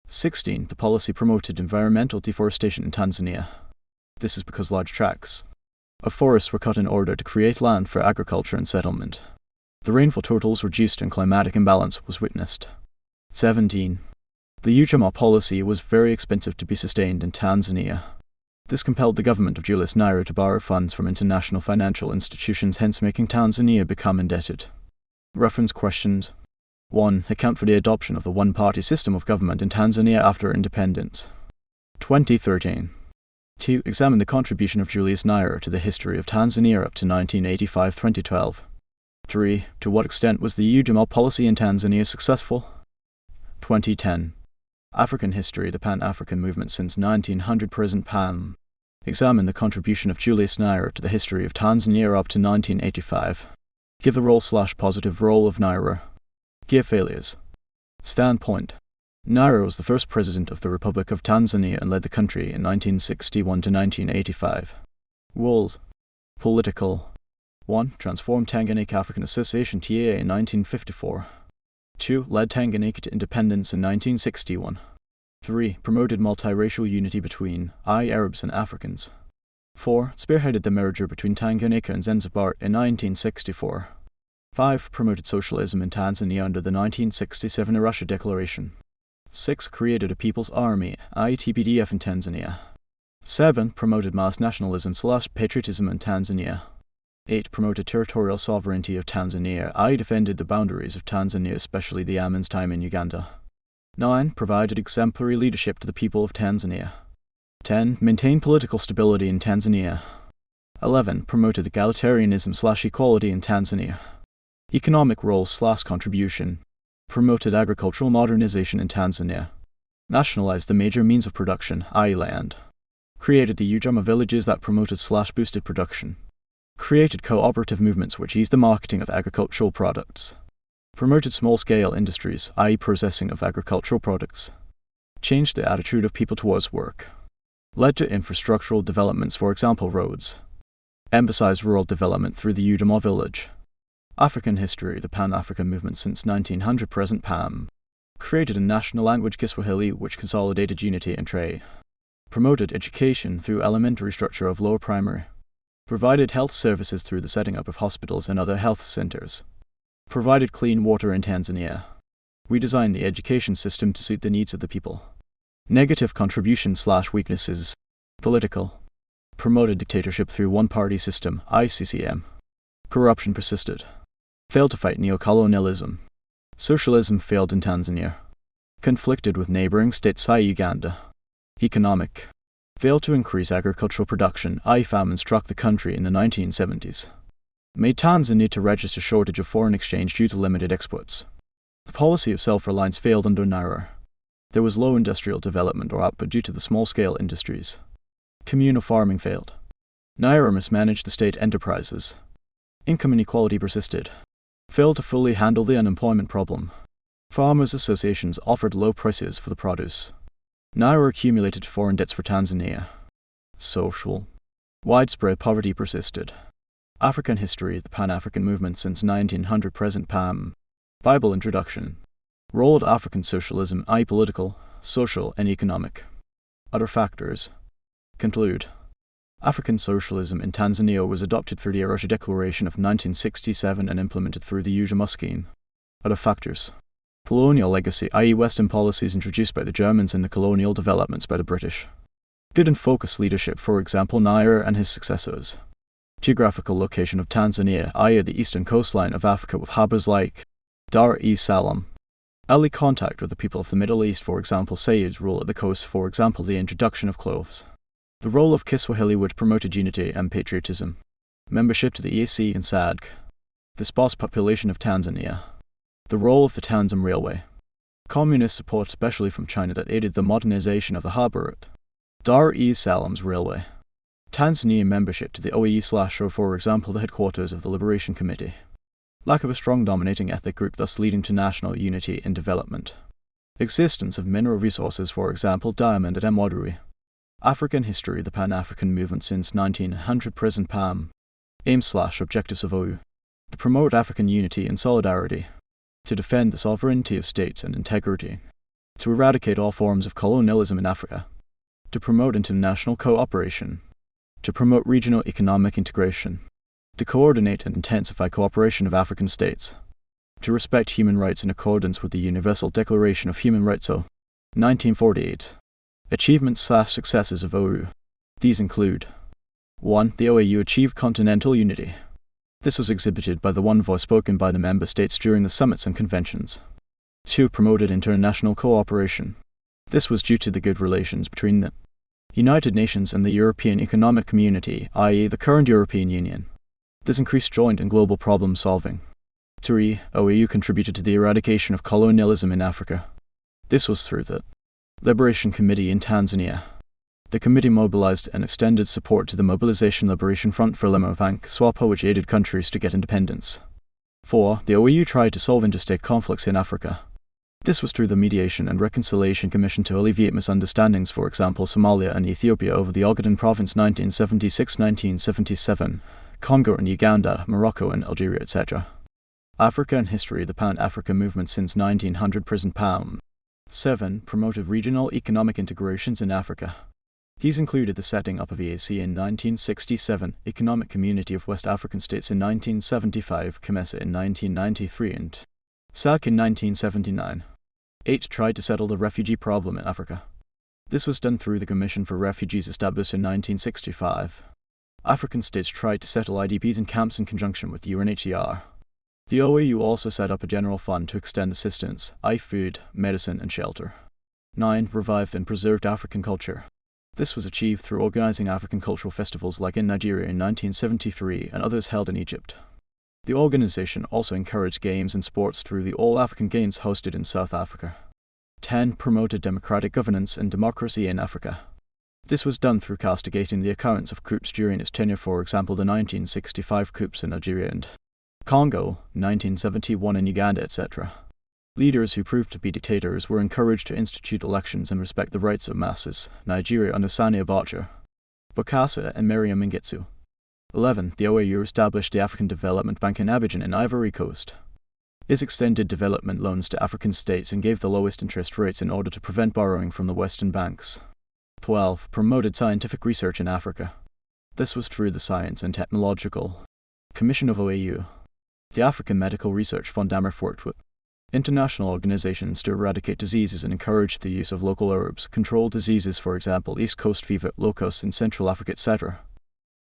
16. The policy promoted environmental deforestation in Tanzania. This is because large tracts of forests were cut in order to create land for agriculture and settlement. The rainfall totals reduced and climatic imbalance was witnessed. 17. The Ujamaa policy was very expensive to be sustained in Tanzania. This compelled the government of Julius Nyerere to borrow funds from international financial institutions, hence making Tanzania become indebted. Reference questions. 1. Account for the adoption of the one-party system of government in Tanzania after independence. 2013. 2. Examine the contribution of Julius Nyerere to the history of Tanzania up to 1985-2012. 3. To what extent was the Ujamaa policy in Tanzania successful? 2010. African history, the Pan-African movement since 1900 present PAM. Examine the contribution of Julius Nyerere to the history of Tanzania up to 1985. Give the role/positive role of Nyerere. Give failures. Standpoint. Nyerere was the first president of the Republic of Tanzania and led the country in 1961 to 1985. Roles. Political. 1. Transformed Tanganyika African Association (TAA) in 1954. 2. Led Tanganyika to independence in 1961. 3. Promoted multiracial unity between Arabs and Africans. 4. Spearheaded the merger between Tanganyika and Zanzibar in 1964. 5. Promoted socialism in Tanzania under the 1967 Arusha Declaration. 6. Created a People's Army, TPDF in Tanzania. 7. Promoted mass nationalism/patriotism in Tanzania. 8. Promoted territorial sovereignty of Tanzania, defended the boundaries of Tanzania, especially the Amin's time in Uganda. 9. Provided exemplary leadership to the people of Tanzania. 10. Maintained political stability in Tanzania. 11. Promoted egalitarianism/equality in Tanzania. Economic role/contribution. Promoted agricultural modernization in Tanzania. Nationalized the major means of production, land. Created the Ujamaa villages that promoted/boosted production. Created cooperative movements which eased the marketing of agricultural products. Promoted small-scale industries, processing of agricultural products. Changed the attitude of people towards work. Led to infrastructural developments, for example roads. Emphasized rural development through the Ujamaa village. African history, the Pan-African movement since 1900 present PAM. created a national language Kiswahili which consolidated unity and trade, promoted education through elementary structure of lower primary, provided health services through the setting up of hospitals and other health centers, provided clean water in Tanzania, redesigned the education system to suit the needs of the people. Negative contribution/weaknesses. Political. Promoted dictatorship through one-party system, ICCM. Corruption persisted. Failed to fight neocolonialism. Socialism failed in Tanzania. Conflicted with neighboring states, Uganda. Economic. Failed to increase agricultural production, famine struck the country in the 1970s. Made Tanzania to register shortage of foreign exchange due to limited exports. The policy of self-reliance failed under Nyerere. There was low industrial development or output due to the small-scale industries. Communal farming failed. Nyerere mismanaged the state enterprises. Income inequality persisted. Failed to fully handle the unemployment problem. Farmers' associations offered low prices for the produce. Nyerere accumulated foreign debts for Tanzania. Social. Widespread poverty persisted. African history, the Pan-African movement since 1900 present PAM. Bible introduction. Role of African socialism, political, social, and economic. Other factors. Conclude. African socialism in Tanzania was adopted through the Arusha Declaration of 1967 and implemented through the Ujamaa Scheme. Other factors. Colonial legacy, Western policies introduced by the Germans and the colonial developments by the British. Good and focused leadership, for example Nyerere and his successors. Geographical location of Tanzania, the eastern coastline of Africa with harbours like Dar es Salaam. Early contact with the people of the Middle East, for example Sayyid's rule at the coast, for example the introduction of cloves. The role of Kiswahili which promoted unity and patriotism. Membership to the EAC and SADC. The sparse population of Tanzania. The role of the Tanzam Railway. Communist support especially from China that aided the modernization of the harbour route. Dar es Salaam's railway. Tanzanian membership to the OAU/or, for example the headquarters of the Liberation Committee. Lack of a strong dominating ethnic group thus leading to national unity and development. Existence of mineral resources, for example diamond at Mwadui. African history, the Pan-African movement since 1900 present PAM. Aims/objectives of OAU. To promote African unity and solidarity. To defend the sovereignty of states and integrity. To eradicate all forms of colonialism in Africa. To promote international cooperation. To promote regional economic integration. To coordinate and intensify cooperation of African states. To respect human rights in accordance with the Universal Declaration of Human Rights of 1948. Achievements/successes of OAU. These include 1. The OAU achieved continental unity. This was exhibited by the one voice spoken by the member states during the summits and conventions. 2. Promoted international cooperation. This was due to the good relations between the United Nations and the European Economic Community, i.e. the current European Union. This increased joint and global problem solving. 3. OAU contributed to the eradication of colonialism in Africa. This was through the Liberation Committee in Tanzania. The committee mobilized and extended support to the Mobilization Liberation Front for Bank SWAPO, which aided countries to get independence. 4. The OAU tried to solve interstate conflicts in Africa. This was through the Mediation and Reconciliation Commission to alleviate misunderstandings, for example Somalia and Ethiopia over the Ogaden Province 1976-1977, Congo and Uganda, Morocco and Algeria, etc. Africa and history, the Pan-African movement since 1900 present PAM. 7. Promoted regional economic integrations in Africa. These included the setting up of EAC in 1967, Economic Community of West African States in 1975, COMESA in 1993 and SADC in 1979. 8. Tried to settle the refugee problem in Africa. This was done through the Commission for Refugees established in 1965. African states tried to settle IDPs in camps in conjunction with UNHCR. The OAU also set up a general fund to extend assistance, food, medicine, and shelter. 9. Revived and preserved African culture. This was achieved through organizing African cultural festivals like in Nigeria in 1973 and others held in Egypt. The organization also encouraged games and sports through the All African Games hosted in South Africa. 10. Promoted democratic governance and democracy in Africa. This was done through castigating the occurrence of coups during its tenure, for example the 1965 coups in Nigeria and Congo, 1971 in Uganda, etc. Leaders who proved to be dictators were encouraged to institute elections and respect the rights of masses, Nigeria under Sani Abacha, Bokassa and Miriam Mengistu. 11. The OAU established the African Development Bank in Abidjan in Ivory Coast. It extended development loans to African states and gave the lowest interest rates in order to prevent borrowing from the Western banks. 12. Promoted scientific research in Africa. This was through the Science and Technological Commission of OAU. The African Medical Research Fund AMREF worked with international organizations to eradicate diseases and encourage the use of local herbs, control diseases, for example, East Coast fever, locusts in Central Africa, etc.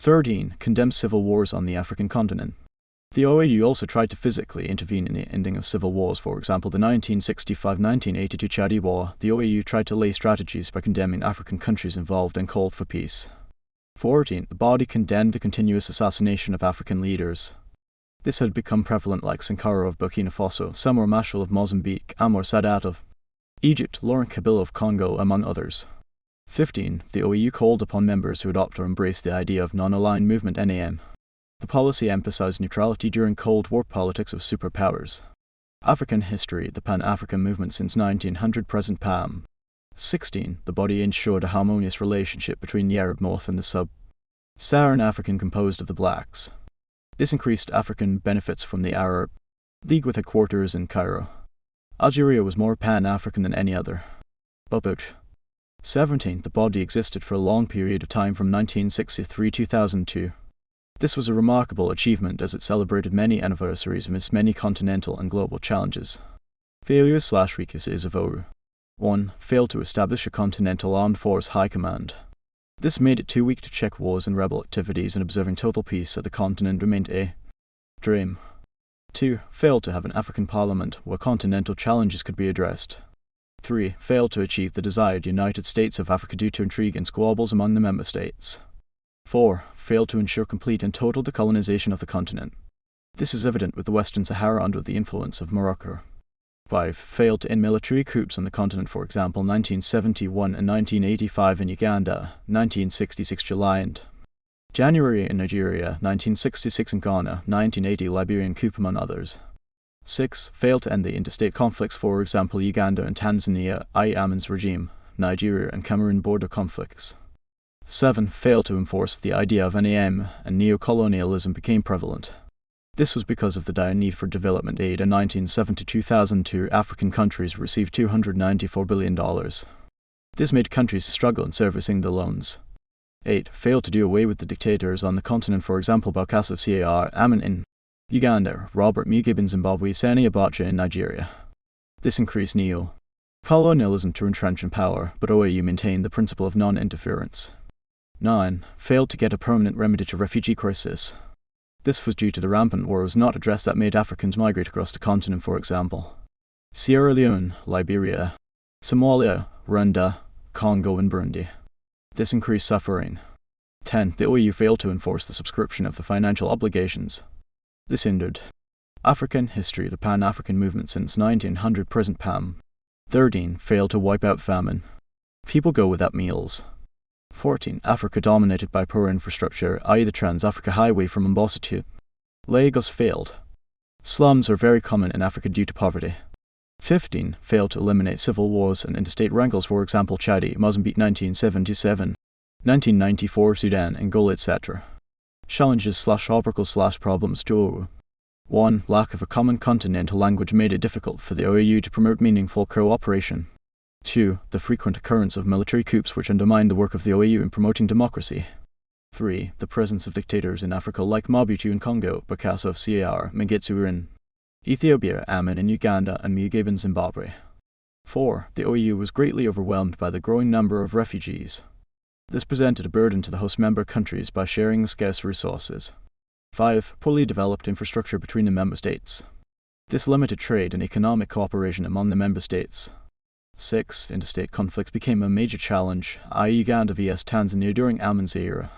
13. Condemned civil wars on the African continent. The OAU also tried to physically intervene in the ending of civil wars, for example, the 1965-1982 Chadi War. The OAU tried to lay strategies by condemning African countries involved and called for peace. 14. The body condemned the continuous assassination of African leaders. This had become prevalent, like Sankara of Burkina Faso, Samora Machel of Mozambique, Anwar Sadat of Egypt, Laurent Kabila of Congo, among others. 15. The OAU called upon members to adopt or embrace the idea of non-aligned movement (NAM). The policy emphasized neutrality during Cold War politics of superpowers. African history, the Pan-African movement since 1900 present PAM. 16. The body ensured a harmonious relationship between the Arab North and the Sub-Saharan African composed of the blacks. This increased African benefits from the Arab League with headquarters in Cairo. Algeria was more Pan-African than any other. About 17. The body existed for a long period of time from 1963-2002. This was a remarkable achievement as it celebrated many anniversaries amidst many continental and global challenges. Failures/weaknesses of OAU. 1. Failed to establish a continental armed force high command. This made it too weak to check wars and rebel activities, and observing total peace at the continent remained a dream. 2. Failed to have an African parliament where continental challenges could be addressed. 3. Failed to achieve the desired United States of Africa due to intrigue and squabbles among the member states. 4. Failed to ensure complete and total decolonization of the continent. This is evident with the Western Sahara under the influence of Morocco. 5. Failed to end military coups on the continent, for example 1971 and 1985 in Uganda, 1966 July and January in Nigeria, 1966 in Ghana, 1980 Liberian coup among others. 6. Failed to end the interstate conflicts, for example Uganda and Tanzania, Idi Amin's regime, Nigeria and Cameroon border conflicts. 7. Failed to enforce the idea of NAM, and neo-colonialism became prevalent. This was because of the dire need for development aid. In 1970-2002, African countries received $294 billion. This made countries struggle in servicing the loans. 8. Failed to do away with the dictators on the continent, for example Bokassa Car Amin in Uganda, Robert Mugabe in Zimbabwe, Sani Abacha in Nigeria. This increased neo-colonialism to entrench in power, but OAU maintained the principle of non-interference. 9. Failed to get a permanent remedy to refugee crisis. This was due to the rampant wars not addressed that made Africans migrate across the continent, for example Sierra Leone, Liberia, Somalia, Rwanda, Congo and Burundi. This increased suffering. 10. The OAU failed to enforce the subscription of the financial obligations. This hindered African history, the Pan-African movement since 1900 present PAM. 13. Failed to wipe out famine. People go without meals. 14. Africa dominated by poor infrastructure, i.e. the Trans-Africa Highway from Mombasa to Lagos failed. Slums are very common in Africa due to poverty. 15. Failed to eliminate civil wars and interstate wrangles, for example Chadi, Mozambique 1977, 1994 Sudan, Angola, etc. Challenges/obstacles/problems to OAU. 1. Lack of a common continental language made it difficult for the OAU to promote meaningful cooperation. 2. The frequent occurrence of military coups which undermined the work of the OAU in promoting democracy. 3. The presence of dictators in Africa like Mobutu in Congo, Bokassa of Car, Mengistu in Ethiopia, Amin in Uganda, and Mugabe in Zimbabwe. 4. The OAU was greatly overwhelmed by the growing number of refugees. This presented a burden to the host member countries by sharing the scarce resources. 5. Poorly developed infrastructure between the member states. This limited trade and economic cooperation among the member states. 6. Interstate conflicts became a major challenge, i.e. Uganda vs Tanzania during Amin's era.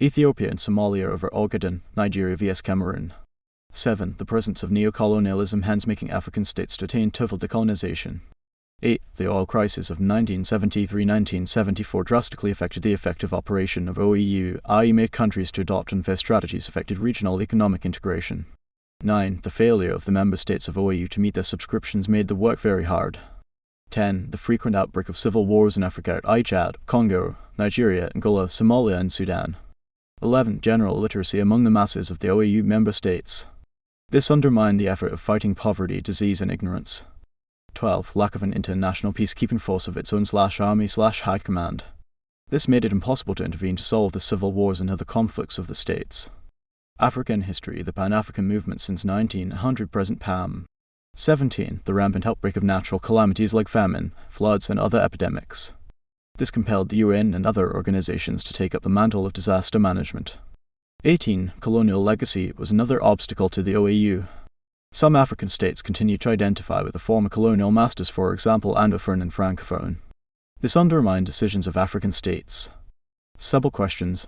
Ethiopia and Somalia over Ogaden, Nigeria vs Cameroon. 7. The presence of neo-colonialism, hence making African states to attain total decolonization. 8. The oil crisis of 1973-1974 drastically affected the effective operation of OAU, i.e. made countries to adopt unfair strategies affected regional economic integration. 9. The failure of the member states of OAU to meet their subscriptions made the work very hard. 10. The frequent outbreak of civil wars in Africa, i.e. Chad, Congo, Nigeria, Angola, Somalia and Sudan. 11. General illiteracy among the masses of the OAU member states. This undermined the effort of fighting poverty, disease, and ignorance. 12. Lack of an international peacekeeping force of its own/army/high command. This made it impossible to intervene to solve the civil wars and other conflicts of the states. African history, the Pan-African movement since 1900 present PAM. 17. The rampant outbreak of natural calamities like famine, floods, and other epidemics. This compelled the UN and other organizations to take up the mantle of disaster management. 18. Colonial legacy was another obstacle to the OAU. Some African states continued to identify with the former colonial masters, for example Anglophone and Francophone. This undermined decisions of African states. Several questions.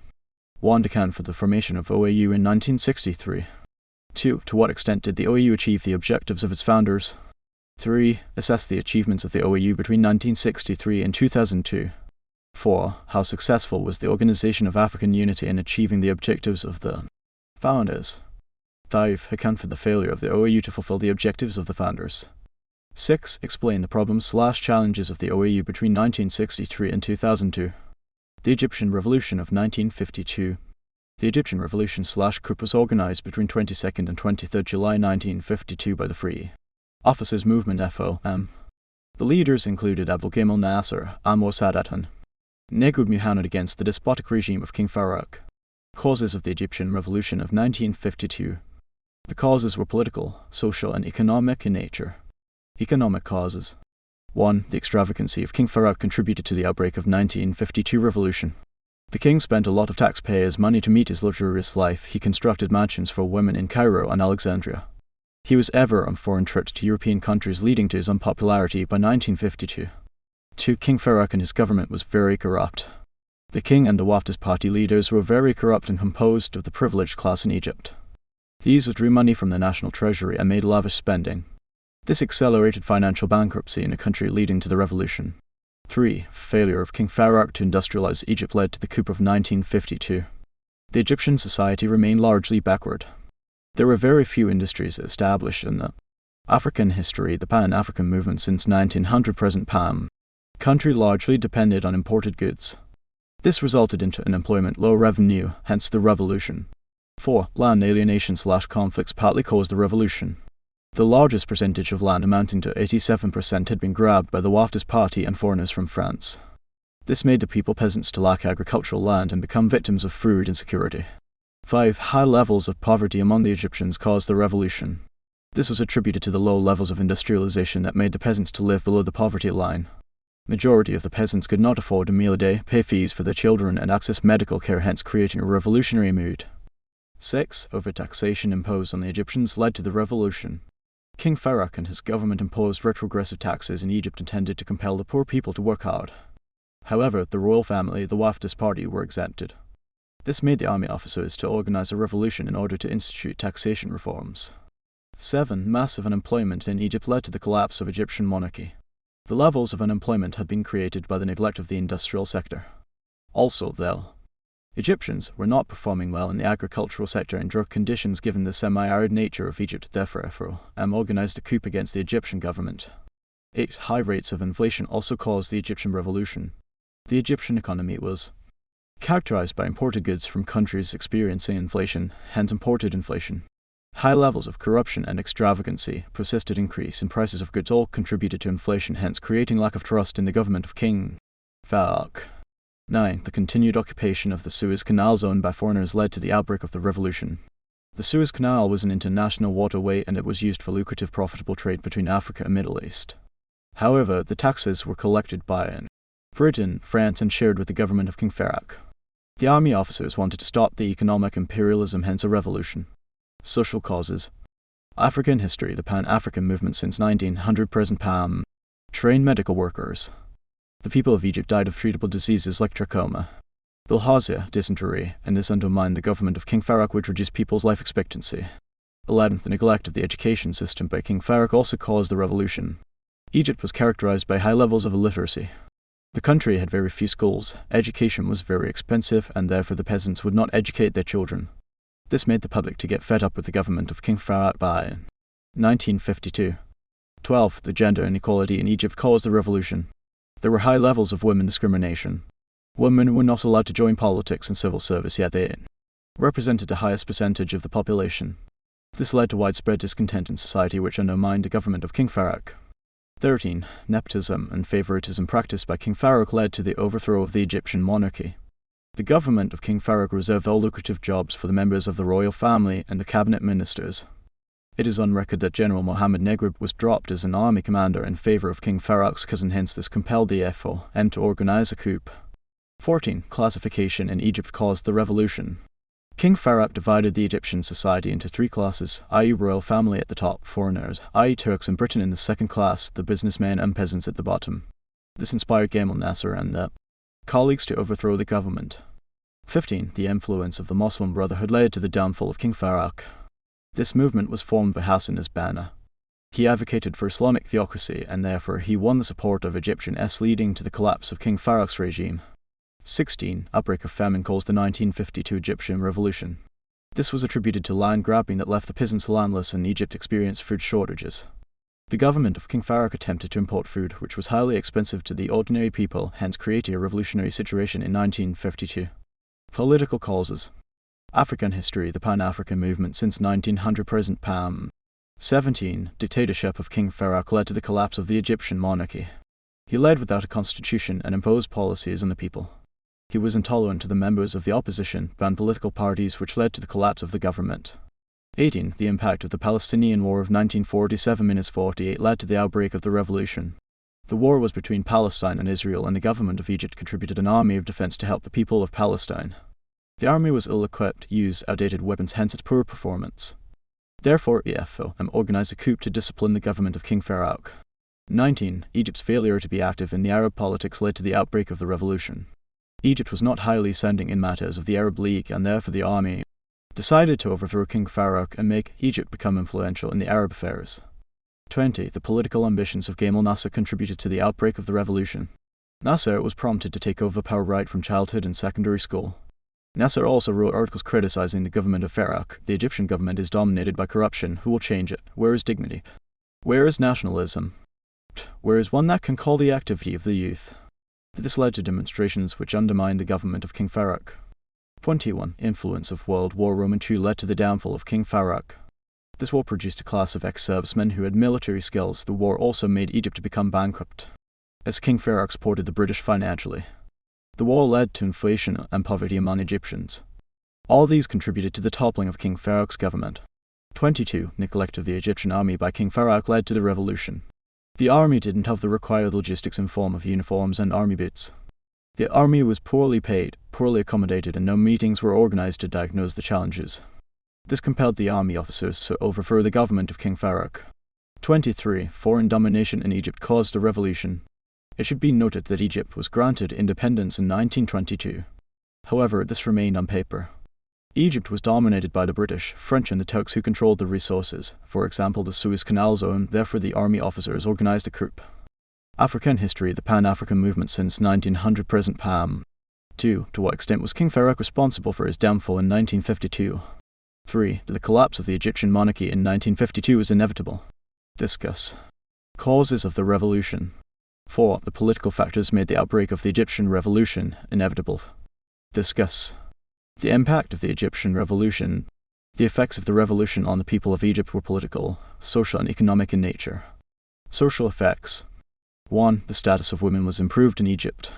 1. Account for the formation of OAU in 1963. 2. To what extent did the OAU achieve the objectives of its founders? 3. Assess the achievements of the OAU between 1963 and 2002. 4. How successful was the Organization of African Unity in achieving the objectives of the founders? 5. Account for the failure of the OAU to fulfill the objectives of the founders. 6. Explain the problems/challenges of the OAU between 1963 and 2002. The Egyptian Revolution of 1952. The Egyptian Revolution/coup was organized between 22nd and 23rd July 1952 by the Free Officers Movement (FOM). The leaders included Abdel Gamal Nasser, Anwar Sadat, and Negroud Muhammad against the despotic regime of King Farouk. Causes of the Egyptian Revolution of 1952. The causes were political, social, and economic in nature. Economic causes. 1. The extravagancy of King Farouk contributed to the outbreak of 1952 revolution. The king spent a lot of taxpayers' money to meet his luxurious life. He constructed mansions for women in Cairo and Alexandria. He was ever on foreign trips to European countries, leading to his unpopularity by 1952. 2. King Farouk and his government was very corrupt. The king and the Wafd's party leaders were very corrupt and composed of the privileged class in Egypt. These withdrew money from the national treasury and made lavish spending. This accelerated financial bankruptcy in a country, leading to the revolution. 3. Failure of King Farouk to industrialize Egypt led to the coup of 1952. The Egyptian society remained largely backward. There were very few industries established in the African history, the Pan-African movement since 1900 present PAM. Country largely depended on imported goods. This resulted into unemployment, low revenue, hence the revolution. 4. Land alienation/conflicts partly caused the revolution. The largest percentage of land, amounting to 87%, had been grabbed by the Wafd's party and foreigners from France. This made the people peasants to lack agricultural land and become victims of food insecurity. 5. High levels of poverty among the Egyptians caused the revolution. This was attributed to the low levels of industrialization that made the peasants to live below the poverty line. Majority of the peasants could not afford a meal a day, pay fees for their children, and access medical care, hence creating a revolutionary mood. 6. Overtaxation imposed on the Egyptians led to the revolution. King Farouk and his government imposed retrogressive taxes in Egypt intended to compel the poor people to work hard. However, the royal family, the Wafd's party, were exempted. This made the army officers to organize a revolution in order to institute taxation reforms. 7. Massive unemployment in Egypt led to the collapse of Egyptian monarchy. The levels of unemployment had been created by the neglect of the industrial sector. Also, the Egyptians were not performing well in the agricultural sector in drought conditions given the semi-arid nature of Egypt. Therefore, FOM organized a coup against the Egyptian government. 8. High rates of inflation also caused the Egyptian revolution. The Egyptian economy was characterized by imported goods from countries experiencing inflation, hence imported inflation. High levels of corruption and extravagancy, persistent increase in prices of goods all contributed to inflation, hence creating lack of trust in the government of King Farouk. 9. The continued occupation of the Suez Canal zone by foreigners led to the outbreak of the revolution. The Suez Canal was an international waterway and it was used for lucrative, profitable trade between Africa and Middle East. However, the taxes were collected by Britain, France, and shared with the government of King Farouk. The army officers wanted to stop the economic imperialism, hence a revolution. Social causes. African history, the Pan-African movement since 1900 present PAM. Trained medical workers. The people of Egypt died of treatable diseases like trachoma, bilharzia, dysentery, and this undermined the government of King Farouk, which reduced people's life expectancy. 11. The neglect of the education system by King Farouk also caused the revolution. Egypt was characterized by high levels of illiteracy. The country had very few schools, education was very expensive, and therefore the peasants would not educate their children. This made the public to get fed up with the government of King Farouk by 1952. 12. The gender inequality in Egypt caused the revolution. There were high levels of women discrimination. Women were not allowed to join politics and civil service, yet they represented the highest percentage of the population. This led to widespread discontent in society, which undermined the government of King Farouk. 13. Nepotism and favoritism practiced by King Farouk led to the overthrow of the Egyptian monarchy. The government of King Farouk reserved all lucrative jobs for the members of the royal family and the cabinet ministers. It is on record that General Mohammed Negrib was dropped as an army commander in favor of King Farouk's cousin, hence this compelled the FOM to organize a coup. 14. Classification in Egypt caused the revolution. King Farouk divided the Egyptian society into three classes, i.e. royal family at the top, foreigners, i.e. Turks and Britain in the second class, the businessmen and peasants at the bottom. This inspired Gamal Nasser and the colleagues to overthrow the government. 15. The influence of the Muslim Brotherhood led to the downfall of King Farouk. This movement was formed by Hassan al-Banna. He advocated for Islamic theocracy, and therefore he won the support of Egyptians, leading to the collapse of King Farouk's regime. 16. Outbreak of famine caused the 1952 Egyptian Revolution. This was attributed to land grabbing that left the peasants landless, and Egypt experienced food shortages. The government of King Farouk attempted to import food, which was highly expensive to the ordinary people, hence creating a revolutionary situation in 1952. Political causes. African history, the Pan-African movement since 1900 present PAM. 17. Dictatorship of King Farouk led to the collapse of the Egyptian monarchy. He led without a constitution and imposed policies on the people. He was intolerant to the members of the opposition, banned political parties, which led to the collapse of the government. 18. The impact of the Palestinian War of 1947–48 led to the outbreak of the revolution. The war was between Palestine and Israel, and the government of Egypt contributed an army of defense to help the people of Palestine. The army was ill-equipped, used outdated weapons, hence its poor performance. Therefore, FOM organized a coup to discipline the government of King Farouk. 19. Egypt's failure to be active in the Arab politics led to the outbreak of the revolution. Egypt was not highly ascending in matters of the Arab League, and therefore the army decided to overthrow King Farouk and make Egypt become influential in the Arab affairs. 20. The political ambitions of Gamal Nasser contributed to the outbreak of the revolution. Nasser was prompted to take over power right from childhood and secondary school. Nasser also wrote articles criticizing the government of Farouk. The Egyptian government is dominated by corruption. Who will change it? Where is dignity? Where is nationalism? Where is one that can call the activity of the youth? This led to demonstrations which undermined the government of King Farouk. 21. Influence of World War II led to the downfall of King Farouk. This war produced a class of ex-servicemen who had military skills. The war also made Egypt to become bankrupt, as King Farouk supported the British financially. The war led to inflation and poverty among Egyptians. All these contributed to the toppling of King Farouk's government. 22. Neglect of the Egyptian army by King Farouk led to the revolution. The army didn't have the required logistics in form of uniforms and army boots. The army was poorly paid, poorly accommodated, and no meetings were organized to diagnose the challenges. This compelled the army officers to overthrow the government of King Farouk. 23. Foreign domination in Egypt caused a revolution. It should be noted that Egypt was granted independence in 1922. However, this remained on paper. Egypt was dominated by the British, French and the Turks, who controlled the resources, for example the Suez Canal zone. Therefore the army officers organized a coup. African history, the Pan-African movement since 1900 present PAM. 2. To what extent was King Farouk responsible for his downfall in 1952? 3. The collapse of the Egyptian monarchy in 1952 is inevitable. Discuss. Causes of the revolution. 4. The political factors made the outbreak of the Egyptian revolution inevitable. Discuss. The impact of the Egyptian revolution. The effects of the revolution on the people of Egypt were political, social and economic in nature. Social effects. 1. The status of women was improved in Egypt.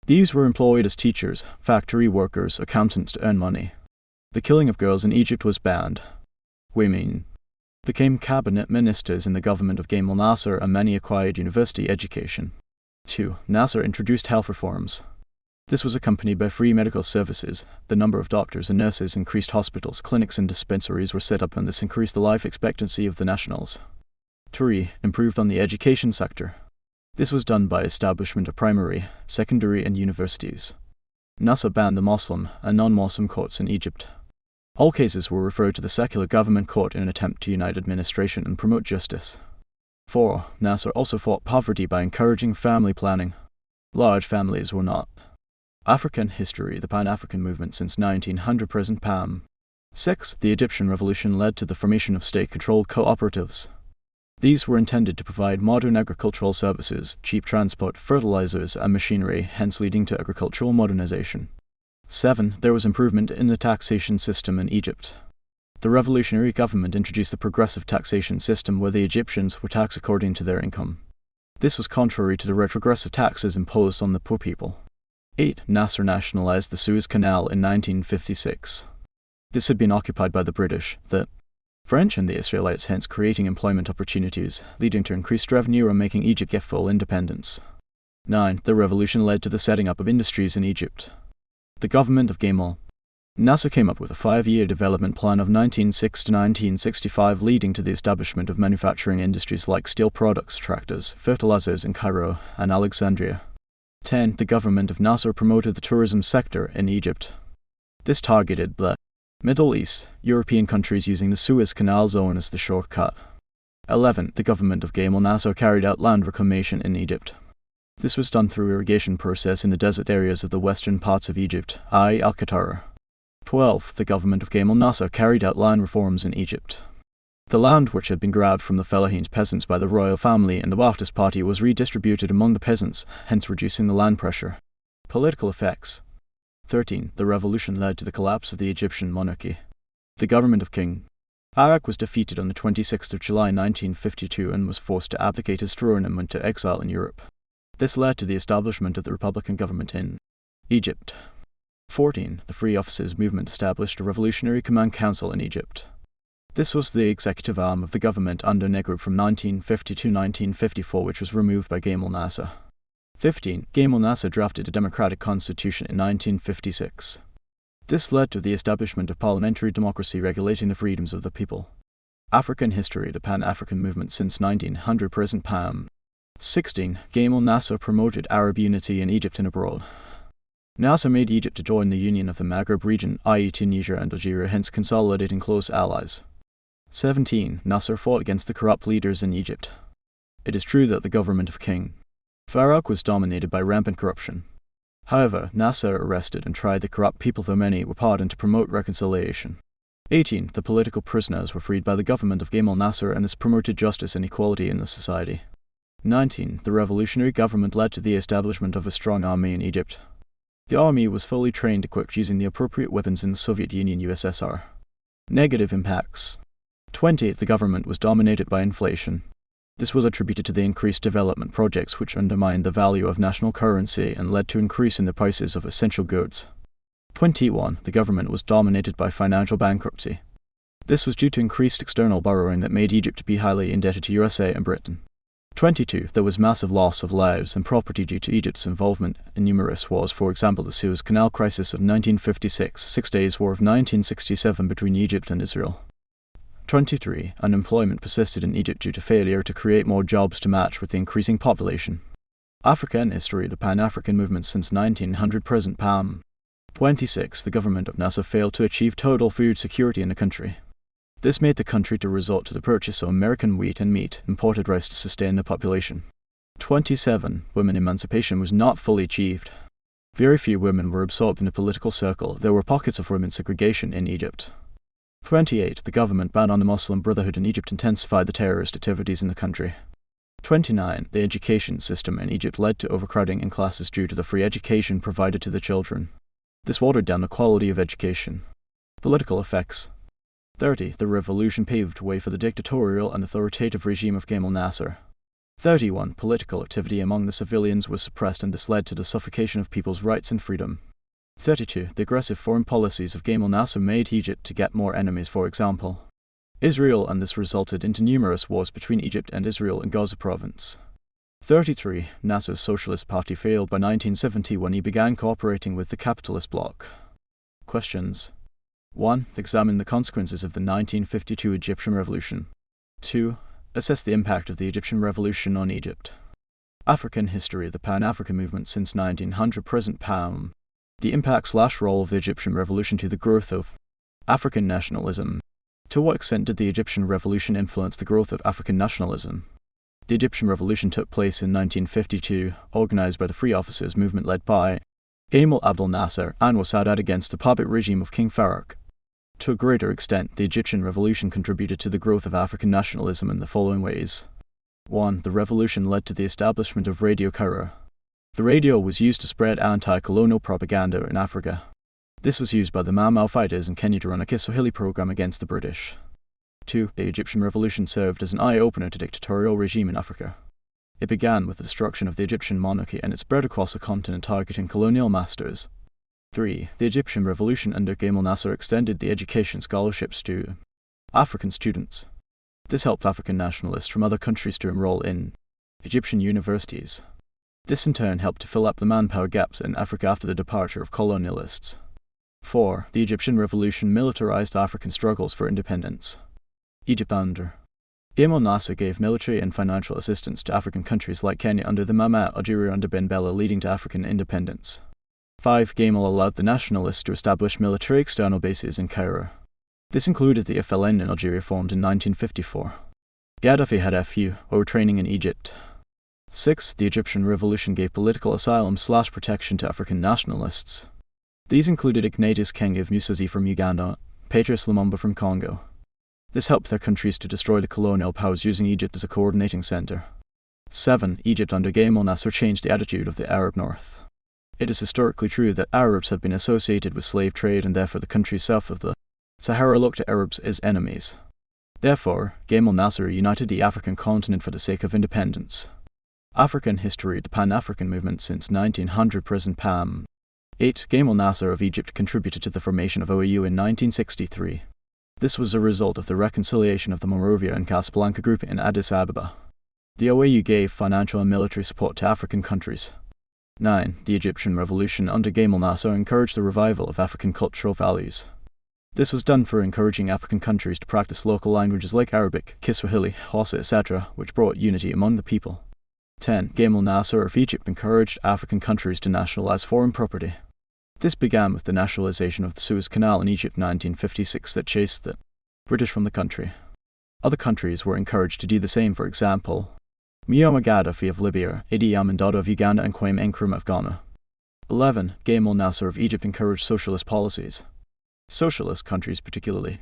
These were employed as teachers, factory workers, accountants to earn money. The killing of girls in Egypt was banned. Women became cabinet ministers in the government of Gamal Nasser, and many acquired university education. 2. Nasser introduced health reforms. This was accompanied by free medical services. The number of doctors and nurses increased, hospitals, clinics and dispensaries were set up, and this increased the life expectancy of the nationals. 3. Improved on the education sector. This was done by establishment of primary, secondary and universities. Nasser banned the Muslim and non-Muslim courts in Egypt. All cases were referred to the secular government court in an attempt to unite administration and promote justice. 4. Nasser also fought poverty by encouraging family planning. Large families were not. African history, the Pan-African movement since 1900 present PAM. 6. The Egyptian revolution led to the formation of state-controlled cooperatives. These were intended to provide modern agricultural services, cheap transport, fertilizers and machinery, hence leading to agricultural modernization. 7. There was improvement in the taxation system in Egypt. The revolutionary government introduced the progressive taxation system where the Egyptians were taxed according to their income. This was contrary to the retrogressive taxes imposed on the poor people. 8. Nasser nationalized the Suez Canal in 1956. This had been occupied by the British, the French and the Israelites, hence creating employment opportunities, leading to increased revenue and making Egypt get full independence. 9. The revolution led to the setting up of industries in Egypt. The government of Gamal Nasser came up with a 5-year development plan of 1906 to 1965, leading to the establishment of manufacturing industries like steel products, tractors, fertilizers in Cairo and Alexandria. 10. The government of Nasser promoted the tourism sector in Egypt. This targeted the Middle East, European countries using the Suez Canal zone as the shortcut. 11. The government of Gamal Nasser carried out land reclamation in Egypt. This was done through irrigation process in the desert areas of the western parts of Egypt, i.e. Al-Qatara. 12. The government of Gamal Nasser carried out land reforms in Egypt. The land which had been grabbed from the Fellahin peasants by the royal family and the Ba'athist party was redistributed among the peasants, hence reducing the land pressure. Political effects. 13. The revolution led to the collapse of the Egyptian monarchy. The government of King Arak was defeated on the 26th of July 1952 and was forced to abdicate his throne and went to exile in Europe. This led to the establishment of the Republican government in Egypt. 14. The Free Officers movement established a revolutionary command council in Egypt. This was the executive arm of the government under Negrub from 1950 to 1954, which was removed by Gamal Nasser. 15. Gamal Nasser drafted a democratic constitution in 1956. This led to the establishment of parliamentary democracy regulating the freedoms of the people. African history, the Pan-African movement since 1900 present PAM. 16. Gamal Nasser promoted Arab unity in Egypt and abroad. Nasser made Egypt to join the Union of the Maghreb region, i.e. Tunisia and Algeria, hence consolidating close allies. 17. Nasser fought against the corrupt leaders in Egypt. It is true that the government of King Farouk was dominated by rampant corruption. However, Nasser arrested and tried the corrupt people, though many were pardoned, to promote reconciliation. 18. The political prisoners were freed by the government of Gamal Nasser, and this promoted justice and equality in the society. 19. The revolutionary government led to the establishment of a strong army in Egypt. The army was fully trained, equipped using the appropriate weapons in the Soviet Union USSR. Negative impacts. 20. The government was dominated by inflation. This was attributed to the increased development projects, which undermined the value of national currency and led to increase in the prices of essential goods. 21. The government was dominated by financial bankruptcy. This was due to increased external borrowing that made Egypt to be highly indebted to USA and Britain. 22. There was massive loss of lives and property due to Egypt's involvement in numerous wars, for example the Suez Canal crisis of 1956, 6 Days War of 1967 between Egypt and Israel. 23. Unemployment persisted in Egypt due to failure to create more jobs to match with the increasing population. African history, the Pan-African movement since 1900 present PAM. 26. The government of Nasser failed to achieve total food security in the country. This made the country to resort to the purchase of American wheat and meat, imported rice to sustain the population. 27. Women emancipation was not fully achieved. Very few women were absorbed in the political circle. There were pockets of women's segregation in Egypt. 28. The government ban on the Muslim Brotherhood in Egypt intensified the terrorist activities in the country. 29. The education system in Egypt led to overcrowding in classes due to the free education provided to the children. This watered down the quality of education. Political effects. 30. The revolution paved way for the dictatorial and authoritative regime of Gamal Nasser. 31. Political activity among the civilians was suppressed, and this led to the suffocation of people's rights and freedom. 32. The aggressive foreign policies of Gamal Nasser made Egypt to get more enemies, for example Israel, and this resulted into numerous wars between Egypt and Israel in Gaza province. 33. Nasser's Socialist Party failed by 1970 when he began cooperating with the capitalist bloc. Questions. 1. Examine the consequences of the 1952 Egyptian Revolution. 2. Assess the impact of the Egyptian Revolution on Egypt. African history, the Pan-African movement since 1900 present PAM. The impact/role of the Egyptian Revolution to the growth of African nationalism. To what extent did the Egyptian Revolution influence the growth of African nationalism? The Egyptian Revolution took place in 1952, organized by the Free Officers movement led by Gamal Abdel Nasser and was Sadat against the puppet regime of King Farouk. To a greater extent, the Egyptian Revolution contributed to the growth of African nationalism in the following ways. 1. The revolution led to the establishment of Radio Cairo. The radio was used to spread anti-colonial propaganda in Africa. This was used by the Mau Mau fighters in Kenya to run a Kiswahili program against the British. 2. The Egyptian Revolution served as an eye-opener to dictatorial regime in Africa. It began with the destruction of the Egyptian monarchy and it spread across the continent targeting colonial masters. 3. The Egyptian Revolution under Gamal Nasser extended the education scholarships to African students. This helped African nationalists from other countries to enroll in Egyptian universities. This in turn helped to fill up the manpower gaps in Africa after the departure of colonialists. 4. The Egyptian Revolution militarized African struggles for independence. Egypt under Gamal Nasser gave military and financial assistance to African countries like Kenya under the Mau Mau, Algeria under Ben Bella, leading to African independence. 5. Gamal allowed the nationalists to establish military external bases in Cairo. This included the FLN in Algeria, formed in 1954. Gaddafi had FU, or training in Egypt. 6. The Egyptian Revolution gave political asylum/protection to African nationalists. These included Ignatius Kenge Musazi from Uganda, Patrice Lumumba from Congo. This helped their countries to destroy the colonial powers using Egypt as a coordinating center. 7. Egypt under Gamal Nasser changed the attitude of the Arab North. It is historically true that Arabs have been associated with slave trade and therefore the countries south of the Sahara looked at Arabs as enemies. Therefore, Gamal Nasser united the African continent for the sake of independence. African history, the Pan-African movement since 1900 present PAM. 8. Gamal Nasser of Egypt contributed to the formation of OAU in 1963. This was a result of the reconciliation of the Monrovia and Casablanca group in Addis Ababa. The OAU gave financial and military support to African countries. 9. The Egyptian Revolution under Gamal Nasser encouraged the revival of African cultural values. This was done for encouraging African countries to practice local languages like Arabic, Kiswahili, Hausa, etc., which brought unity among the people. 10. Gamal Nasser of Egypt encouraged African countries to nationalize foreign property. This began with the nationalization of the Suez Canal in Egypt in 1956 that chased the British from the country. Other countries were encouraged to do the same, for example, Muammar Gaddafi of Libya, Idi Amin Dada of Uganda and Kwame Nkrumah of Ghana. 11. Gamal Nasser of Egypt encouraged socialist policies. Socialist countries particularly.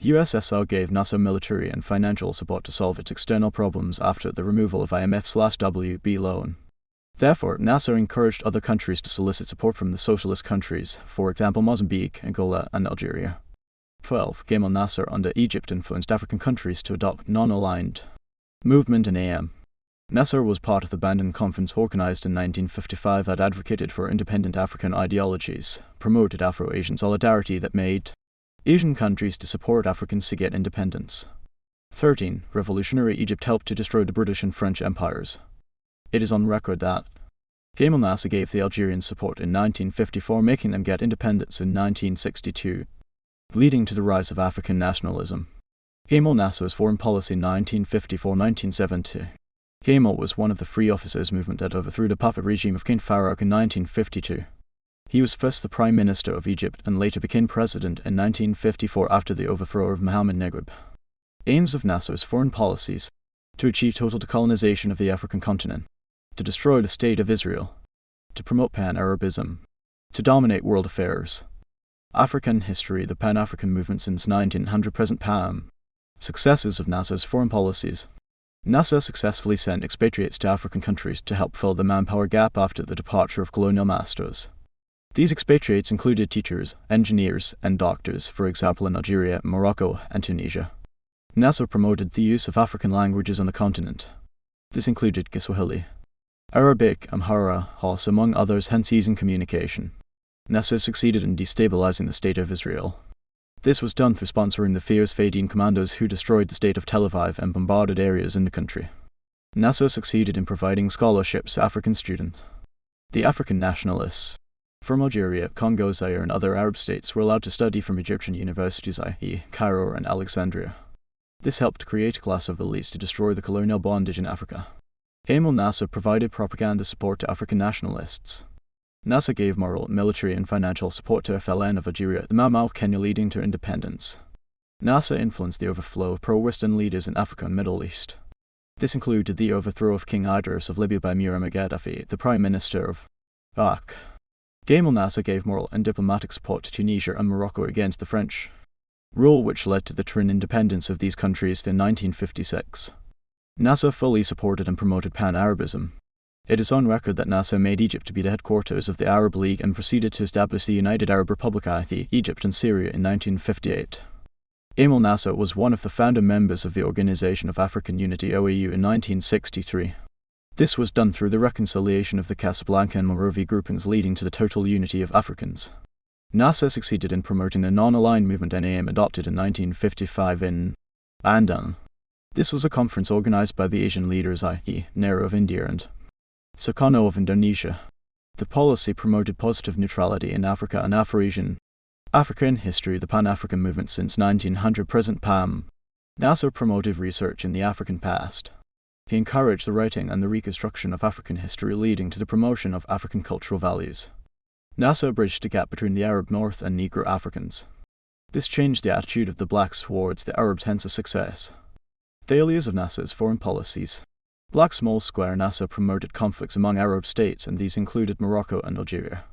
USSR gave Nasser military and financial support to solve its external problems after the removal of IMF/WB loan. Therefore, Nasser encouraged other countries to solicit support from the socialist countries, for example Mozambique, Angola and Algeria. 12. Gamal Nasser under Egypt influenced African countries to adopt non-aligned movement in AM. Nasser was part of the Bandung Conference organized in 1955 that advocated for independent African ideologies, promoted Afro-Asian solidarity that made Asian countries to support Africans to get independence. 13. Revolutionary Egypt helped to destroy the British and French empires. It is on record that Gamal Nasser gave the Algerians support in 1954, making them get independence in 1962, leading to the rise of African nationalism. Gamal Nasser's foreign policy 1954-1970. Gamal was one of the Free Officers movement that overthrew the puppet regime of King Farouk in 1952. He was first the Prime Minister of Egypt and later became President in 1954 after the overthrow of Mohammed Negrib. Aims of Nasser's foreign policies: to achieve total decolonization of the African continent, to destroy the State of Israel, to promote Pan-Arabism, to dominate world affairs. African history, the Pan-African movement since 1900 present PAM. Successes of Nasser's foreign policies. Nasser successfully sent expatriates to African countries to help fill the manpower gap after the departure of colonial masters. These expatriates included teachers, engineers, and doctors, for example in Algeria, Morocco, and Tunisia. Nasser promoted the use of African languages on the continent. This included Kiswahili, Arabic, Amhara, Hausa, among others, hence easing communication. Nasser succeeded in destabilizing the State of Israel. This was done through sponsoring the fierce Fedayeen commandos who destroyed the state of Tel Aviv and bombarded areas in the country. Nasser succeeded in providing scholarships to African students. The African nationalists from Algeria, Congo, Zaire, and other Arab states were allowed to study from Egyptian universities, i.e., Cairo and Alexandria. This helped create a class of elites to destroy the colonial bondage in Africa. Gamal Nasser provided propaganda support to African nationalists. Nasser gave moral, military, and financial support to FLN of Algeria, the Mau Mau of Kenya, leading to independence. Nasser influenced the overflow of pro-Western leaders in Africa and Middle East. This included the overthrow of King Idris of Libya by Muammar Gaddafi, the Prime Minister of Iraq. Gamal Nasser gave moral and diplomatic support to Tunisia and Morocco against the French rule, which led to the Turin independence of these countries in 1956. Nasser fully supported and promoted Pan-Arabism. It is on record that NASA made Egypt to be the headquarters of the Arab League and proceeded to establish the United Arab Republic i.e. Egypt and Syria in 1958. Emil Nasser was one of the founder members of the Organization of African Unity OAU in 1963. This was done through the reconciliation of the Casablanca and Monrovia groupings leading to the total unity of Africans. Nasser succeeded in promoting the non-aligned movement NAM adopted in 1955 in Bandung. This was a conference organized by the Asian leaders i.e. Nehru of India and Sukarno of Indonesia. The policy promoted positive neutrality in Africa and Afro-Asian Africa in history, the Pan-African movement since 1900 present PAM. Nasser promoted research in the African past. He encouraged the writing and the reconstruction of African history leading to the promotion of African cultural values. Nasser bridged the gap between the Arab North and Negro Africans. This changed the attitude of the blacks towards the Arabs, hence a success. Failures of Nasser's foreign policies. Black Small Square Nasser promoted conflicts among Arab states, and these included Morocco and Algeria.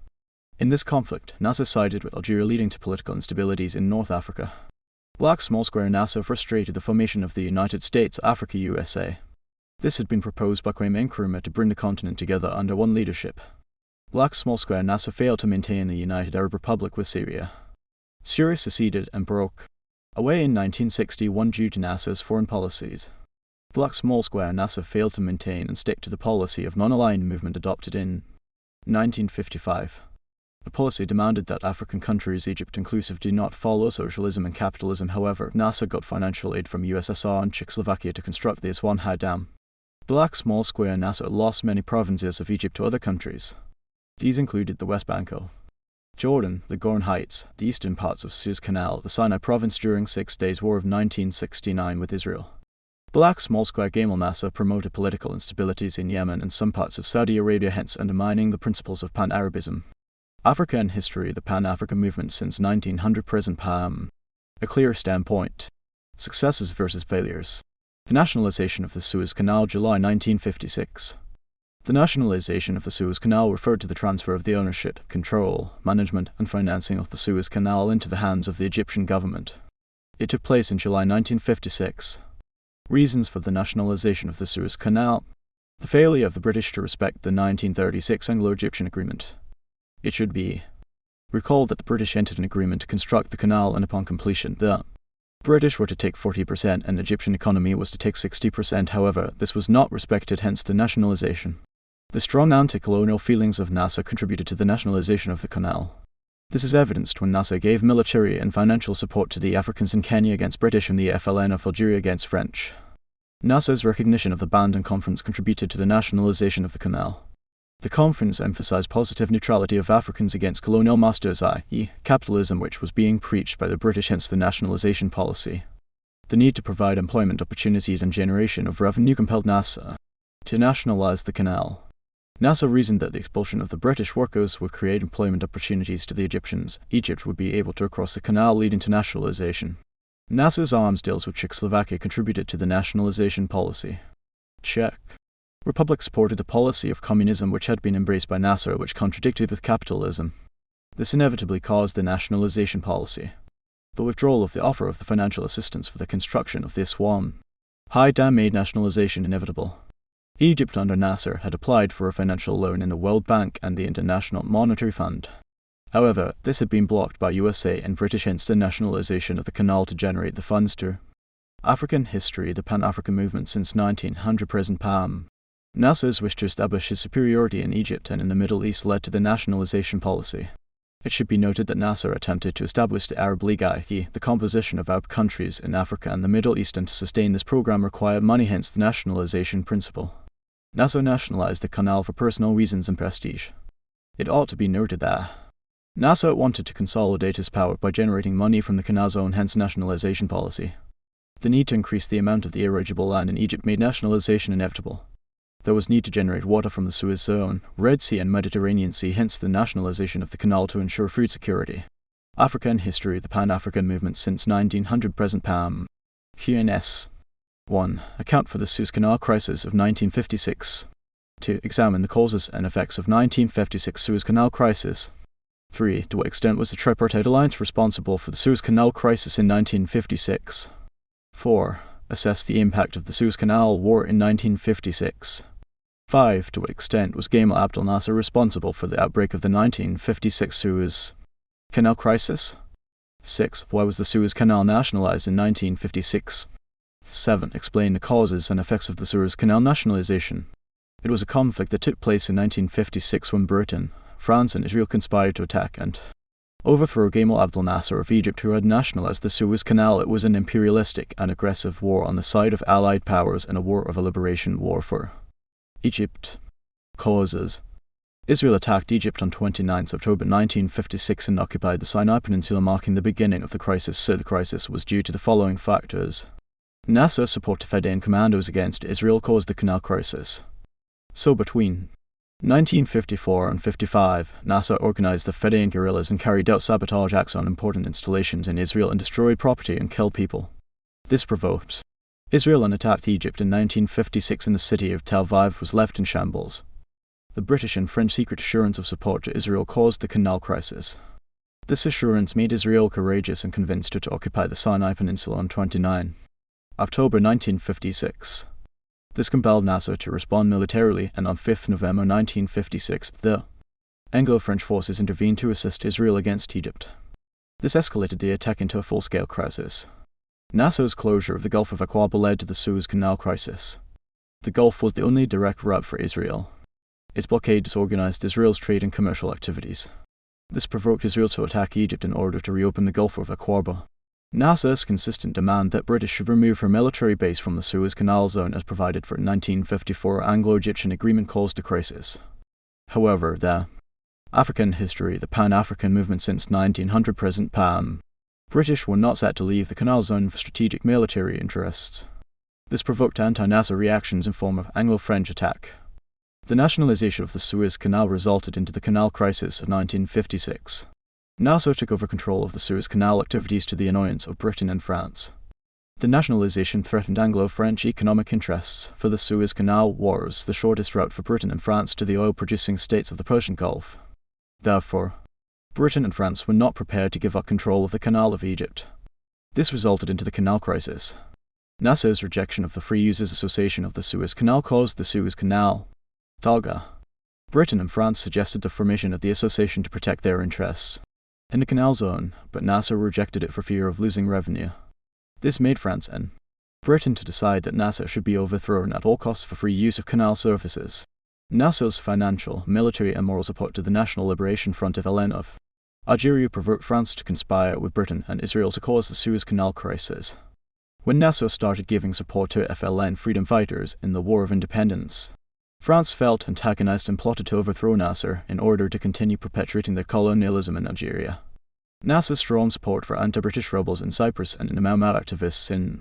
In this conflict, Nasser sided with Algeria, leading to political instabilities in North Africa. Black Small Square Nasser frustrated the formation of the United States Africa USA. This had been proposed by Kwame Nkrumah to bring the continent together under one leadership. Black Small Square Nasser failed to maintain the United Arab Republic with Syria. Syria seceded and broke away in 1961 due to Nasser's foreign policies. Black Small Square Nasser failed to maintain and stick to the policy of non-aligned movement adopted in 1955. The policy demanded that African countries, Egypt inclusive, do not follow socialism and capitalism. However, Nasser got financial aid from USSR and Czechoslovakia to construct the Aswan High Dam. Black Small Square Nasser lost many provinces of Egypt to other countries. These included the West Bank, Jordan, the Golan Heights, the eastern parts of Suez Canal, the Sinai Province during 6 Days War of 1969 with Israel. Black Small Square Gamal Nasser promoted political instabilities in Yemen and some parts of Saudi Arabia, hence undermining the principles of Pan-Arabism. Africa in history, the Pan-African movement since 1900 present PAM. A clear standpoint. Successes versus failures. The nationalization of the Suez Canal, July 1956. The nationalization of the Suez Canal referred to the transfer of the ownership, control, management, and financing of the Suez Canal into the hands of the Egyptian government. It took place in July 1956. Reasons for the nationalization of the Suez Canal. The failure of the British to respect the 1936 Anglo-Egyptian Agreement. It should be recalled that the British entered an agreement to construct the canal, and upon completion, the British were to take 40% and the Egyptian economy was to take 60%. However, this was not respected, hence the nationalization. The strong anti-colonial feelings of Nasser contributed to the nationalization of the canal. This is evidenced when Nasser gave military and financial support to the Africans in Kenya against British and the FLN of Algeria against French. Nasser's recognition of the Bandung Conference contributed to the nationalization of the canal. The conference emphasized positive neutrality of Africans against colonial masters, i.e. capitalism, which was being preached by the British, hence the nationalization policy. The need to provide employment opportunities and generation of revenue compelled Nasser to nationalize the canal. Nasser reasoned that the expulsion of the British workers would create employment opportunities to the Egyptians. Egypt would be able to cross the canal, leading to nationalization. Nasser's arms deals with Czechoslovakia contributed to the nationalization policy. Czech Republic supported the policy of communism which had been embraced by Nasser, which contradicted with capitalism. This inevitably caused the nationalization policy. The withdrawal of the offer of the financial assistance for the construction of the Aswan High Dam made nationalization inevitable. Egypt under Nasser had applied for a financial loan in the World Bank and the International Monetary Fund. However, this had been blocked by USA and British, hence the nationalization of the canal to generate the funds to African history, the Pan-African movement since 1900 present PAM. Nasser's wish to establish his superiority in Egypt and in the Middle East led to the nationalization policy. It should be noted that Nasser attempted to establish the Arab League, i.e. the composition of Arab countries in Africa and the Middle East, and to sustain this program required money, hence the nationalization principle. Nasser nationalized the canal for personal reasons and prestige. It ought to be noted that Nasser wanted to consolidate his power by generating money from the canal zone, hence nationalization policy. The need to increase the amount of the irrigible land in Egypt made nationalization inevitable. There was need to generate water from the Suez Zone, Red Sea and Mediterranean Sea, hence the nationalization of the canal to ensure food security. Africa in history, the Pan-African movement since 1900 present PAM. QNS 1. Account for the Suez Canal crisis of 1956. 2. Examine the causes and effects of 1956 Suez Canal crisis. 3. To what extent was the Tripartite Alliance responsible for the Suez Canal crisis in 1956? 4. Assess the impact of the Suez Canal War in 1956. 5. To what extent was Gamal Abdel Nasser responsible for the outbreak of the 1956 Suez Canal crisis? 6. Why was the Suez Canal nationalized in 1956? 7. Explain the causes and effects of the Suez Canal nationalization. It was a conflict that took place in 1956 when Britain, France and Israel conspired to attack and overthrow Gamal Abdel Nasser of Egypt, who had nationalized the Suez Canal. It was an imperialistic and aggressive war on the side of Allied powers and a war of a liberation war for Egypt. Causes. Israel attacked Egypt on 29 October 1956 and occupied the Sinai Peninsula, marking the beginning of the crisis. So the crisis was due to the following factors. Nasser's support to Fedayeen commandos against Israel caused the canal crisis. So between 1954 and 55, Nasser organized the Fedayeen guerrillas and carried out sabotage acts on important installations in Israel and destroyed property and killed people. This provoked Israel and attacked Egypt in 1956, and the city of Tel Aviv was left in shambles. The British and French secret assurance of support to Israel caused the canal crisis. This assurance made Israel courageous and convinced her to occupy the Sinai Peninsula on 29 October 1956. This compelled Nasser to respond militarily, and on 5 November 1956, the Anglo-French forces intervened to assist Israel against Egypt. This escalated the attack into a full-scale crisis. Nasser's closure of the Gulf of Aqaba led to the Suez Canal crisis. The Gulf was the only direct route for Israel. Its blockade disorganized Israel's trade and commercial activities. This provoked Israel to attack Egypt in order to reopen the Gulf of Aqaba. Nasser's consistent demand that British should remove her military base from the Suez Canal zone as provided for in 1954 Anglo-Egyptian agreement caused the crisis. However, the African history, the Pan-African movement since 1900 present PAM. British were not set to leave the canal zone for strategic military interests. This provoked anti-Nasser reactions in form of Anglo-French attack. The nationalization of the Suez Canal resulted into the canal crisis of 1956. Nasser took over control of the Suez Canal activities to the annoyance of Britain and France. The nationalization threatened Anglo-French economic interests. For the Suez Canal was the shortest route for Britain and France to the oil-producing states of the Persian Gulf. Therefore, Britain and France were not prepared to give up control of the Canal of Egypt. This resulted into the canal crisis. Nasser's rejection of the Free Users Association of the Suez Canal caused the Suez Canal saga. Britain and France suggested the formation of the association to protect their interests in the canal zone, but Nasser rejected it for fear of losing revenue. This made France and Britain to decide that Nasser should be overthrown at all costs for free use of canal services. Nasser's financial, military and moral support to the National Liberation Front of FLN of Algeria provoked France to conspire with Britain and Israel to cause the Suez Canal crisis. When Nasser started giving support to FLN freedom fighters in the War of Independence, France felt antagonized and plotted to overthrow Nasser in order to continue perpetuating their colonialism in Algeria. Nasser's strong support for anti-British rebels in Cyprus and the Mau Mau activists in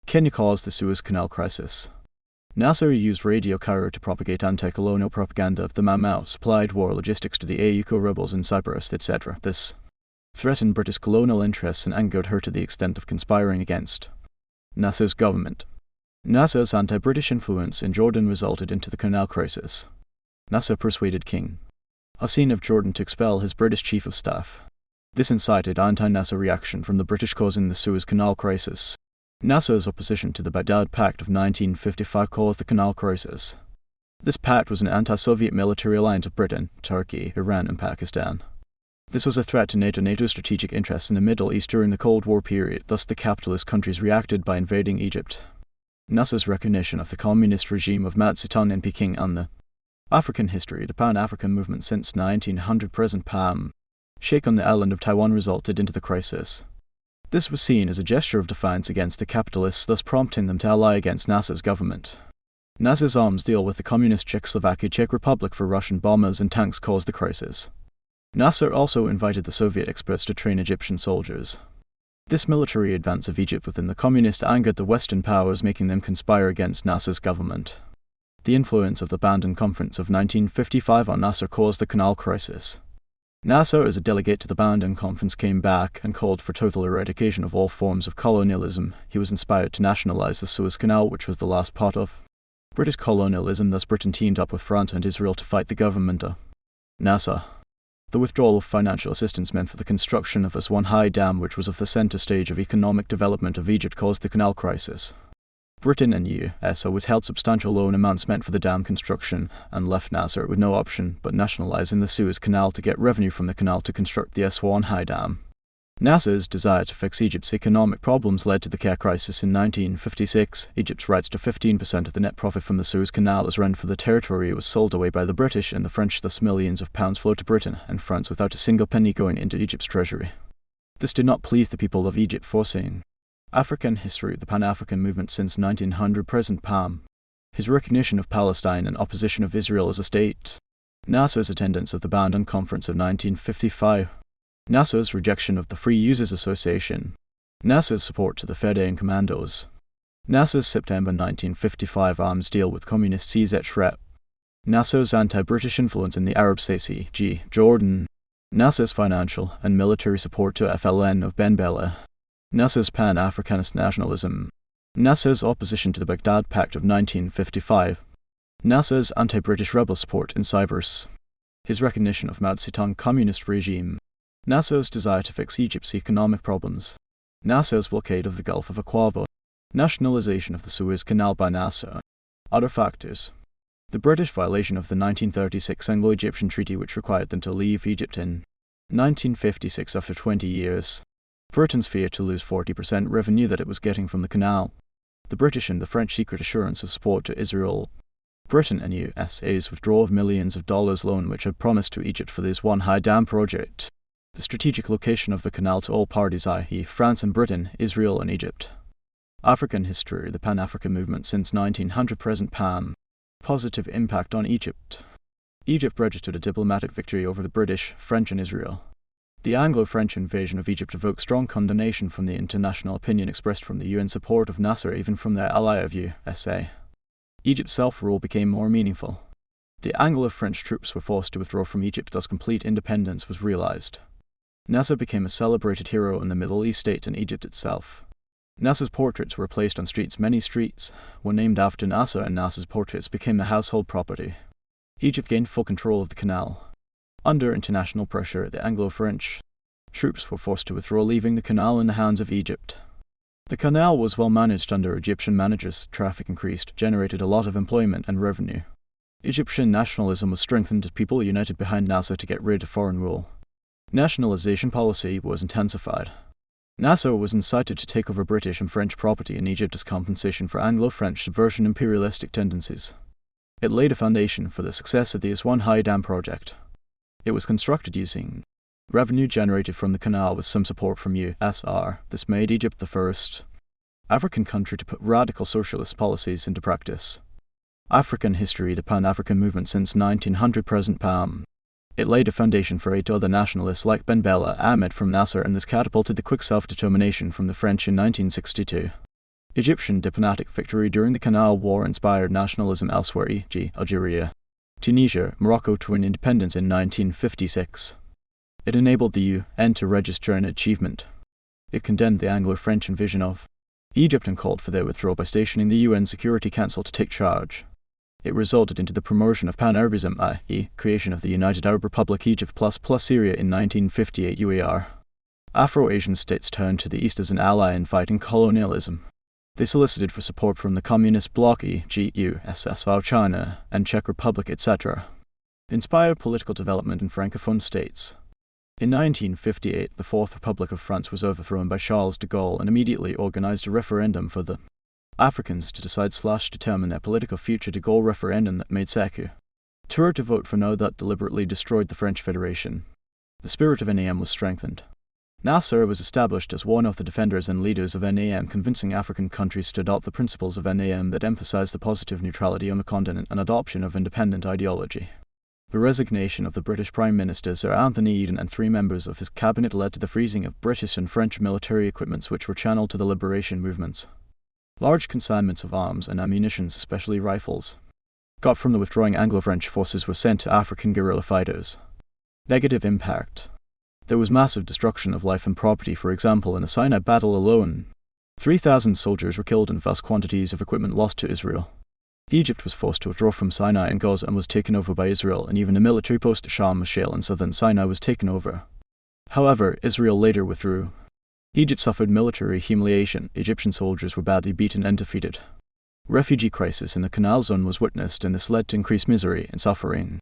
Kenya caused the Suez Canal crisis. Nasser used Radio Cairo to propagate anti-colonial propaganda of the Mau Mau, supplied war logistics to the AUCO rebels in Cyprus, etc. This threatened British colonial interests and angered her to the extent of conspiring against Nasser's government. Nasser's anti-British influence in Jordan resulted into the canal crisis. Nasser persuaded King Hussein of Jordan to expel his British chief of staff. This incited anti-Nasser reaction from the British, causing the Suez Canal crisis. Nasser's opposition to the Baghdad Pact of 1955 caused the canal crisis. This pact was an anti-Soviet military alliance of Britain, Turkey, Iran and Pakistan. This was a threat to NATO's strategic interests in the Middle East during the Cold War period, thus the capitalist countries reacted by invading Egypt. Nasser's recognition of the communist regime of Mao Zedong in Peking and the African history, the Pan-African movement since 1900 present PAM. Shake on the island of Taiwan resulted into the crisis. This was seen as a gesture of defiance against the capitalists, thus prompting them to ally against Nasser's government. Nasser's arms deal with the communist Czech Republic for Russian bombers and tanks caused the crisis. Nasser also invited the Soviet experts to train Egyptian soldiers. This military advance of Egypt within the communists angered the Western powers, making them conspire against Nasser's government. The influence of the Bandung Conference of 1955 on Nasser caused the canal crisis. Nasser, as a delegate to the Bandung Conference, came back and called for total eradication of all forms of colonialism. He was inspired to nationalize the Suez Canal, which was the last part of British colonialism. Thus Britain teamed up with France and Israel to fight the government of Nasser. The withdrawal of financial assistance meant for the construction of Aswan High Dam, which was of the center stage of economic development of Egypt, caused the canal crisis. Britain and USA withheld substantial loan amounts meant for the dam construction and left Nasser with no option but nationalising the Suez Canal to get revenue from the canal to construct the Aswan High Dam. Nasser's desire to fix Egypt's economic problems led to the Caire crisis in 1956. Egypt's rights to 15% of the net profit from the Suez Canal as rent for the territory was sold away by the British and the French, thus millions of pounds flowed to Britain and France without a single penny going into Egypt's treasury. This did not please the people of Egypt, foreseeing African history, the Pan-African movement since 1900 present Pam. His recognition of Palestine and opposition of Israel as a state. Nasser's attendance of the Bandung Conference of 1955. Nasser's rejection of the Free Users Association. Nasser's support to the Fedayeen Commandos. Nasser's September 1955 arms deal with communist CZ Shrep. Nasser's anti-British influence in the Arab states e.g. Jordan. Nasser's financial and military support to FLN of Ben Bella. Nasser's Pan-Africanist nationalism. Nasser's opposition to the Baghdad Pact of 1955. Nasser's anti-British rebel support in Cyprus. His recognition of Mao Zedong communist regime. Nasser's desire to fix Egypt's economic problems. Nasser's blockade of the Gulf of Aqaba. Nationalization of the Suez Canal by Nasser. Other factors. The British violation of the 1936 Anglo-Egyptian Treaty, which required them to leave Egypt in 1956 after 20 years. Britain's fear to lose 40% revenue that it was getting from the canal. The British and the French secret assurance of support to Israel. Britain and USA's withdrawal of millions of dollars loan which had promised to Egypt for the Aswan High Dam project. The strategic location of the canal to all parties, i.e. France and Britain, Israel and Egypt. African history, the Pan-African movement since 1900 present Pam. Positive impact on Egypt. Egypt registered a diplomatic victory over the British, French and Israel. The Anglo-French invasion of Egypt evoked strong condemnation from the international opinion expressed from the UN support of Nasser, even from their ally of USA. Egypt's self-rule became more meaningful. The Anglo-French troops were forced to withdraw from Egypt, thus complete independence was realized. Nasser became a celebrated hero in the Middle East state and Egypt itself. Nasser's portraits were placed on streets. Many streets were named after Nasser, and Nasser's portraits became a household property. Egypt gained full control of the canal. Under international pressure, the Anglo-French troops were forced to withdraw, leaving the canal in the hands of Egypt. The canal was well managed under Egyptian managers. Traffic increased, generated a lot of employment and revenue. Egyptian nationalism was strengthened as people united behind Nasser to get rid of foreign rule. Nationalization policy was intensified. Nasser was incited to take over British and French property in Egypt as compensation for Anglo-French subversion imperialistic tendencies. It laid a foundation for the success of the Aswan High Dam project. It was constructed using revenue generated from the canal with some support from USSR. This made Egypt the first African country to put radical socialist policies into practice. African history, the Pan-African movement since 1900 present Pam. It laid a foundation for 8 other nationalists like Ben Bella, Ahmed from Nasser, and this catapulted the quick self-determination from the French in 1962. Egyptian diplomatic victory during the Canal War inspired nationalism elsewhere, e.g. Algeria, Tunisia, Morocco to win independence in 1956. It enabled the UN to register an achievement. It condemned the Anglo-French invasion of Egypt and called for their withdrawal by stationing the UN Security Council to take charge. It resulted into the promotion of Pan-Arabism, i.e. creation of the United Arab Republic Egypt plus Syria in 1958 UAR. Afro-Asian states turned to the East as an ally in fighting colonialism. They solicited for support from the Communist bloc, e.g. USSR, China, and Czech Republic, etc. Inspired political development in Francophone states. In 1958, the Fourth Republic of France was overthrown by Charles de Gaulle and immediately organized a referendum for the Africans to decide/determine their political future. De Gaulle referendum that made Sékou Touré to vote for no, that deliberately destroyed the French Federation. The spirit of NAM was strengthened. Nasser was established as one of the defenders and leaders of NAM, convincing African countries to adopt the principles of NAM that emphasized the positive neutrality on the continent and adoption of independent ideology. The resignation of the British Prime Minister Sir Anthony Eden and 3 members of his cabinet led to the freezing of British and French military equipments which were channeled to the liberation movements. Large consignments of arms and ammunition, especially rifles, got from the withdrawing Anglo-French forces were sent to African guerrilla fighters. Negative impact. There was massive destruction of life and property. For example, in the Sinai battle alone, 3,000 soldiers were killed and vast quantities of equipment lost to Israel. Egypt was forced to withdraw from Sinai and Gaza and was taken over by Israel, and even a military post at Sharm el-Sheikh in southern Sinai was taken over. However, Israel later withdrew. Egypt suffered military humiliation. Egyptian soldiers were badly beaten and defeated. Refugee crisis in the Canal Zone was witnessed, and this led to increased misery and suffering.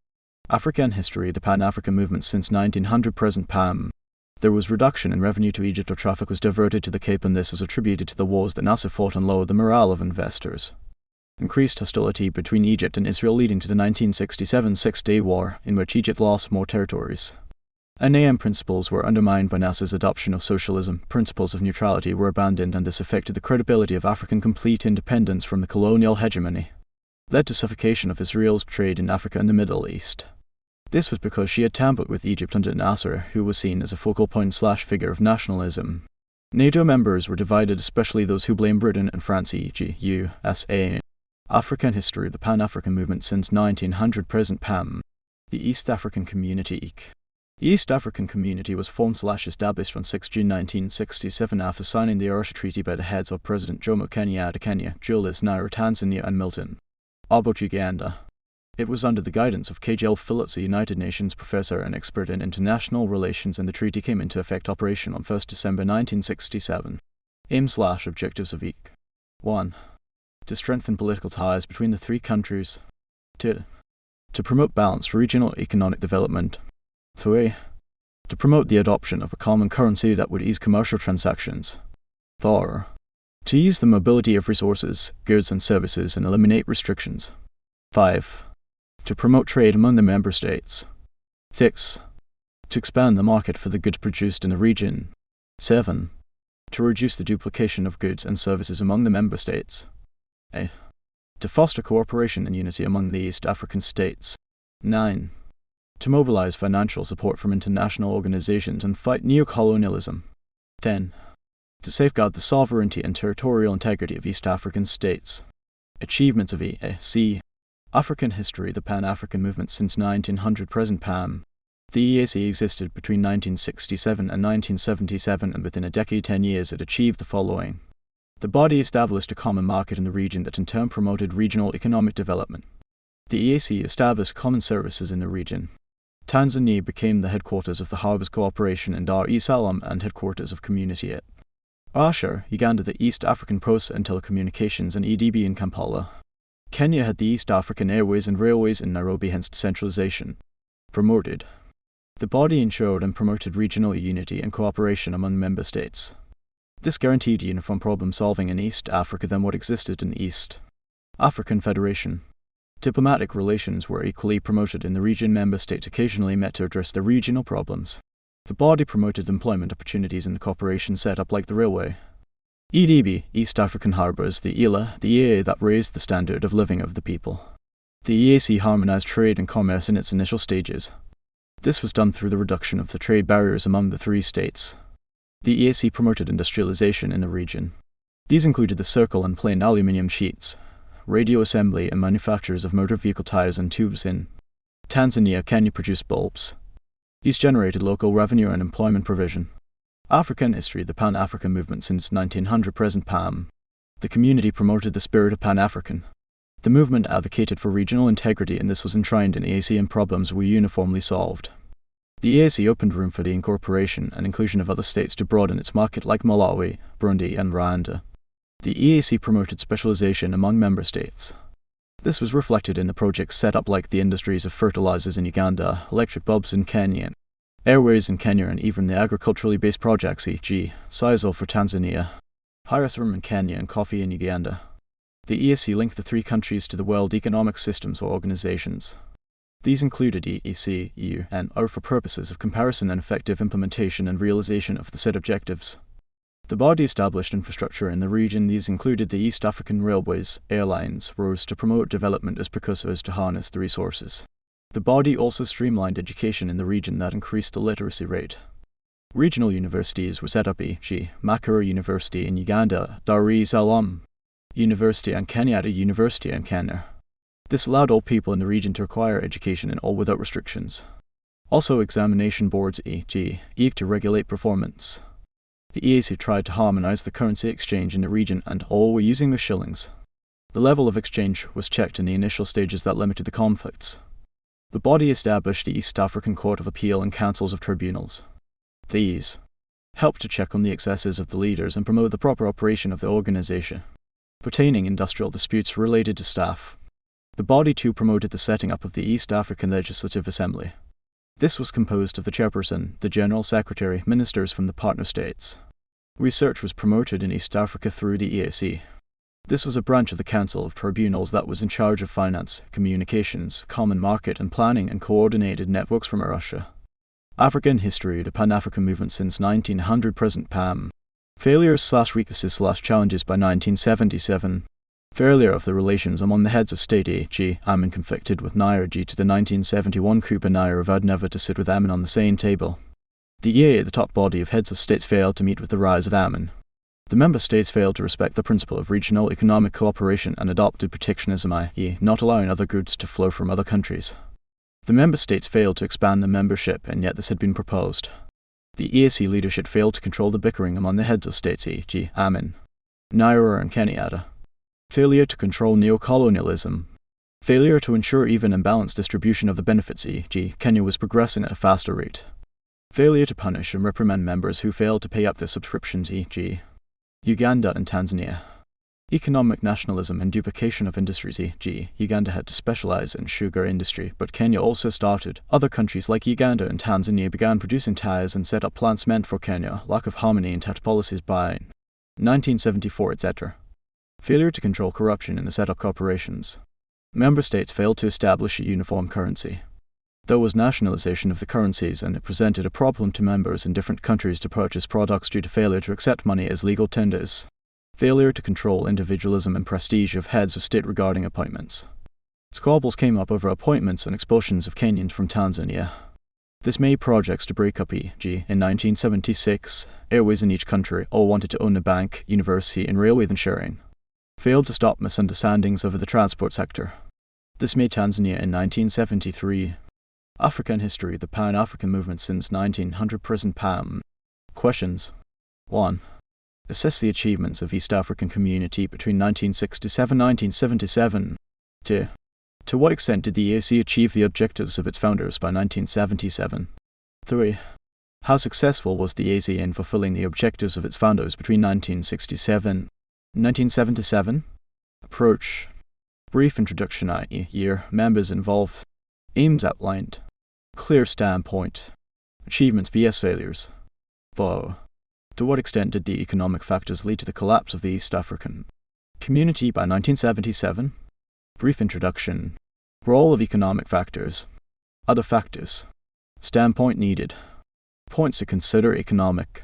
African history, the Pan-African movement since 1900 present PAM. There was reduction in revenue to Egypt, or traffic was diverted to the Cape, and this is attributed to the wars that Nasser fought and lowered the morale of investors. Increased hostility between Egypt and Israel, leading to the 1967 Six-Day War, in which Egypt lost more territories. NAM principles were undermined by Nasser's adoption of socialism, principles of neutrality were abandoned, and this affected the credibility of African complete independence from the colonial hegemony. Led to suffocation of Israel's trade in Africa and the Middle East. This was because she had tampered with Egypt under Nasser, who was seen as a focal point/figure of nationalism. NATO members were divided, especially those who blamed Britain and France, e.g. USA. African history, the Pan-African movement since 1900 present PAM. The East African Community EAC. The East African Community was formed/established on 6 June 1967 after signing the Arusha Treaty by the heads of President Jomo Kenyatta Kenya, Julius Nyerere Tanzania, and Milton Obote Uganda. It was under the guidance of K.J.L. Phillips, a United Nations professor and expert in international relations, and the treaty came into effect operation on 1 December 1967. Aims/objectives of EAC. 1. To strengthen political ties between the three countries. 2. To promote balanced regional economic development. 3. To promote the adoption of a common currency that would ease commercial transactions. 4. To ease the mobility of resources, goods and services and eliminate restrictions. 5. To promote trade among the member states. 6. To expand the market for the goods produced in the region. 7. To reduce the duplication of goods and services among the member states. 8. To foster cooperation and unity among the East African states. 9. To mobilize financial support from international organizations and fight neo-colonialism. 10. To safeguard the sovereignty and territorial integrity of East African states. Achievements of EAC. African history, the Pan-African movement since 1900 present PAM. The EAC existed between 1967 and 1977, and within a decade, 10 years, it achieved the following. The body established a common market in the region that in turn promoted regional economic development. The EAC established common services in the region. Tanzania became the headquarters of the Harbours Cooperation in Dar es Salaam and headquarters of Community at Arusha, Uganda the East African Posts and Telecommunications and EDB in Kampala. Kenya had the East African Airways and Railways in Nairobi, hence decentralization. Promoted. The body ensured and promoted regional unity and cooperation among member states. This guaranteed uniform problem-solving in East Africa than what existed in the East African Federation. Diplomatic relations were equally promoted in the region. Member states occasionally met to address their regional problems. The body promoted employment opportunities in the cooperation set up like the railway. EDB, East African Harbours, the ELA, the EA that raised the standard of living of the people. The EAC harmonized trade and commerce in its initial stages. This was done through the reduction of the trade barriers among the three states. The EAC promoted industrialization in the region. These included the circle and plain aluminium sheets, radio assembly and manufacturers of motor vehicle tires and tubes in Tanzania. Kenya produced bulbs. These generated local revenue and employment provision. African history, the Pan-African movement since 1900 present PAM. The community promoted the spirit of Pan-African. The movement advocated for regional integrity, and this was enshrined in EAC, and problems were uniformly solved. The EAC opened room for the incorporation and inclusion of other states to broaden its market like Malawi, Burundi and Rwanda. The EAC promoted specialization among member states. This was reflected in the projects set up like the industries of fertilizers in Uganda, electric bulbs in Kenya, airways in Kenya, and even the agriculturally based projects, e.g. Sisal for Tanzania, Hirethrum in Kenya and coffee in Uganda. The EAC linked the three countries to the World Economic Systems or organizations. These included EEC, EU, and O for purposes of comparison and effective implementation and realization of the said objectives. The body established infrastructure in the region. These included the East African Railways, airlines, roads to promote development as precursors to harness the resources. The body also streamlined education in the region that increased the literacy rate. Regional universities were set up, e.g. Makere University in Uganda, Dar es Salaam University and Kenyatta University in Kenya. This allowed all people in the region to acquire education and all without restrictions. Also examination boards, e.g. EAC to regulate performance. The EAC tried to harmonize the currency exchange in the region, and all were using the shillings. The level of exchange was checked in the initial stages that limited the conflicts. The body established the East African Court of Appeal and councils of tribunals. These helped to check on the excesses of the leaders and promote the proper operation of the organization. pertaining industrial disputes related to staff. The body too promoted the setting up of the East African Legislative Assembly. This was composed of the chairperson, the general secretary, ministers from the partner states. Research was promoted in East Africa through the EAC. This was a branch of the Council of Tribunals that was in charge of finance, communications, common market and planning and coordinated networks from Russia. African history, the Pan-African movement since 1900 present PAM. Failures/weaknesses/challenges by 1977. Failure of the relations among the heads of state e.g. Amin conflicted with Niger due to the 1971 coup and Niger vowed never to sit with Amin on the same table. The EAA, the top body of heads of states, failed to meet with the rise of Amin. The member states failed to respect the principle of regional economic cooperation and adopted protectionism, i.e. not allowing other goods to flow from other countries. The member states failed to expand the membership, and yet this had been proposed. The EAC leadership failed to control the bickering among the heads of states, e.g. Amin, Niger and Kenyatta. Failure to control neocolonialism. Failure to ensure even and balanced distribution of the benefits, e.g. Kenya was progressing at a faster rate. Failure to punish and reprimand members who failed to pay up their subscriptions, e.g. Uganda and Tanzania. Economic nationalism and duplication of industries, e.g. Uganda had to specialize in sugar industry, but Kenya also started. Other countries like Uganda and Tanzania began producing tires and set up plants meant for Kenya. Lack of harmony in tax policies by 1974, etc. Failure to control corruption in the set-up corporations. Member states failed to establish a uniform currency. There was nationalization of the currencies, and it presented a problem to members in different countries to purchase products due to failure to accept money as legal tenders. Failure to control individualism and prestige of heads of state regarding appointments. Squabbles came up over appointments and expulsions of Kenyans from Tanzania. This made projects to break up, e.g. in 1976, airways in each country all wanted to own a bank, university and railway then sharing. Failed to stop misunderstandings over the transport sector. This made Tanzania in 1973. African history, the Pan-African movement since 1900 present PAM. Questions. 1. Assess the achievements of East African community between 1967-1977. 2. To what extent did the EAC achieve the objectives of its founders by 1977? 3. How successful was the EAC in fulfilling the objectives of its founders between 1967 and 1977? Approach. Brief introduction, i.e. year, members involved, aims outlined, clear standpoint, achievements vs failures. 4. To what extent did the economic factors lead to the collapse of the East African community by 1977? Brief introduction. Role of economic factors. Other factors. Standpoint needed. Points to consider: economic.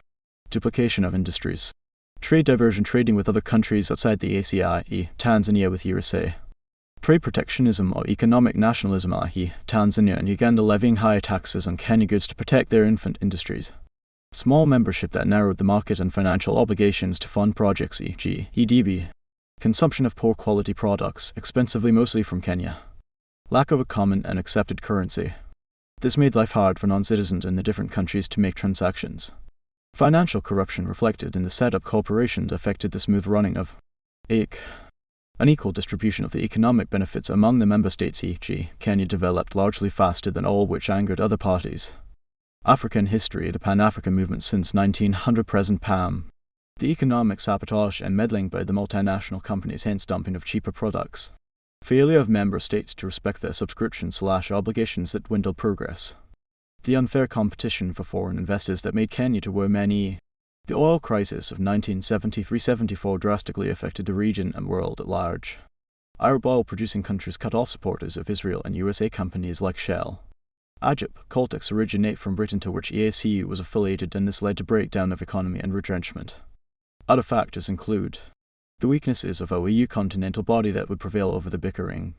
Duplication of industries. Trade diversion, trading with other countries outside the ACI, i.e. Tanzania with USA. Trade protectionism or economic nationalism, i.e. Tanzania and Uganda levying higher taxes on Kenya goods to protect their infant industries. Small membership that narrowed the market and financial obligations to fund projects, e.g. EDB. Consumption of poor quality products, expensively mostly from Kenya. Lack of a common and accepted currency. This made life hard for non-citizens in the different countries to make transactions. Financial corruption reflected in the set-up corporations affected the smooth running of EAC. Unequal distribution of the economic benefits among the member states, e.g. Kenya developed largely faster than all, which angered other parties. African history, the Pan-African movement since 1900 present PAM. The economic sabotage and meddling by the multinational companies, hence dumping of cheaper products. Failure of member states to respect their subscription/obligations that dwindled progress. The unfair competition for foreign investors that made Kenya to where many. The oil crisis of 1973-74 drastically affected the region and world at large. Arab oil-producing countries cut off supporters of Israel and USA companies like Shell. Ajip, Coltex originate from Britain, to which EACU was affiliated, and this led to breakdown of economy and retrenchment. Other factors include the weaknesses of OAU continental body that would prevail over the bickering.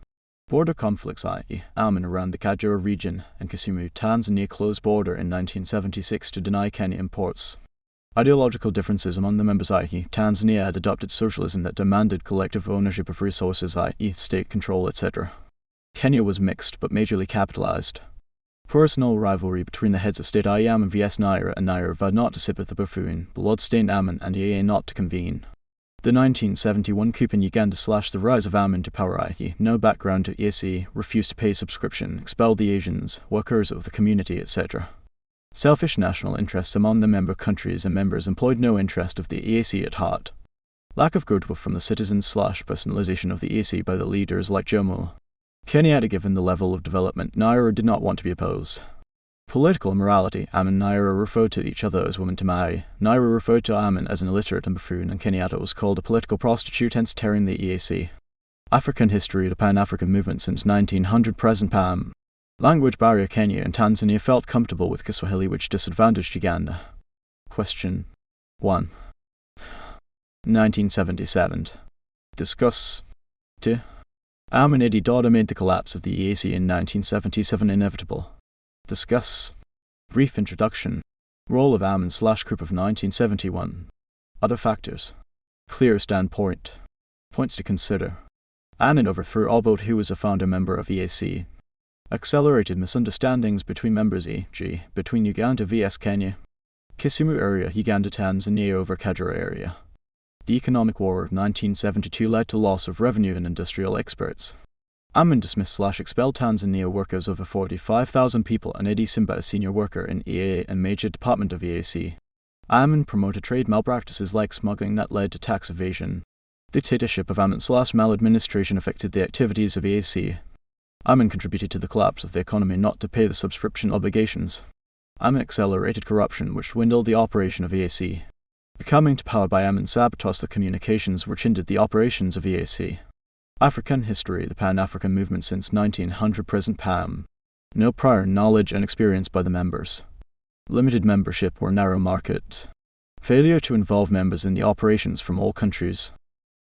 Border conflicts, i.e. Amin around the Kagera region and Kisumu, Tanzania closed border in 1976 to deny Kenya imports. Ideological differences among the members, i.e. Tanzania had adopted socialism that demanded collective ownership of resources, i.e. state control, etc. Kenya was mixed but majorly capitalized. Personal rivalry between the heads of state, i.e. Amin vs Niger, and Niger vowed not to sit with the buffoon, blood-stained Amin, and EA not to convene. The 1971 coup in Uganda slashed the rise of Amin to power, i.e. no background to EAC, refused to pay subscription, expelled the Asians, workers of the community, etc. Selfish national interests among the member countries and members employed no interest of the EAC at heart. Lack of goodwill from the citizens/personalization of the EAC by the leaders like Jomo Kenyatta. Given the level of development, Naira did not want to be opposed. Political immorality. Amin and Naira referred to each other as women to marry. Naira referred to Amin as an illiterate and buffoon, and Kenyatta was called a political prostitute, hence tearing the EAC. African history. The Pan-African movement since 1900 present. PAM. Language barrier. Kenya and Tanzania felt comfortable with Kiswahili, which disadvantaged Uganda. Question 1. 1977. Discuss. 2. Amin Idi Dada made the collapse of the EAC in 1977 inevitable. Discuss. Brief introduction. Role of Amin/group of 1971. Other factors. Clear standpoint. Points to consider. Amin overthrew Obote, who was a founder member of EAC. Accelerated misunderstandings between members, e.g., between Uganda vs Kenya, Kisumu area, Uganda, Tanzania over Kagera area. The Economic War of 1972 led to loss of revenue and industrial experts. Amin dismissed/expelled Tanzania workers, over 45,000 people, and Idi Simba, a senior worker in EA and major department of EAC. Amin promoted trade malpractices like smuggling that led to tax evasion. Dictatorship of Amin/maladministration affected the activities of EAC. Amin contributed to the collapse of the economy not to pay the subscription obligations. Amin accelerated corruption, which dwindled the operation of EAC. The coming to power by Amin sabotaged the communications, which hindered the operations of EAC. African history. The Pan-African movement since 1900 present. PAM. No prior knowledge and experience by the members. Limited membership or narrow market. Failure to involve members in the operations from all countries.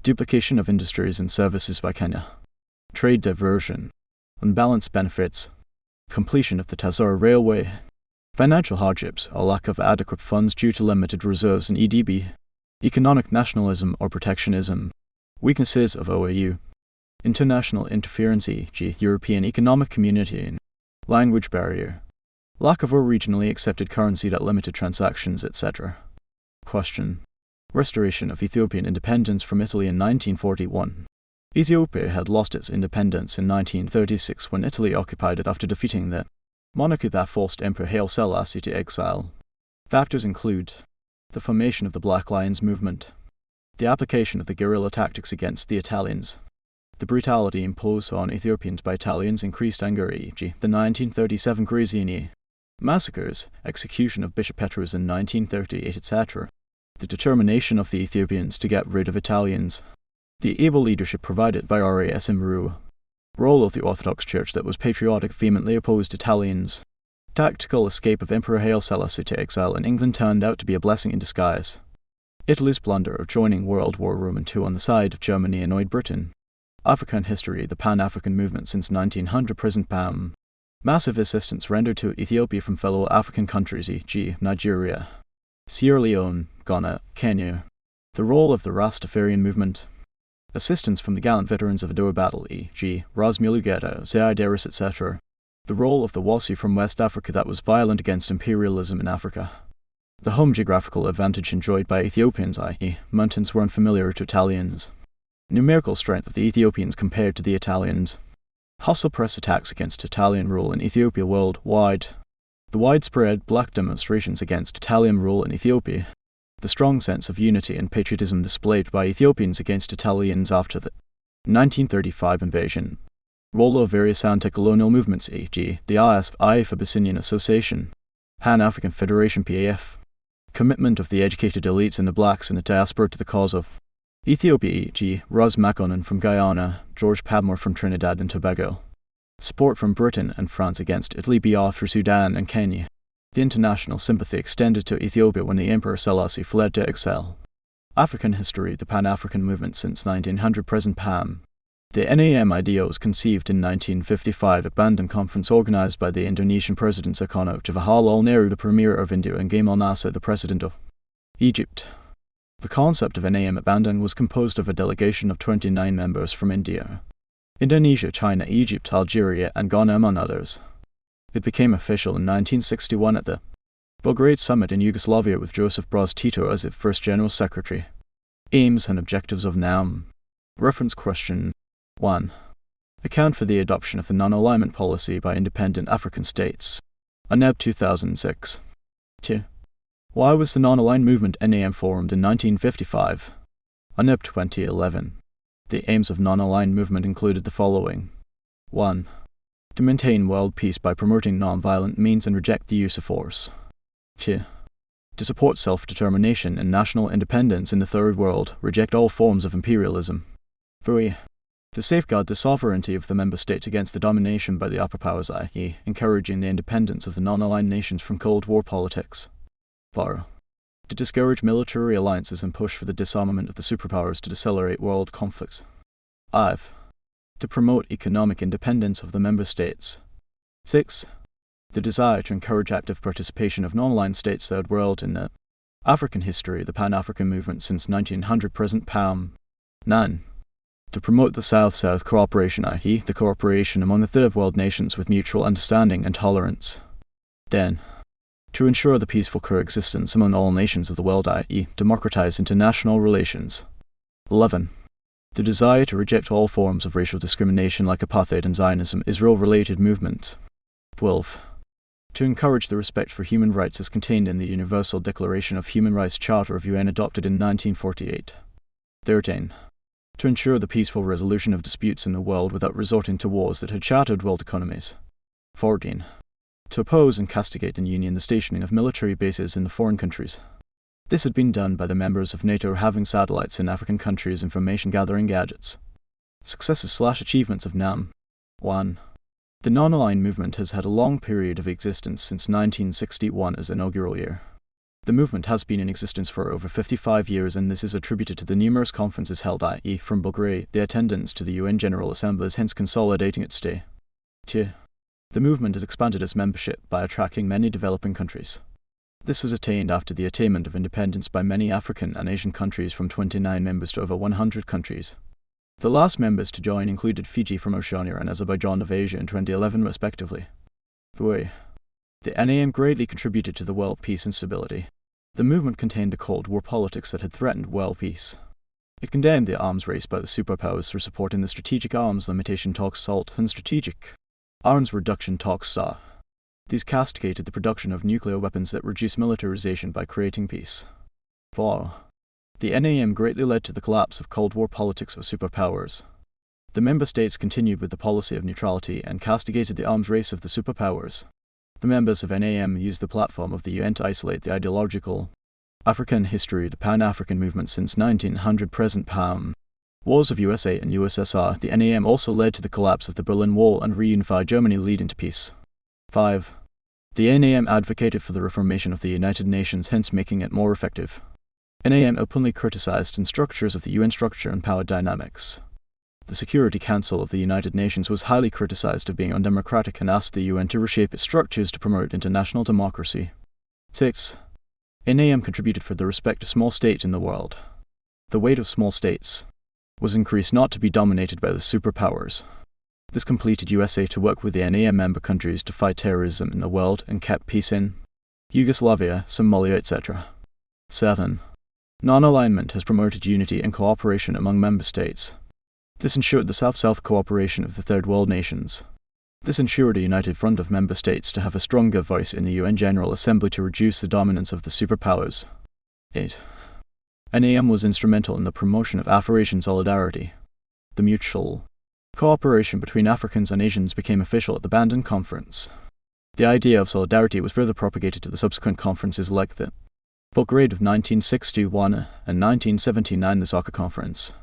Duplication of industries and services by Kenya. Trade diversion. Unbalanced benefits. Completion of the Tazara Railway. Financial hardships or lack of adequate funds due to limited reserves in EDB. Economic nationalism or protectionism. Weaknesses of OAU. International interference, e.g., European Economic Community. Language barrier. Lack of a regionally accepted currency that limited transactions, etc. Question. Restoration of Ethiopian independence from Italy in 1941. Ethiopia had lost its independence in 1936 when Italy occupied it after defeating the monarchy that forced Emperor Haile Selassie to exile. Factors include the formation of the Black Lions movement, the application of the guerrilla tactics against the Italians, the brutality imposed on Ethiopians by Italians increased anger, e.g., the 1937 Graziani massacres, execution of Bishop Petrus in 1938, etc., the determination of the Ethiopians to get rid of Italians, the able leadership provided by R.A.S. Imuru, role of the Orthodox Church that was patriotic, vehemently opposed Italians, tactical escape of Emperor Haile Selassie to exile in England turned out to be a blessing in disguise, Italy's blunder of joining World War II on the side of Germany annoyed Britain. African history. The Pan-African movement since 1900 present. PAM. Massive assistance rendered to Ethiopia from fellow African countries, e.g., Nigeria, Sierra Leone, Ghana, Kenya. The role of the Rastafarian movement. Assistance from the gallant veterans of Adowa battle, e.g., Ras Mulugeta, Zaid Eris, etc. The role of the Wasi from West Africa that was violent against imperialism in Africa. The home geographical advantage enjoyed by Ethiopians, i.e., mountains were unfamiliar to Italians. Numerical strength of the Ethiopians compared to the Italians. Hostile press attacks against Italian rule in Ethiopia worldwide. The widespread black demonstrations against Italian rule in Ethiopia. The strong sense of unity and patriotism displayed by Ethiopians against Italians after the 1935 invasion. Role of various anti-colonial movements, e.g., the IF Abyssinian Association, Pan-African Federation PAF. Commitment of the educated elites and the blacks in the diaspora to the cause of Ethiopia, e.g., Ras Makonnen from Guyana, George Padmore from Trinidad and Tobago. Support from Britain and France against Italy, Biafra, Sudan and Kenya. The international sympathy extended to Ethiopia when the Emperor Selassie fled to exile. African history. The Pan-African movement since 1900 present. PAM. The NAM idea was conceived in 1955 at Bandung Conference organized by the Indonesian President Sukarno, Jawaharlal Nehru, the Premier of India, and Gamal Nasser, the President of Egypt. The concept of NAM at Bandung was composed of a delegation of 29 members from India, Indonesia, China, Egypt, Algeria, and Ghana, among others. It became official in 1961 at the Belgrade Summit in Yugoslavia with Joseph Broz Tito as its first General Secretary. Aims and objectives of NAM. Reference question 1. Account for the adoption of the non-alignment policy by independent African states. UNEP 2006. 2. Why was the non-aligned movement NAM formed in 1955? UNEP 2011. The aims of non-aligned movement included the following. 1. To maintain world peace by promoting non-violent means and reject the use of force. 2. To support self-determination and national independence in the Third World, reject all forms of imperialism. 3. To safeguard the sovereignty of the member states against the domination by the upper powers, i.e., encouraging the independence of the non-aligned nations from Cold War politics. 4. To discourage military alliances and push for the disarmament of the superpowers to decelerate world conflicts. 5. To promote economic independence of the member states. 6. The desire to encourage active participation of non-aligned states Third World in the African history, the Pan-African movement since 1900 present PAM. 9. To promote the South-South cooperation, i.e., the cooperation among the Third World nations with mutual understanding and tolerance. 10. To ensure the peaceful coexistence among all nations of the world, i.e., democratize international relations. 11. The desire to reject all forms of racial discrimination like apartheid and Zionism, Israel-related movement. 12. To encourage the respect for human rights as contained in the Universal Declaration of Human Rights Charter of UN adopted in 1948. 13. To ensure the peaceful resolution of disputes in the world without resorting to wars that had shattered world economies. 14. To oppose and castigate in union the stationing of military bases in the foreign countries. This had been done by the members of NATO having satellites in African countries' information-gathering gadgets. Successes/achievements of NAM. 1. The non-aligned movement has had a long period of existence since 1961 as inaugural year. The movement has been in existence for over 55 years, and this is attributed to the numerous conferences held, i.e., from Bulgaria, the attendance to the UN General Assemblies, hence consolidating its stay. 2. The movement has expanded its membership by attracting many developing countries. This was attained after the attainment of independence by many African and Asian countries from 29 members to over 100 countries. The last members to join included Fiji from Oceania and Azerbaijan of Asia in 2011 respectively. 3. The NAM greatly contributed to the world peace and stability. The movement contained the Cold War politics that had threatened world peace. It condemned the arms race by the superpowers for supporting the Strategic Arms Limitation Talks SALT and Strategic Arms Reduction Talks STAR. These castigated the production of nuclear weapons that reduced militarization by creating peace. 4. The NAM greatly led to the collapse of Cold War politics of superpowers. The member states continued with the policy of neutrality and castigated the arms race of the superpowers. The members of NAM used the platform of the UN to isolate the ideological African history, the Pan-African movement since 1900 present PAM. Wars of USA and USSR. The NAM also led to the collapse of the Berlin Wall and reunified Germany, leading to peace. 5. The NAM advocated for the reformation of the United Nations, hence making it more effective. NAM openly criticized the structures of the UN structure and power dynamics. The Security Council of the United Nations was highly criticized of being undemocratic and asked the UN to reshape its structures to promote international democracy. 6. NAM contributed for the respect of small states in the world. The weight of small states was increased not to be dominated by the superpowers. This completed USA to work with the NAM member countries to fight terrorism in the world and kept peace in Yugoslavia, Somalia, etc. 7. Non-alignment has promoted unity and cooperation among member states. This ensured the South-South cooperation of the Third World nations. This ensured a united front of member states to have a stronger voice in the UN General Assembly to reduce the dominance of the superpowers. 8. NAM was instrumental in the promotion of Afro-Asian solidarity. The mutual cooperation between Africans and Asians became official at the Bandung Conference. The idea of solidarity was further propagated to the subsequent conferences like the Belgrade of 1961 and 1979, the Soccer Conference.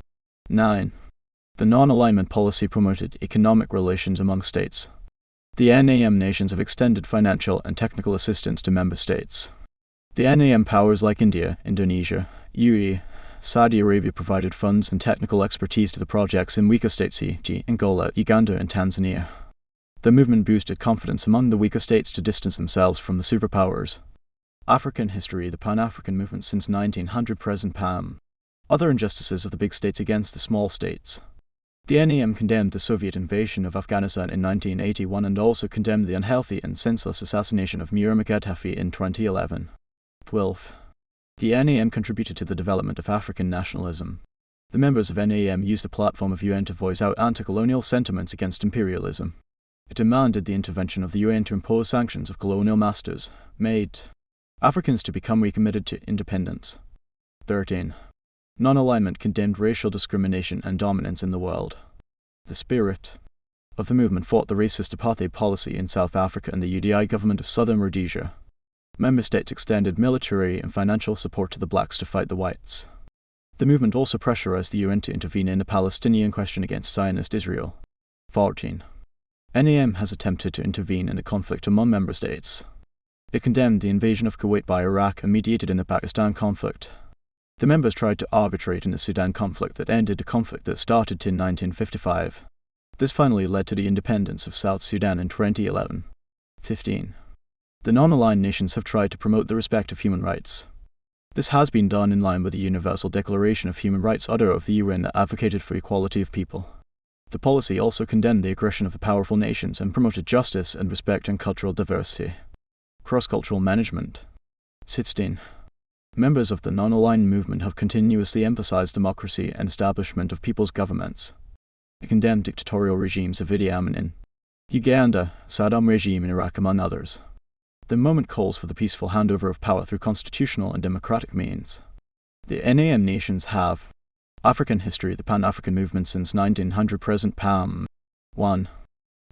9. The non-alignment policy promoted economic relations among states. The NAM nations have extended financial and technical assistance to member states. The NAM powers like India, Indonesia, UAE, Saudi Arabia provided funds and technical expertise to the projects in weaker states, e.g., Angola, Uganda, and Tanzania. The movement boosted confidence among the weaker states to distance themselves from the superpowers. African history, the Pan-African movement since 1900 present PAM. Other injustices of the big states against the small states. The NAM condemned the Soviet invasion of Afghanistan in 1981 and also condemned the unhealthy and senseless assassination of Muammar Gaddafi in 2011. 12. The NAM contributed to the development of African nationalism. The members of NAM used the platform of UN to voice out anti-colonial sentiments against imperialism. It demanded the intervention of the UN to impose sanctions of colonial masters, made Africans to become recommitted to independence. 13. Non-alignment condemned racial discrimination and dominance in the world. The spirit of the movement fought the racist apartheid policy in South Africa and the UDI government of Southern Rhodesia. Member states extended military and financial support to the blacks to fight the whites. The movement also pressurized the UN to intervene in the Palestinian question against Zionist Israel. 14. NAM has attempted to intervene in the conflict among member states. It condemned the invasion of Kuwait by Iraq and mediated in the Pakistan conflict. The members tried to arbitrate in the Sudan conflict that ended a conflict that started in 1955. This finally led to the independence of South Sudan in 2011. 15. The non-aligned nations have tried to promote the respect of human rights. This has been done in line with the Universal Declaration of Human Rights Order of the UN that advocated for equality of people. The policy also condemned the aggression of the powerful nations and promoted justice and respect and cultural diversity. Cross-cultural management. 16. Members of the non-aligned movement have continuously emphasized democracy and establishment of people's governments. It condemned dictatorial regimes of Idi Amin in Uganda, Saddam regime in Iraq, among others. The movement calls for the peaceful handover of power through constitutional and democratic means. The NAM nations have African history, the Pan-African movement since 1900 present PAM. 1.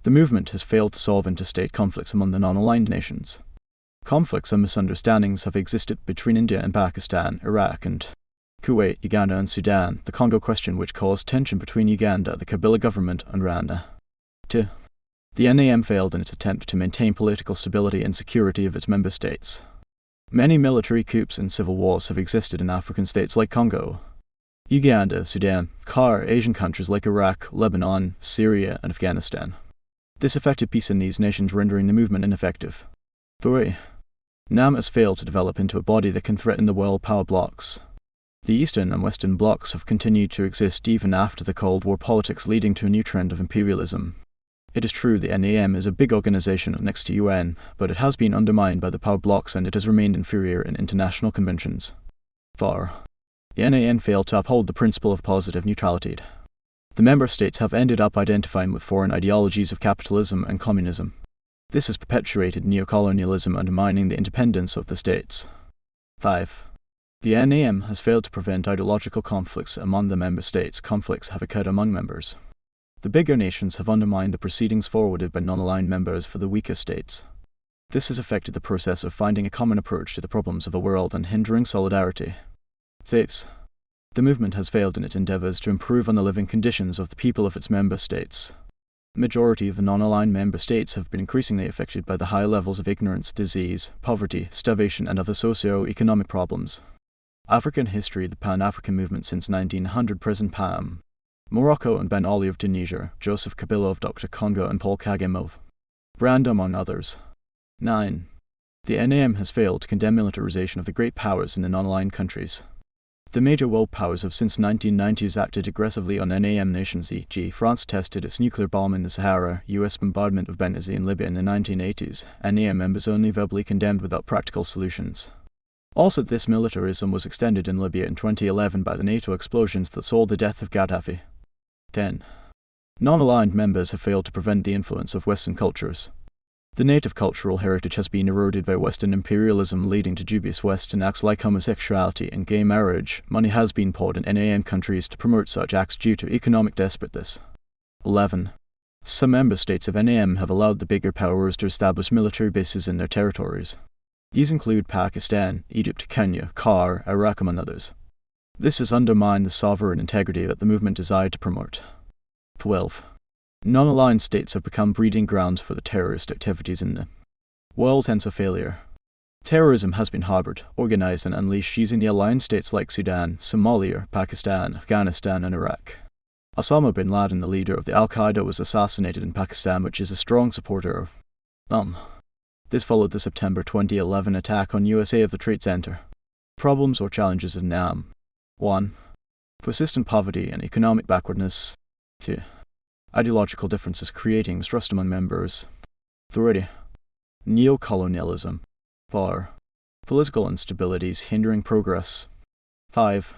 The movement has failed to solve interstate conflicts among the non-aligned nations. Conflicts and misunderstandings have existed between India and Pakistan, Iraq and Kuwait, Uganda and Sudan, the Congo question which caused tension between Uganda, the Kabila government and Rwanda. 2. The NAM failed in its attempt to maintain political stability and security of its member states. Many military coups and civil wars have existed in African states like Congo, Uganda, Sudan, Asian countries like Iraq, Lebanon, Syria and Afghanistan. This affected peace in these nations, rendering the movement ineffective. 3. NAM has failed to develop into a body that can threaten the world power blocs. The Eastern and Western blocs have continued to exist even after the Cold War politics, leading to a new trend of imperialism. It is true the NAM is a big organization next to UN, but it has been undermined by the power blocs and it has remained inferior in international conventions. 4. The NAM failed to uphold the principle of positive neutrality. The member states have ended up identifying with foreign ideologies of capitalism and communism. This has perpetuated neocolonialism, undermining the independence of the states. 5. The NAM has failed to prevent ideological conflicts among the member states. Conflicts have occurred among members. The bigger nations have undermined the proceedings forwarded by non-aligned members for the weaker states. This has affected the process of finding a common approach to the problems of the world and hindering solidarity. 6. The movement has failed in its endeavors to improve on the living conditions of the people of its member states. The majority of the non-aligned member states have been increasingly affected by the high levels of ignorance, disease, poverty, starvation and other socio-economic problems. African history, the Pan-African movement since 1900 present PAM. Morocco and Ben Ali of Tunisia, Joseph Kabila of Dr. Congo and Paul Kagame of Rwanda among others. 9. The NAM has failed to condemn militarization of the great powers in the non-aligned countries. The major world powers have since 1990s acted aggressively on NAM nations, e.g. France tested its nuclear bomb in the Sahara, US bombardment of Benghazi in Libya in the 1980s, NAM members only verbally condemned without practical solutions. Also, this militarism was extended in Libya in 2011 by the NATO explosions that saw the death of Gaddafi. 10. Non-aligned members have failed to prevent the influence of Western cultures. The native cultural heritage has been eroded by Western imperialism, leading to dubious Western acts like homosexuality and gay marriage. Money has been poured in NAM countries to promote such acts due to economic desperateness. 11. Some member states of NAM have allowed the bigger powers to establish military bases in their territories. These include Pakistan, Egypt, Kenya, Iraq among others. This has undermined the sovereign integrity that the movement desired to promote. 12. Non-aligned states have become breeding grounds for the terrorist activities in the world, hence a failure. Terrorism has been harbored, organized and unleashed using the aligned states like Sudan, Somalia, Pakistan, Afghanistan and Iraq. Osama bin Laden, the leader of the Al-Qaeda, was assassinated in Pakistan, which is a strong supporter of This followed the September 2011 attack on USA of the Trade Center. Problems or challenges of NAM. 1. Persistent poverty and economic backwardness. 2. Ideological differences creating mistrust among members. 3. Neocolonialism. 4. Political instabilities hindering progress. 5.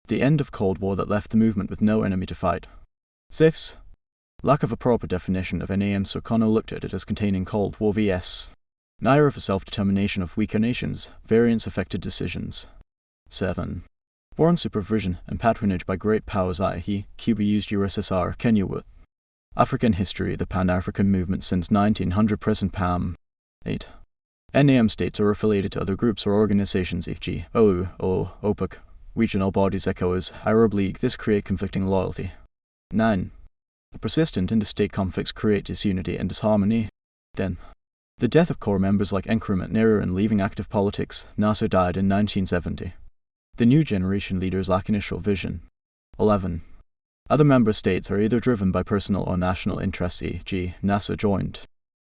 The end of Cold War that left the movement with no enemy to fight. 6. Lack of a proper definition of NAM, so Sukarno looked at it as containing Cold War vs. Naira for self-determination of weaker nations, variance affected decisions. 7. Foreign supervision and patronage by great powers, i.e., Cuba used USSR, Kenya would. African history, the Pan-African movement since 1900 present PAM. 8. NAM states are affiliated to other groups or organizations, e.g., OU, OPEC, regional bodies, ECOWAS, Arab League. This create conflicting loyalty. 9. Persistent interstate conflicts create disunity and disharmony. 10. The death of core members like Nkrumah, Nehru and leaving active politics. Nasser died in 1970. The new generation leaders lack initial vision. 11. Other member states are either driven by personal or national interests, e.g., Nasser joined